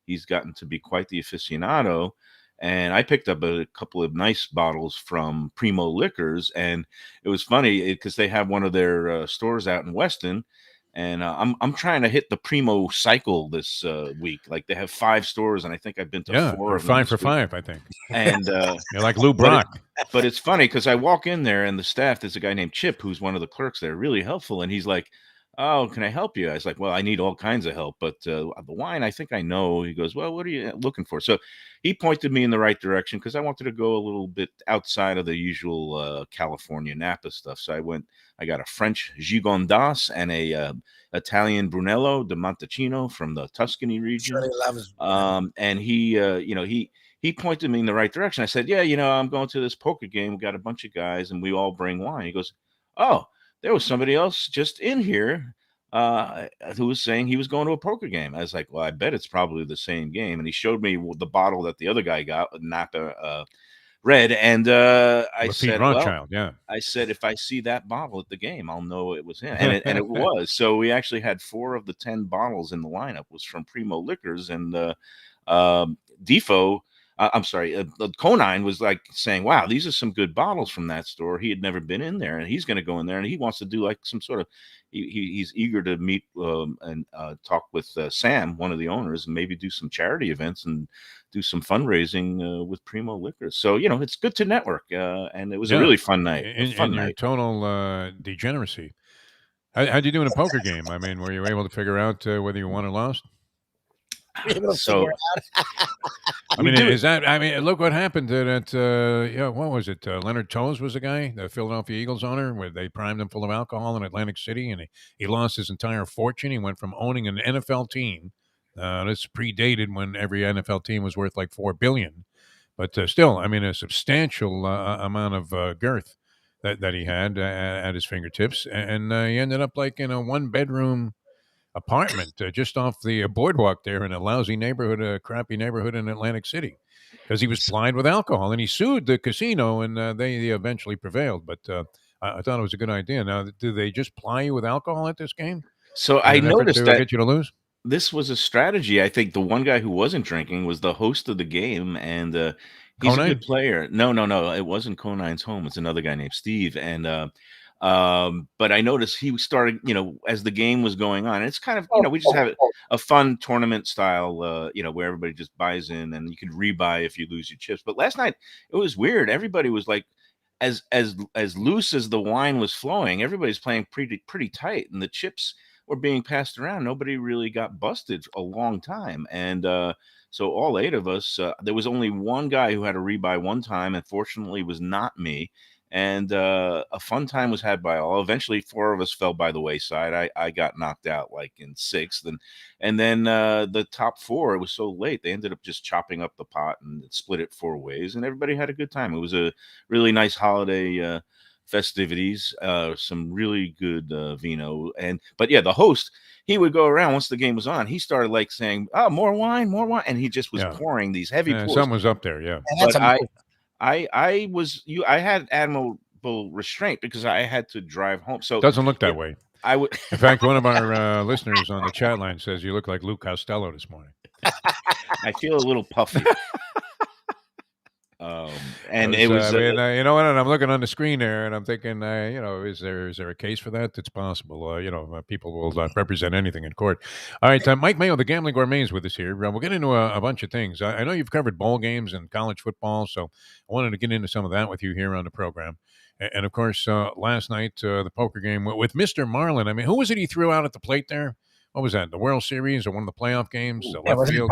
He's gotten to be quite the aficionado. And I picked up a couple of nice bottles from Primo Liquors, and it was funny because they have one of their stores out in Weston, and I'm trying to hit the Primo cycle this week. Like they have 5 stores, and I think I've been to 4 you're of them. 5 for 5, I think. And you're like Lou Brock. But it's funny because I walk in there, and the staff, there's a guy named Chip who's one of the clerks there, really helpful, and he's like, "Oh, can I help you?" I was like, "Well, I need all kinds of help, but the wine, I think I know." He goes, "Well, what are you looking for?" So he pointed me in the right direction because I wanted to go a little bit outside of the usual California Napa stuff. So I got a French Gigondas and a Italian Brunello de Montalcino from the Tuscany region. Shirley loves And he pointed me in the right direction. I said, "Yeah, I'm going to this poker game. We got a bunch of guys, and we all bring wine." He goes, "Oh, there was somebody else just in here who was saying he was going to a poker game." I was like, "Well, I bet it's probably the same game." And he showed me the bottle that the other guy got, Napa Red, and I said, Rothschild, I said, if I see that bottle at the game, I'll know it was him, and it was. So we actually had 4 of the 10 bottles in the lineup was from Primo Liquors, and Defo. Conine was like saying, "Wow, these are some good bottles from that store." He had never been in there, and he's going to go in there, and he wants to do like some sort of. He's eager to meet and talk with Sam, one of the owners, and maybe do some charity events and do some fundraising with Primo Liquors. So it's good to network, and it was a really fun night. In your total degeneracy, how'd you do in a poker game? I mean, were you able to figure out whether you won or lost? So I mean, look what happened at what was it? Leonard Toews was the guy, the Philadelphia Eagles owner, where they primed him full of alcohol in Atlantic City, and he lost his entire fortune. He went from owning an NFL team. This predated when every NFL team was worth like $4 billion, but still, I mean, a substantial amount of girth that he had at his fingertips, and he ended up like in a 1-bedroom apartment just off the boardwalk there in a lousy neighborhood, a crappy neighborhood in Atlantic City, because he was plied with alcohol, and he sued the casino, and they eventually prevailed. But I thought it was a good idea. Now, do they just ply you with alcohol at this game? So I noticed that get you to lose. This was a strategy. I think the one guy who wasn't drinking was the host of the game, and he's a good player. No, it wasn't Conine's home. It's another guy named Steve, and but I noticed he started, as the game was going on. It's kind of, we just have a fun tournament style, where everybody just buys in, and you can rebuy if you lose your chips. But last night it was weird. Everybody was like, as loose as the wine was flowing, everybody's playing pretty tight, and the chips were being passed around. Nobody really got busted for a long time, and so all 8 of us. There was only one guy who had a rebuy one time, and fortunately, was not me. And a fun time was had by all. Eventually, 4 of us fell by the wayside. I got knocked out like in 6th, and then the top 4. It was so late they ended up just chopping up the pot and split it 4 ways, and everybody had a good time. It was a really nice holiday festivities. Some really good vino, but yeah, the host, he would go around once the game was on. He started like saying, "Oh, more wine," and he just was pouring these heavy pours. Someone was up there, yeah. But I had admirable restraint because I had to drive home. So doesn't look that way. I would. In fact, one of our listeners on the chat line says you look like Luke Costello this morning. I feel a little puffy. And it was, you know what? And I'm looking on the screen there, and I'm thinking, is there a case for that? It's possible. People will represent anything in court. All right, Mike Mayo, the Gambling Gourmet, is with us here. We'll get into a bunch of things. I know you've covered bowl games and college football, so I wanted to get into some of that with you here on the program. And of course, last night, the poker game with Mr. Marlin. I mean, who was it he threw out at the plate there? What was that? The World Series or one of the playoff games? Left field,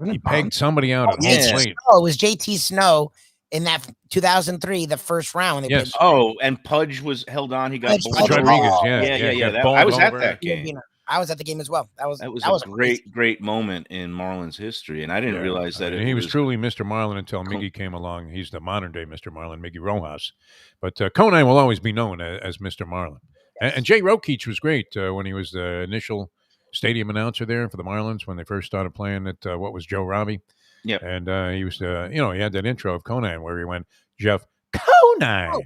he pegged somebody out at home plate. It was JT Snow in that 2003, the first round. Yes. Oh, and Pudge was held on. He got Pudge Rodriguez. Yeah. I was at that game. I was at the game as well. That was a great moment in Marlin's history, and I didn't realize that he was truly Mr. Marlin until Miggy came along. He's the modern day Mr. Marlin, Miggy Rojas, but Conine will always be known as Mr. Marlin. And Jay Rokeach was great when he was the initial stadium announcer there for the Marlins when they first started playing at what was Joe Robbie. Yeah, and he was, he had that intro of Conine where he went, Jeff Conine.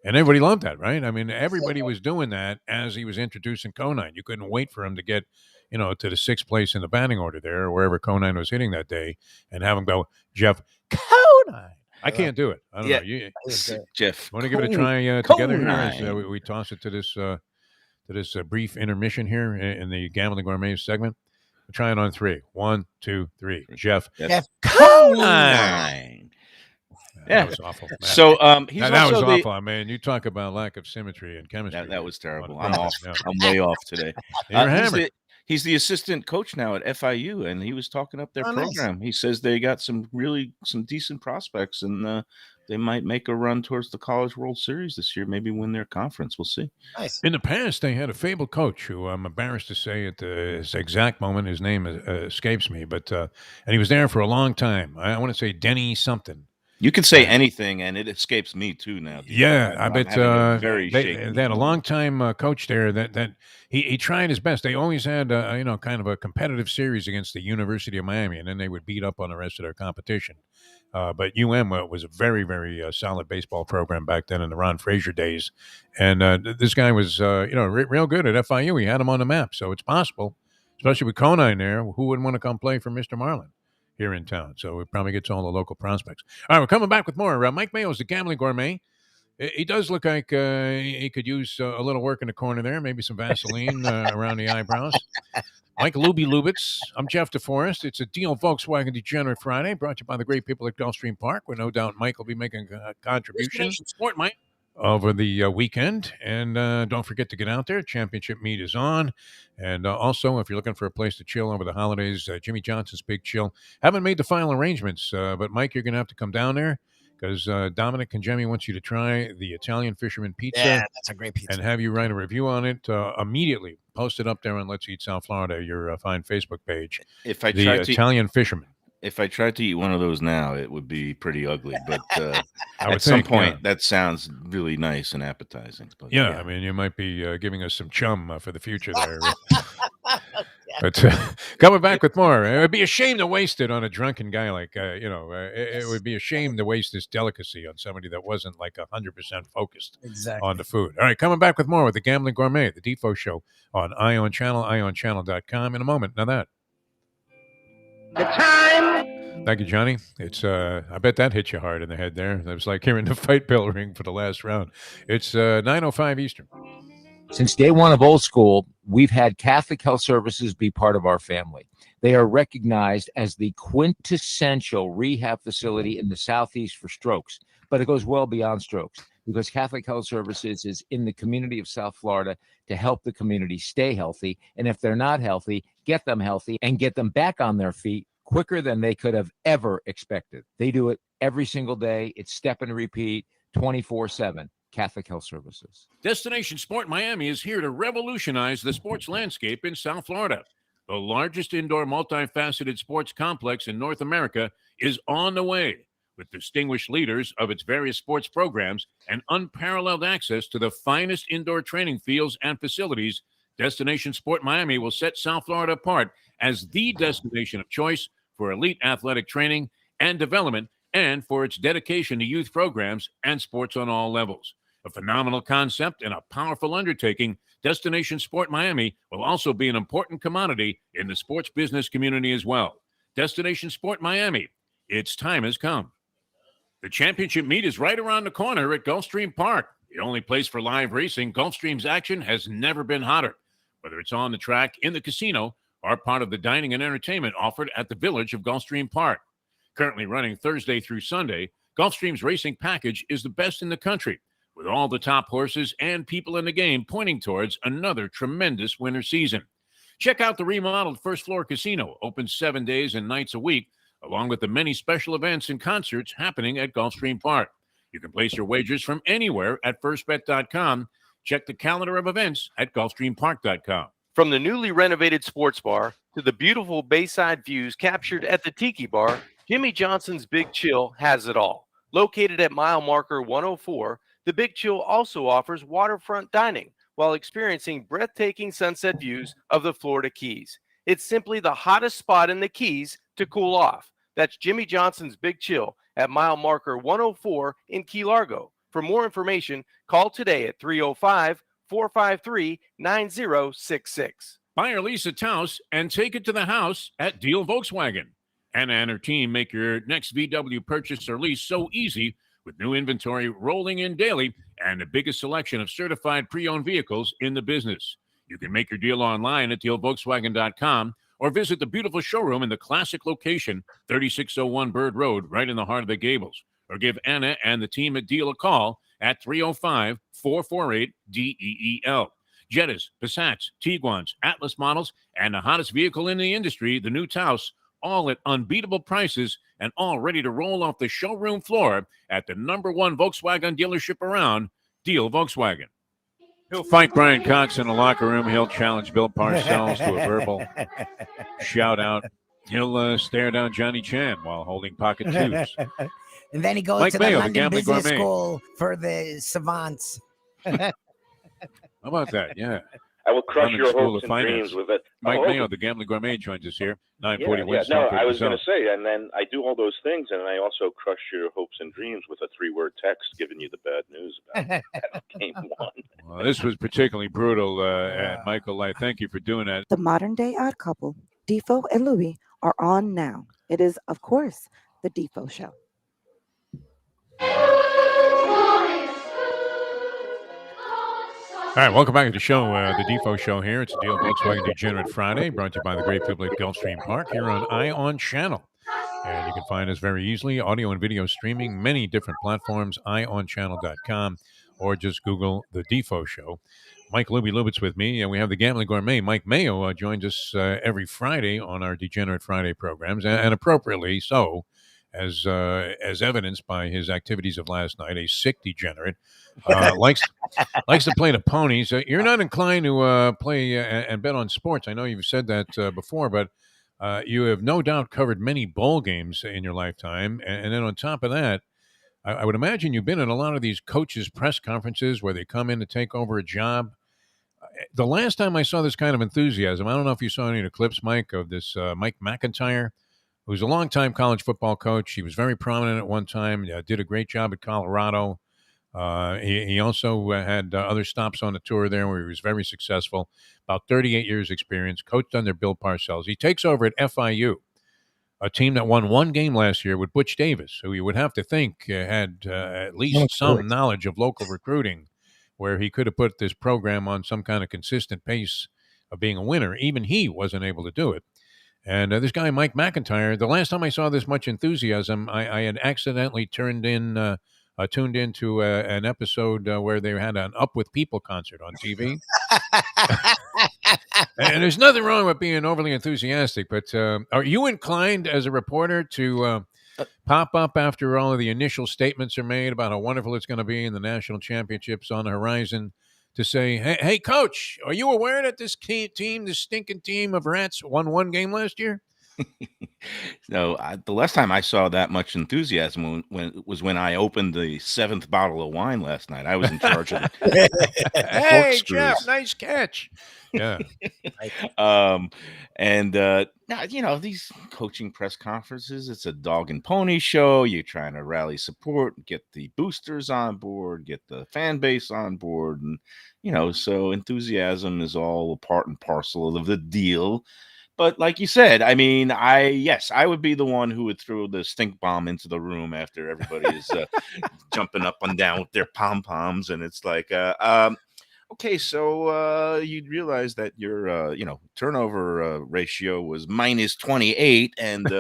And everybody loved that, right? I mean, everybody was doing that as he was introducing Conine. You couldn't wait for him to get, to the 6th place in the batting order there, or wherever Conine was hitting that day, and have him go, Jeff Conine. I can't do it. I don't know. You, Jeff, want to give it a try together here as we toss it to this brief intermission here in the Gambling Gourmet segment? We'll try it on 3. 1, 2, 3. Jeff Conine. Yeah, that was awful. Man. So he's that was awful. I mean, you talk about lack of symmetry and chemistry. That was terrible. I'm off. I'm way off today. He's the assistant coach now at FIU, and he was talking up their program. Nice. He says they got some decent prospects, and they might make a run towards the College World Series this year. Maybe win their conference. We'll see. Nice. In the past, they had a fabled coach who I'm embarrassed to say at this exact moment his name escapes me, but and he was there for a long time. I want to say Denny something. You can say anything, and it escapes me too now. Yeah, I bet they had a long-time coach there that he tried his best. They always had kind of a competitive series against the University of Miami, and then they would beat up on the rest of their competition. But UM was a very, very solid baseball program back then in the Ron Frazier days, and this guy was real good at FIU. He had him on the map, so it's possible, especially with Conine there. Who wouldn't want to come play for Mr. Marlin here in town? So it probably gets all the local prospects. All right, we're coming back with more. Mike Mayo is the Gambling Gourmet. He does look like he could use a little work in the corner there, maybe some Vaseline around the eyebrows. Mike Lubitz. I'm Jeff Deforrest. It's a Deel Volkswagen Degenerate Friday, brought to you by the great people at Gulfstream Park, where no doubt Mike will be making a contribution. Sport, Mike. Over the weekend. And don't forget to get out there. Championship meet is on. And also, if you're looking for a place to chill over the holidays, Jimmy Johnson's Big Chill. Haven't made the final arrangements, but Mike, you're going to have to come down there because Dominic and Jimmy wants you to try the Italian Fisherman Pizza. Yeah, that's a great pizza. And have you write a review on it immediately. Post it up there on Let's Eat South Florida, your fine Facebook page. Italian Fisherman. If I tried to eat one of those now, it would be pretty ugly. But at some point, that sounds really nice and appetizing. But, yeah, I mean, you might be giving us some chum for the future there. But coming back with more. It would be a shame to waste it on a drunken guy like, it would be a shame to waste this delicacy on somebody that wasn't like 100% focused on the food. All right, coming back with more with the Gambling Gourmet, the Defo Show on Ion Channel, ionchannel.com in a moment. Now that. The time. Thank you, Johnny. It's I bet that hit you hard in the head there. That was like hearing the fight bell ring for the last round. It's 9:05 Eastern. Since day one of Old School, we've had Catholic Health Services be part of our family. They are recognized as the quintessential rehab facility in the Southeast for strokes, but it goes well beyond strokes because Catholic Health Services is in the community of South Florida to help the community stay healthy. And if they're not healthy, get them healthy and get them back on their feet quicker than they could have ever expected. They do it every single day. It's step and repeat. 24/7 Catholic Health Services. Destination Sport Miami is here to revolutionize the sports landscape in South Florida. The largest indoor multifaceted sports complex in North America is on the way, with distinguished leaders of its various sports programs and unparalleled access to the finest indoor training fields and facilities. Destination Sport Miami will set South Florida apart as the destination of choice for elite athletic training and development, and for its dedication to youth programs and sports on all levels. A phenomenal concept and a powerful undertaking, Destination Sport Miami will also be an important commodity in the sports business community as well. Destination Sport Miami, its time has come. The championship meet is right around the corner at Gulfstream Park. The only place for live racing, Gulfstream's action has never been hotter. Whether it's on the track, in the casino, or part of the dining and entertainment offered at the village of Gulfstream Park. Currently running Thursday through Sunday, Gulfstream's racing package is the best in the country, with all the top horses and people in the game pointing towards another tremendous winter season. Check out the remodeled first floor casino, open 7 days and nights a week, along with the many special events and concerts happening at Gulfstream Park. You can place your wagers from anywhere at firstbet.com. Check the calendar of events at gulfstreampark.com. From the newly renovated sports bar to the beautiful bayside views captured at the Tiki Bar, Jimmy Johnson's Big Chill has it all. Located at mile marker 104, the Big Chill also offers waterfront dining while experiencing breathtaking sunset views of the Florida Keys. It's simply the hottest spot in the Keys to cool off. That's Jimmy Johnson's Big Chill at mile marker 104 in Key Largo. For more information, call today at 305-453-9066. Buy or lease a Taos and take it to the house at Deel Volkswagen. Anna and her team make your next VW purchase or lease so easy, with new inventory rolling in daily and the biggest selection of certified pre-owned vehicles in the business. You can make your deal online at deelvolkswagen.com or visit the beautiful showroom in the classic location, 3601 Bird Road, right in the heart of the Gables. Or give Anna and the team at Deel a call at 305-448-DEEL. Jettas, Passats, Tiguans, Atlas models, and the hottest vehicle in the industry, the new Taos, all at unbeatable prices and all ready to roll off the showroom floor at the #1 Volkswagen dealership around, Deel Volkswagen. He'll fight Brian Cox in the locker room. He'll challenge Bill Parcells to a verbal shout-out. He'll stare down Johnny Chan while holding pocket twos. And then he goes Mike to Mayo, the the London Gambling Business Gourmet. School for the savants. How about that? Yeah. I will crush London your School hopes of and Finance. dreams with it. Mike Oh, Mayo, the Gambling Gourmet, joins us here. 940 Yeah, no, I was going to to say, and then I do all those things, and I also crush your hopes and dreams with a 3-word text giving you the bad news about game one. Well, this was particularly brutal, and Michael, I thank you for doing that. The modern day odd couple, Defo and Lubie, are on now. It is, of course, the Defo Show. All right, welcome back to the show, the Defo Show here. It's a Deel Volkswagen Degenerate Friday, brought to you by the great people at Gulfstream Park here on ION Channel. And you can find us very easily, audio and video streaming, many different platforms, ionchannel.com, or just Google the Defo Show. Mike Lubitz with me, and we have the Gambling Gourmet. Mike Mayo joins us every Friday on our Degenerate Friday programs, and appropriately so, as evidenced by his activities of last night. A sick degenerate likes to play the ponies. You're not inclined to play and bet on sports. I know you've said that before, but you have no doubt covered many bowl games in your lifetime. And then on top of that, I would imagine you've been in a lot of these coaches' press conferences where they come in to take over a job. The last time I saw this kind of enthusiasm, I don't know if you saw any of the clips, Mike, of this Mike McIntyre, who's a longtime college football coach. He was very prominent at one time, did a great job at Colorado. He also had other stops on the tour there where he was very successful. About 38 years experience, coached under Bill Parcells. He takes over at FIU, a team that won one game last year with Butch Davis, who you would have to think had at least some knowledge of local recruiting, where he could have put this program on some kind of consistent pace of being a winner. Even he wasn't able to do it. And this guy, Mike McIntyre, the last time I saw this much enthusiasm, I had accidentally tuned into an episode where they had an Up With People concert on TV. And there's nothing wrong with being overly enthusiastic, but are you inclined as a reporter to pop up after all of the initial statements are made about how wonderful it's going to be in the national championships on the horizon to say, hey, coach, are you aware that this team, this stinking team of rats, won one game last year? No, the last time I saw that much enthusiasm when I opened the 7th bottle of wine last night. I was in charge of the Hey, Jeff, nice catch. Yeah. Now, these coaching press conferences, it's a dog and pony show. You're trying to rally support, get the boosters on board, get the fan base on board. And, so enthusiasm is all a part and parcel of the deal. But like you said, I mean, I would be the one who would throw the stink bomb into the room after everybody is jumping up and down with their pom-poms. And it's like, okay, so you'd realize that your turnover ratio was minus 28, and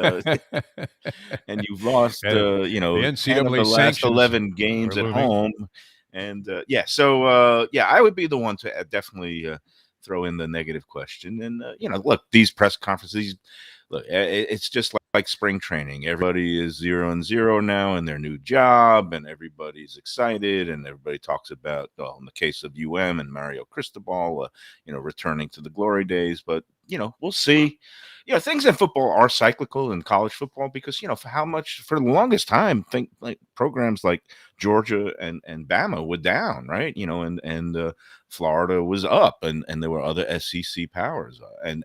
and you've lost the 10 NCAA of the last sanctions 11 games at moving. home, and I would be the one to definitely throw in the negative question. And look, these press conferences. Look, it's just like spring training. Everybody is 0-0 now in their new job, and everybody's excited, and everybody talks about, in the case of UM and Mario Cristobal, returning to the glory days. But, we'll see. Things in football are cyclical in college football because, for the longest time, think like programs like Georgia and Bama were down, right? And Florida was up, and there were other SEC powers, and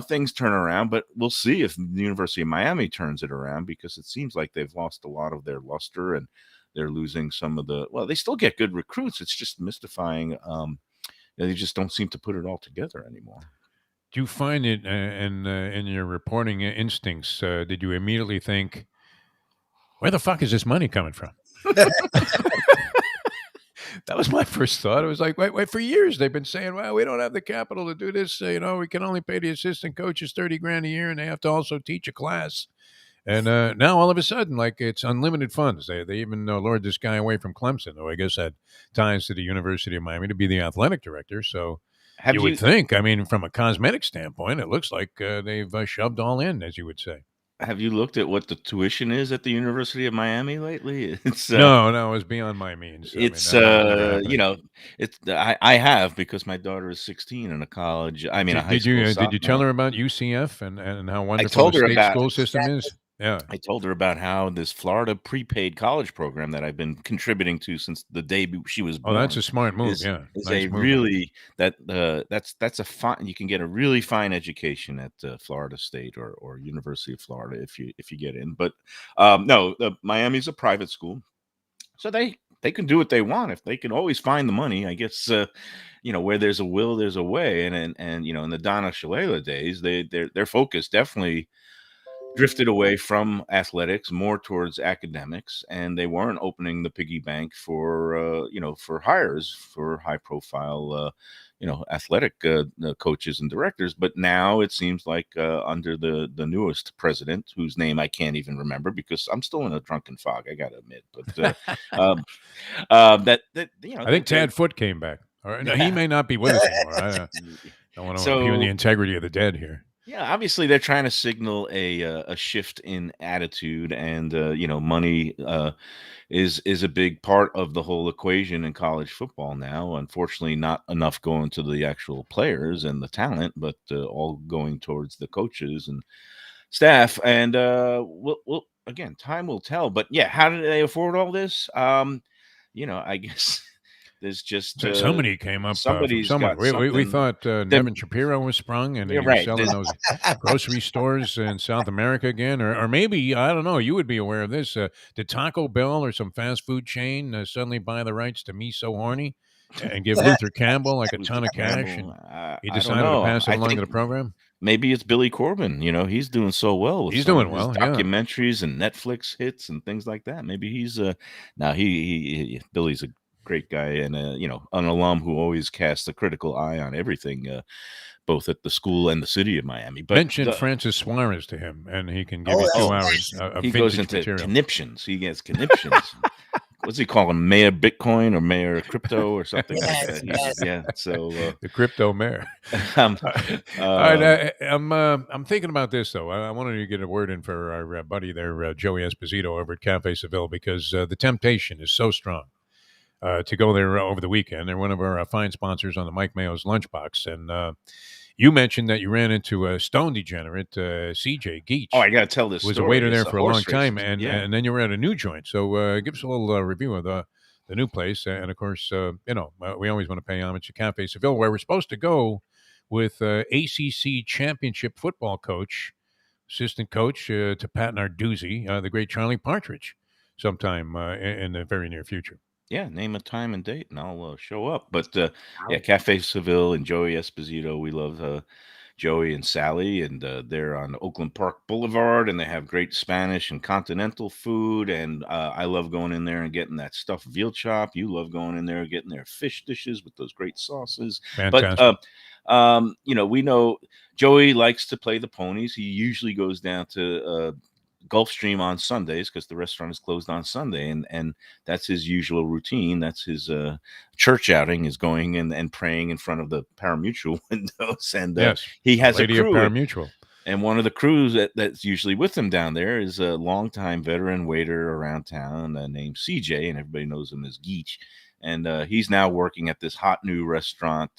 things turn around, but we'll see if the University of Miami turns it around, because it seems like they've lost a lot of their luster, and they're losing some of they still get good recruits. It's just mystifying. They just don't seem to put it all together anymore. Do you find it in your reporting instincts, did you immediately think, where the fuck is this money coming from? That was my first thought. It was like, wait, for years they've been saying, well, we don't have the capital to do this. We can only pay the assistant coaches $30,000 a year, and they have to also teach a class. And now all of a sudden, like, it's unlimited funds. They even lured this guy away from Clemson, who I guess had ties to the University of Miami, to be the athletic director. So you would think, I mean, from a cosmetic standpoint, it looks like they've shoved all in, as you would say. Have you looked at what the tuition is at the University of Miami lately? It's no, it's beyond my means. It's I have, because my daughter is 16 in a college. I mean, a high school. Did you tell her about UCF and how wonderful the state school system is? Yeah, I told her about how this Florida prepaid college program that I've been contributing to since the day she was born. Oh, that's a smart move. Is nice move. Really that's a fine. You can get a really fine education at Florida State or University of Florida if you get in. But no, Miami's a private school, so they can do what they want. If they can always find the money, I guess. Where there's a will, there's a way. And in the Donna Shalala days, their focus definitely drifted away from athletics more towards academics, and they weren't opening the piggy bank for hires for high profile athletic coaches and directors. But now it seems like under the newest president, whose name I can't even remember because I'm still in a drunken fog, I gotta admit, but I think Tad Foote came back. No, he may not be with us anymore. I don't want to impugn the integrity of the dead here. Yeah, obviously they're trying to signal a shift in attitude, and money is a big part of the whole equation in college football now. Unfortunately, not enough going to the actual players and the talent, but all going towards the coaches and staff. And we'll again, time will tell. But yeah, how did they afford all this? I guess. There's just somebody came up. Somebody's got we thought Nevin Shapiro was sprung, and he was selling those grocery stores in South America again, or maybe, I don't know. You would be aware of this. Did Taco Bell or some fast food chain suddenly buy the rights to Me So Horny and give Luther Campbell like a ton of cash? And he decided to pass it along to the program. Maybe it's Billy Corbin. He's doing so well. With he's doing well. Documentaries and Netflix hits and things like that. Maybe he's now Billy's a great guy, and an alum who always casts a critical eye on everything, both at the school and the city of Miami. But mention Francis Suarez to him, and he can give you 2 hours of he vintage goes into material. conniptions. He gets conniptions. what's he call him? Mayor Bitcoin or Mayor Crypto or something Yes, like that. yes. Yeah. So The crypto mayor. um, All right, I'm thinking about this though. I wanted to get a word in for our buddy there, Joey Esposito over at Cafe Seville, because the temptation is so strong to go there over the weekend. They're one of our fine sponsors on the Mike Mayo's Lunchbox, and you mentioned that you ran into a Stone Degenerate, CJ Geach. oh, I got to tell this Was story. a waiter It's there the for a long horse time, races. and Yeah. and then you were at a new joint. So give us a little review of the new place, and of course, we always want to pay homage to Cafe Seville, where we're supposed to go with ACC championship football coach, assistant coach to Pat Narduzzi, the great Charlie Partridge, sometime in the very near future. Yeah, name a time and date, and I'll show up. But yeah, Cafe Seville and Joey Esposito, we love Joey and Sally, and they're on Oakland Park Boulevard, and they have great Spanish and continental food. And I love going in there and getting that stuffed veal chop. You love going in there and getting their fish dishes with those great sauces. Fantastic. But we know Joey likes to play the ponies. He usually goes down to Gulfstream on Sundays because the restaurant is closed on Sunday, and that's his usual routine. That's his church outing, is going in and praying in front of the parimutuel windows. And Yes, he has Lady a of crew. Parimutuel. And one of the crews that's usually with him down there is a longtime veteran waiter around town named CJ, and everybody knows him as Geach. And he's now working at this hot new restaurant,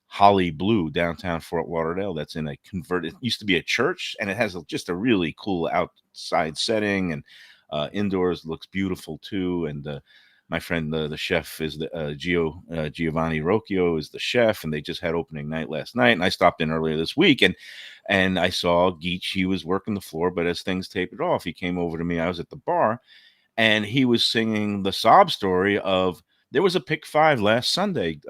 Holly Blue, downtown Fort Lauderdale. That's in a converted, it used to be a church, and it has just a really cool outside setting, and indoors looks beautiful too. And my friend, the chef, is Giovanni Rocchio is the chef, and they just had opening night last night. And I stopped in earlier this week, and I saw Geach. He was working the floor, but as things tapered off, he came over to me. I was at the bar, and he was singing the sob story of there was a pick 5 last Sunday.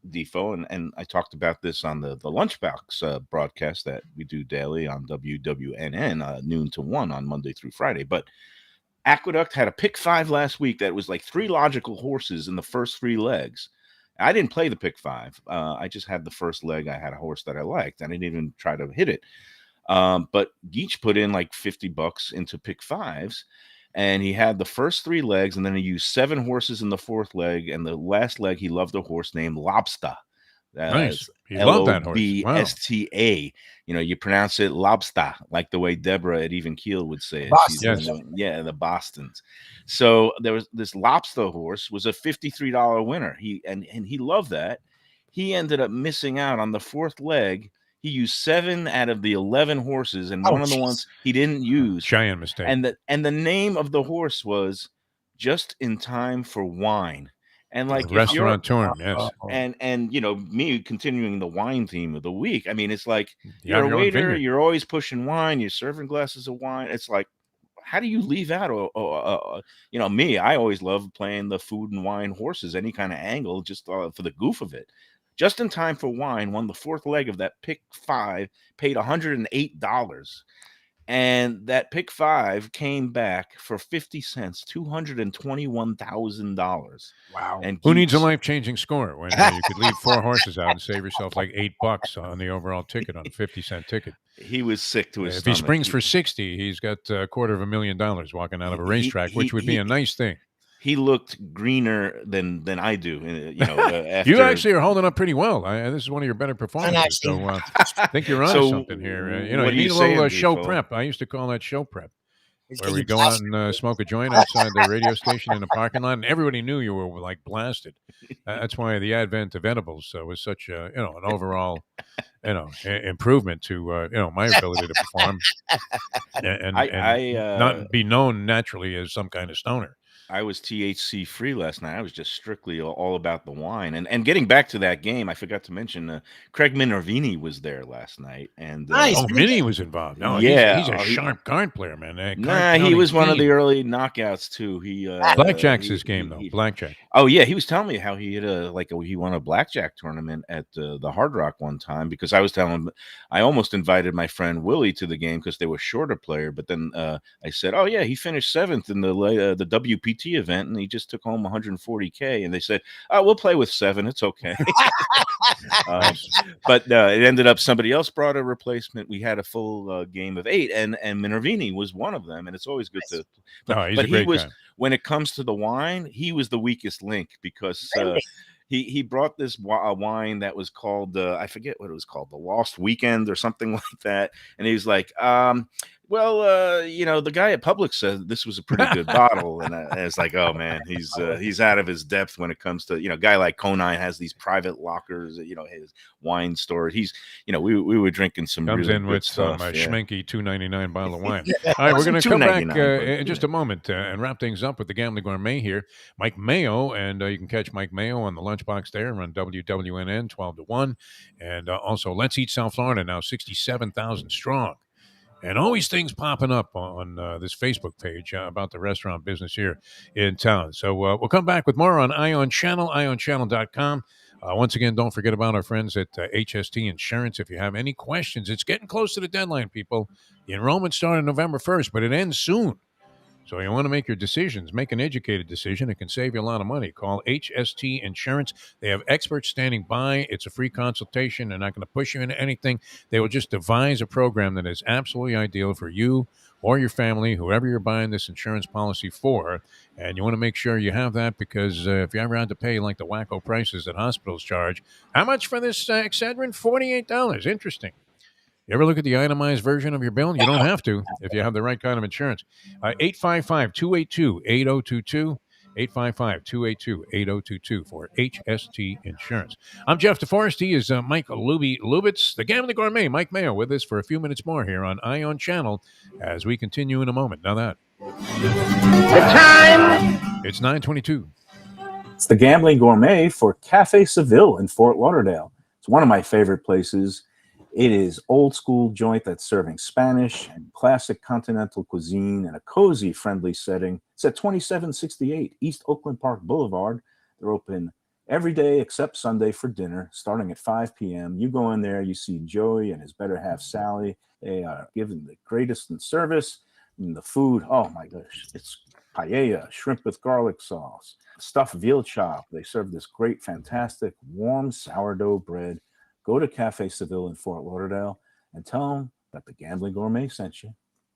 Defo, and I talked about this on the Lunchbox broadcast that we do daily on WWNN, noon to 1 on Monday through Friday. But Aqueduct had a pick 5 last week that was like 3 logical horses in the first 3 legs. I didn't play the pick 5. I just had the first leg. I had a horse that I liked. I didn't even try to hit it. But Geach put in like $50 into pick 5s. And he had the first 3 legs, and then he used 7 horses in the 4th leg. And the last leg, he loved a horse named Lobster. Nice. He loved that horse. Wow. Lobsta. You pronounce it Lobster, like the way Deborah at Even Keel would say it. Boston. She's the Bostons. So there was this Lobster horse was a $53 winner. He loved that. He ended up missing out on the 4th leg. He used 7 out of the 11 horses, and one of the ones he didn't use. Giant mistake. And the name of the horse was Just in Time for Wine. And like Restaurateur, yes. And me continuing the wine theme of the week. I mean, it's like You you're have a your own waiter, vineyard. you're always pushing wine, you're serving glasses of wine. It's like, how do you leave out? Me, I always love playing the food and wine horses, any kind of angle, just for the goof of it. Just in Time for Wine won the 4th leg of that pick 5, paid $108. And that pick 5 came back for 50 cents, $221,000. Wow. And Who needs a Geach- life-changing score when you could leave 4 horses out and save yourself like $8 on the overall ticket on a 50-cent ticket? He was sick to his If he stomach. springs for 60, he's got $250,000 walking out of a racetrack, which would be a nice thing. He looked greener than I do. After, You actually are holding up pretty well. This is one of your better performances. actually- So I think you're on So, something here. You what are need you a little saying, show Defo? prep. I used to call that show prep, He's where we getting go out blasted. and smoke a joint outside the radio station in the parking lot, and everybody knew you were like blasted. That's why the advent of edibles was such an overall improvement to my ability to perform and not be known naturally as some kind of stoner. I was THC free last night. I was just strictly all about the wine. And getting back to that game, I forgot to mention Craig Minervini was there last night. And Nice. Minnie was involved. No, Yeah. he's a sharp card player, man. He was one of the early knockouts too. He Blackjack's his game, though. Blackjack. Oh yeah, he was telling me how he had he won a blackjack tournament at the Hard Rock one time, because I was telling him I almost invited my friend Willie to the game because they were shorter player, but then I said, oh yeah, he finished 7th in the WPT PGT event, and he just took home 140K. And they said, "Oh, we'll play with 7. It's okay." But it ended up somebody else brought a replacement. We had a full game of 8, and Minervini was one of them. And it's always good to. He's But a great was guy. when it comes to the wine, he was the weakest link because. He brought this wine that was called I forget what it was called, the Lost Weekend or something like that, and he was like, the guy at Publix said this was a pretty good bottle, and I was like, oh man, he's out of his depth when it comes to a guy like Conine has these private lockers, his wine store. He's we were drinking some Comes really in good with stuff. some Yeah. schmenky $2.99 bottle of wine. All right, we're going to come back in just a moment and wrap things up with the Gambling Gourmet here. Mike Mayo, and you can catch Mike Mayo on the Lunchbox there on WWNN 12 to 1. And also Let's Eat South Florida, now 67,000 strong. And always things popping up on this Facebook page about the restaurant business here in town. So we'll come back with more on Ion Channel, ionchannel.com. Once again, don't forget about our friends at HST Insurance. If you have any questions, it's getting close to the deadline, people. The enrollment started November 1st, but it ends soon. So you want to make your decisions, make an educated decision. It can save you a lot of money. Call HST Insurance. They have experts standing by. It's a free consultation. They're not going to push you into anything. They will just devise a program that is absolutely ideal for you or your family, whoever you're buying this insurance policy for. And you want to make sure you have that because if you ever had to pay like the wacko prices that hospitals charge, how much for this Excedrin? $48. Interesting. You ever look at the itemized version of your bill? You don't have to if you have the right kind of insurance. 855-282-8022. 855-282-8022 for HST Insurance. I'm Jeff Deforrest. He is Mike Lubitz, the Gambling Gourmet Mike Mayo, with us for a few minutes more here on Ion Channel as we continue in a moment. Now that. The time. It's 9:22. It's the Gambling Gourmet for Cafe Seville in Fort Lauderdale. It's one of my favorite places. It is old school joint that's serving Spanish and classic continental cuisine in a cozy, friendly setting. It's at 2768 East Oakland Park Boulevard. They're open every day except Sunday for dinner, starting at 5 p.m. You go in there, you see Joey and his better half Sally. They are giving the greatest in service. And the food, oh my gosh, it's paella, shrimp with garlic sauce, stuffed veal chop. They serve this great, fantastic, warm sourdough bread. Go to Cafe Seville in Fort Lauderdale and tell them that the Gambling Gourmet sent you.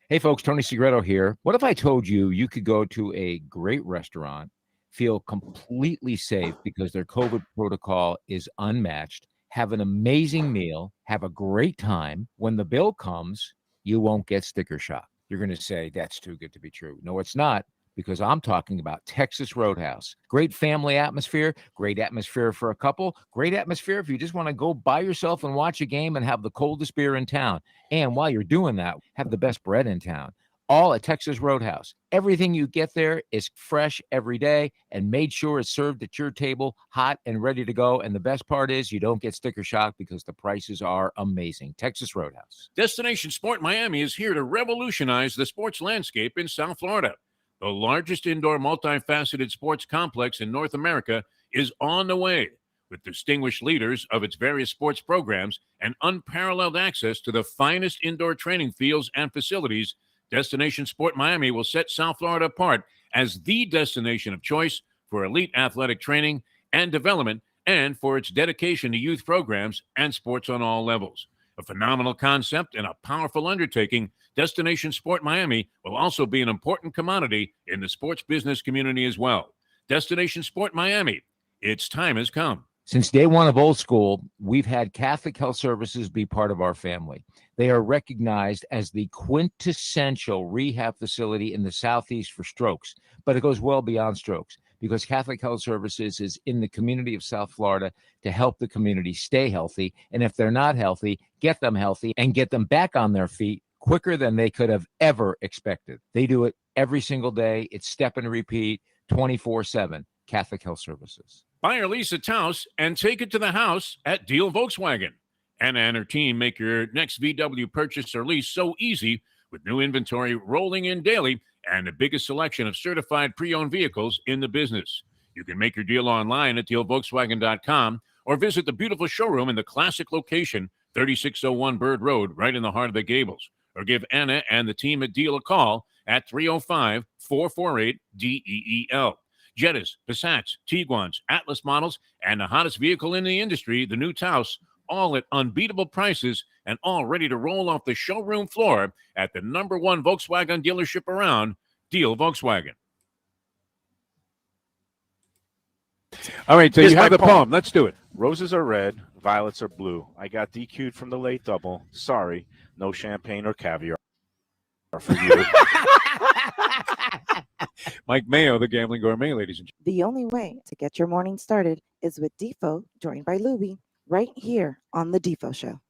Hey, folks, Tony Segreto here. What if I told you you could go to a great restaurant, feel completely safe because their COVID protocol is unmatched, have an amazing meal, have a great time. When the bill comes, you won't get sticker shock. You're going to say, that's too good to be true. No, it's not. Because I'm talking about Texas Roadhouse. Great family atmosphere, great atmosphere for a couple, great atmosphere if you just want to go by yourself and watch a game and have the coldest beer in town. And while you're doing that, have the best bread in town. All at Texas Roadhouse. Everything you get there is fresh every day and made sure it's served at your table, hot and ready to go. And the best part is you don't get sticker shock because the prices are amazing. Texas Roadhouse. Destination Sport Miami is here to revolutionize the sports landscape in South Florida. The largest indoor multifaceted sports complex in North America is on the way with distinguished leaders of its various sports programs and unparalleled access to the finest indoor training fields and facilities. Destination Sport Miami will set South Florida apart as the destination of choice for elite athletic training and development and for its dedication to youth programs and sports on all levels. A phenomenal concept and a powerful undertaking, Destination Sport Miami will also be an important commodity in the sports business community as well. Destination Sport Miami, its time has come. Since day one of Old School, we've had Catholic Health Services be part of our family. They are recognized as the quintessential rehab facility in the Southeast for strokes, but it goes well beyond strokes because Catholic Health Services is in the community of South Florida to help the community stay healthy. And if they're not healthy, get them healthy and get them back on their feet quicker than they could have ever expected. They do it every single day. It's step and repeat 24/7. Catholic Health Services. Buy or lease a Taos and take it to the house at Deel Volkswagen. Anna and her team make your next VW purchase or lease so easy with new inventory rolling in daily and the biggest selection of certified pre-owned vehicles in the business. You can make your deal online at deelvolkswagen.com or visit the beautiful showroom in the classic location, 3601 Bird Road, right in the heart of the Gables. Or give Anna and the team at Deel a call at 305-448-DEEL. Jettas, Passats, Tiguans, Atlas models, and the hottest vehicle in the industry, the new Taos, all at unbeatable prices and all ready to roll off the showroom floor at the #1 Volkswagen dealership around, Deel Volkswagen. All right, so Here's you have my the poem. Let's do it. Roses are red, violets are blue. I got DQ'd from the late double. Sorry, no champagne or caviar for you. Mike Mayo, the Gambling Gourmet, ladies and gentlemen. The only way to get your morning started is with Defo, joined by Lubie, right here on the Defo Show.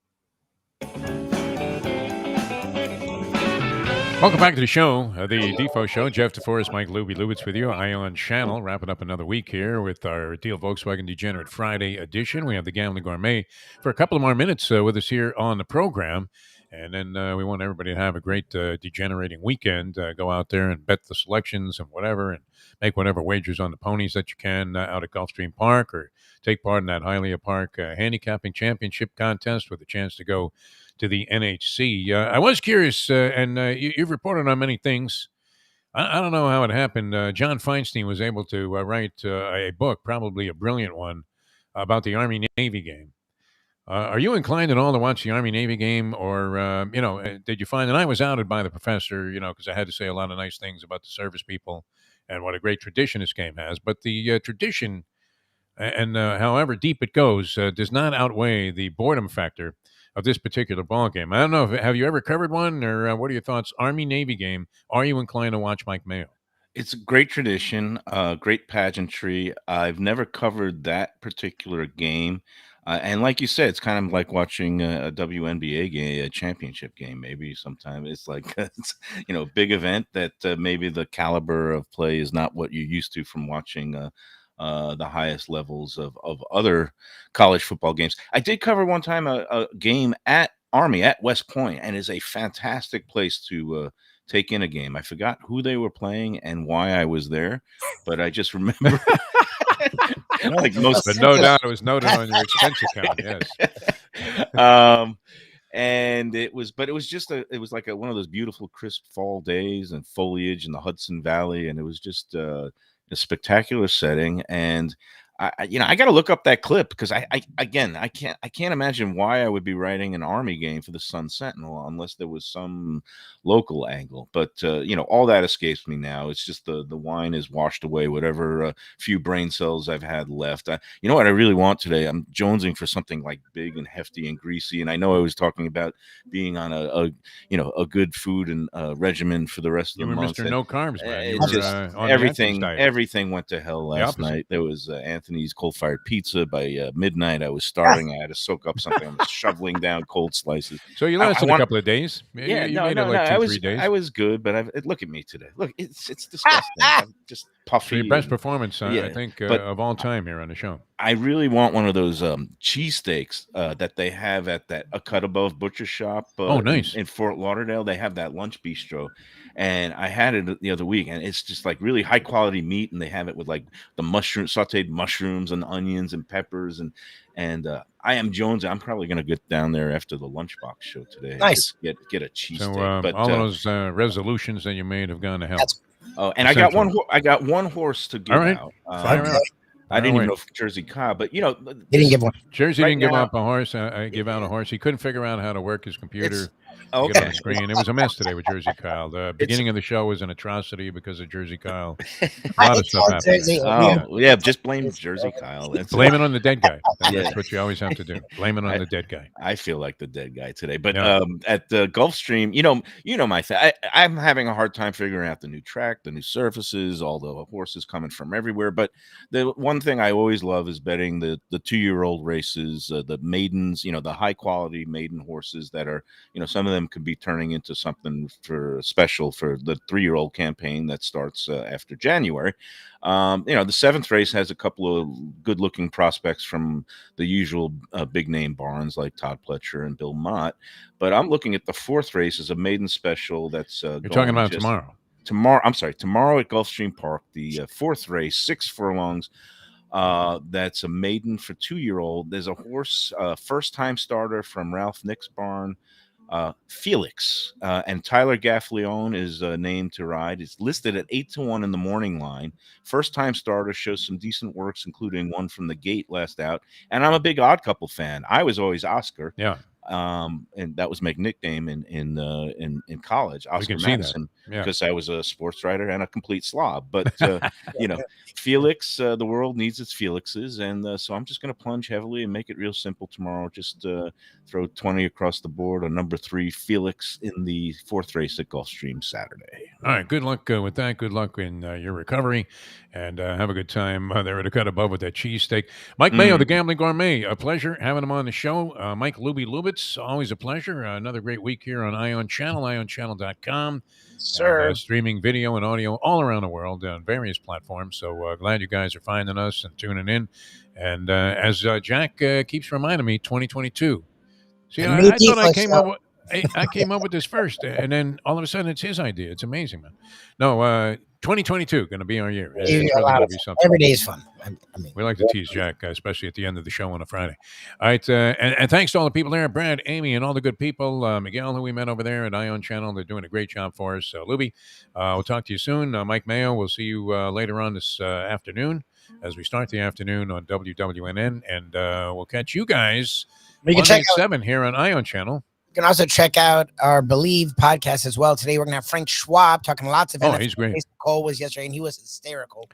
Welcome back to the show, the Defo Show. Jeff Deforrest, Mike Lubitz with you. Ion Channel, wrapping up another week here with our Deel Volkswagen Degenerate Friday edition. We have the Gambling Gourmet for a couple of more minutes with us here on the program. And then we want everybody to have a great degenerating weekend. Go out there and bet the selections and whatever, and make whatever wagers on the ponies that you can out at Gulfstream Park, or take part in that Hialeah Park Handicapping Championship contest with a chance to go to the NHC. I was curious, and you've reported on many things. I don't know how it happened. John Feinstein was able to write a book, probably a brilliant one, about the Army-Navy game. Are you inclined at all to watch the Army-Navy game, or, did you find that I was outed by the professor, because I had to say a lot of nice things about the service people and what a great tradition this game has. But the tradition, and however deep it goes, does not outweigh the boredom factor of this particular ball game. I don't know, have you ever covered one, or what are your thoughts? Army-Navy game, are you inclined to watch Mike Mayo? It's a great tradition, great pageantry. I've never covered that particular game. And like you said, it's kind of like watching a WNBA game, a championship game. Maybe sometimes it's like, it's, a big event that maybe the caliber of play is not what you're used to from watching the highest levels of other college football games. I did cover one time a game at Army at West Point, and it's a fantastic place to take in a game. I forgot who they were playing and why I was there, but I just remember. Like most, but no doubt it was noted on your expense account. Yes. And it was just it was like one of those beautiful crisp fall days and foliage in the Hudson Valley, and it was just a spectacular setting. And I got to look up that clip, because I can't imagine why I would be writing an Army game for the Sun Sentinel unless there was some local angle. But all that escapes me now. It's just the wine is washed away, whatever few brain cells I've had left. You know what I really want today? I'm jonesing for something like big and hefty and greasy. And I know I was talking about being on a good food and regimen for the rest of the month. Mr. No Carbs, man. Everything went to hell last night. There was Anthony's coal-fired pizza. By midnight, I was starving. I had to soak up something. I was shoveling down cold slices. So you lasted a couple of days. Yeah, you made it like 2-3 days. I was good, but look at me today. Look, it's disgusting. I'm just puffy. Your best performance, I think, of all time here on the show. I really want one of those cheesesteaks that they have at a Cut Above Butcher Shop. Nice. In Fort Lauderdale. They have that lunch bistro, and I had it the other week, and it's just like really high quality meat, and they have it with like the sauteed mushrooms and onions and peppers, and I am Jones. I'm probably going to get down there after the Lunchbox show today. Nice. Just get a cheesesteak. So but all of those resolutions that you made have gone to hell. And I got one horse to give out. I didn't even know if Jersey Kyle, but He didn't give one. Jersey right didn't give now- up a horse. Give out a horse. He couldn't figure out how to work his computer. Okay. Get on the screen. It was a mess today with Jersey Kyle. The beginning of the show was an atrocity because of Jersey Kyle. A lot of stuff happened. Just blame Jersey Kyle. Blame it on the dead guy. That's what you always have to do. Blame it on the dead guy. I feel like the dead guy today. But at the Gulfstream, you know my thing. I'm having a hard time figuring out the new track, the new surfaces, all the horses coming from everywhere. But the one thing I always love is betting the 2-year-old races, the maidens, the high quality maiden horses that are, some of them could be turning into something for special for the 3-year-old campaign that starts after January. The 7th race has a couple of good looking prospects from the usual big name barns like Todd Pletcher and Bill Mott. But I'm looking at the 4th race as a maiden special. That's you're talking about tomorrow. Tomorrow at Gulfstream Park, the 4th race, 6 furlongs. That's a maiden for 2-year-old. There's a horse, first time starter from Ralph Nick's barn. Felix, and Tyler Gaffleone is named to ride. It's listed at 8-1 in the morning line. First time starter, shows some decent works, including one from the gate last out. And I'm a big Odd Couple fan. I was always Oscar. Yeah. And that was my nickname in college, Oscar can see that. Madison, Yeah. because I was a sports writer and a complete slob. But you know, Felix, the world needs its Felixes, and so I'm just going to plunge heavily and make it real simple tomorrow. Just throw 20 across the board on number 3 Felix in the 4th race at Gulfstream Saturday. All right, good luck with that. Good luck in your recovery, and have a good time there at the cut above with that cheesesteak. Mike Mayo, the Gambling Gourmet, a pleasure having him on the show. Mike Lubitz, always a pleasure. Another great week here on Ion Channel, ionchannel.com. Sir. And, streaming video and audio all around the world on various platforms. So glad you guys are finding us and tuning in. And as Jack keeps reminding me, 2022. See, I thought I came up with. I came up with this first, and then all of a sudden it's his idea. It's amazing, man. No, 2022 going to be our year. It's really going to be something. Every day is fun. I mean, we like to tease Jack, especially at the end of the show on a Friday. All right, and thanks to all the people there, Brad, Amy, and all the good people. Miguel, who we met over there at Ion Channel, they're doing a great job for us. Lubie, we'll talk to you soon. Mike Mayo, we'll see you later on this afternoon as we start the afternoon on WWNN, and we'll catch you guys We can check 7 here on Ion Channel. You can also check out our Believe podcast as well. Today we're going to have Frank Schwab talking lots of NFL. He's great. Jason Cole was yesterday, and he was hysterical.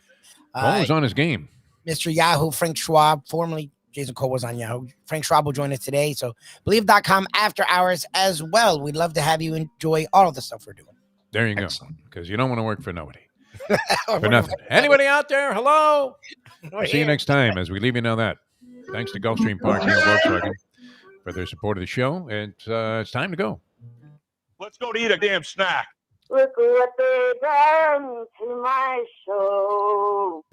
Cole was on his game. Mr. Yahoo, Frank Schwab, formerly Jason Cole was on Yahoo. Frank Schwab will join us today. So Believe.com after hours as well. We'd love to have you enjoy all of the stuff we're doing. There you go. Because you don't want to work for nobody. For nothing. Anybody out there? Hello? See you next time as we leave you know that. Thanks to Gulfstream Parking and Volkswagen for their support of the show. And it's time to go. Let's go to eat a damn snack. Look what they done to my show.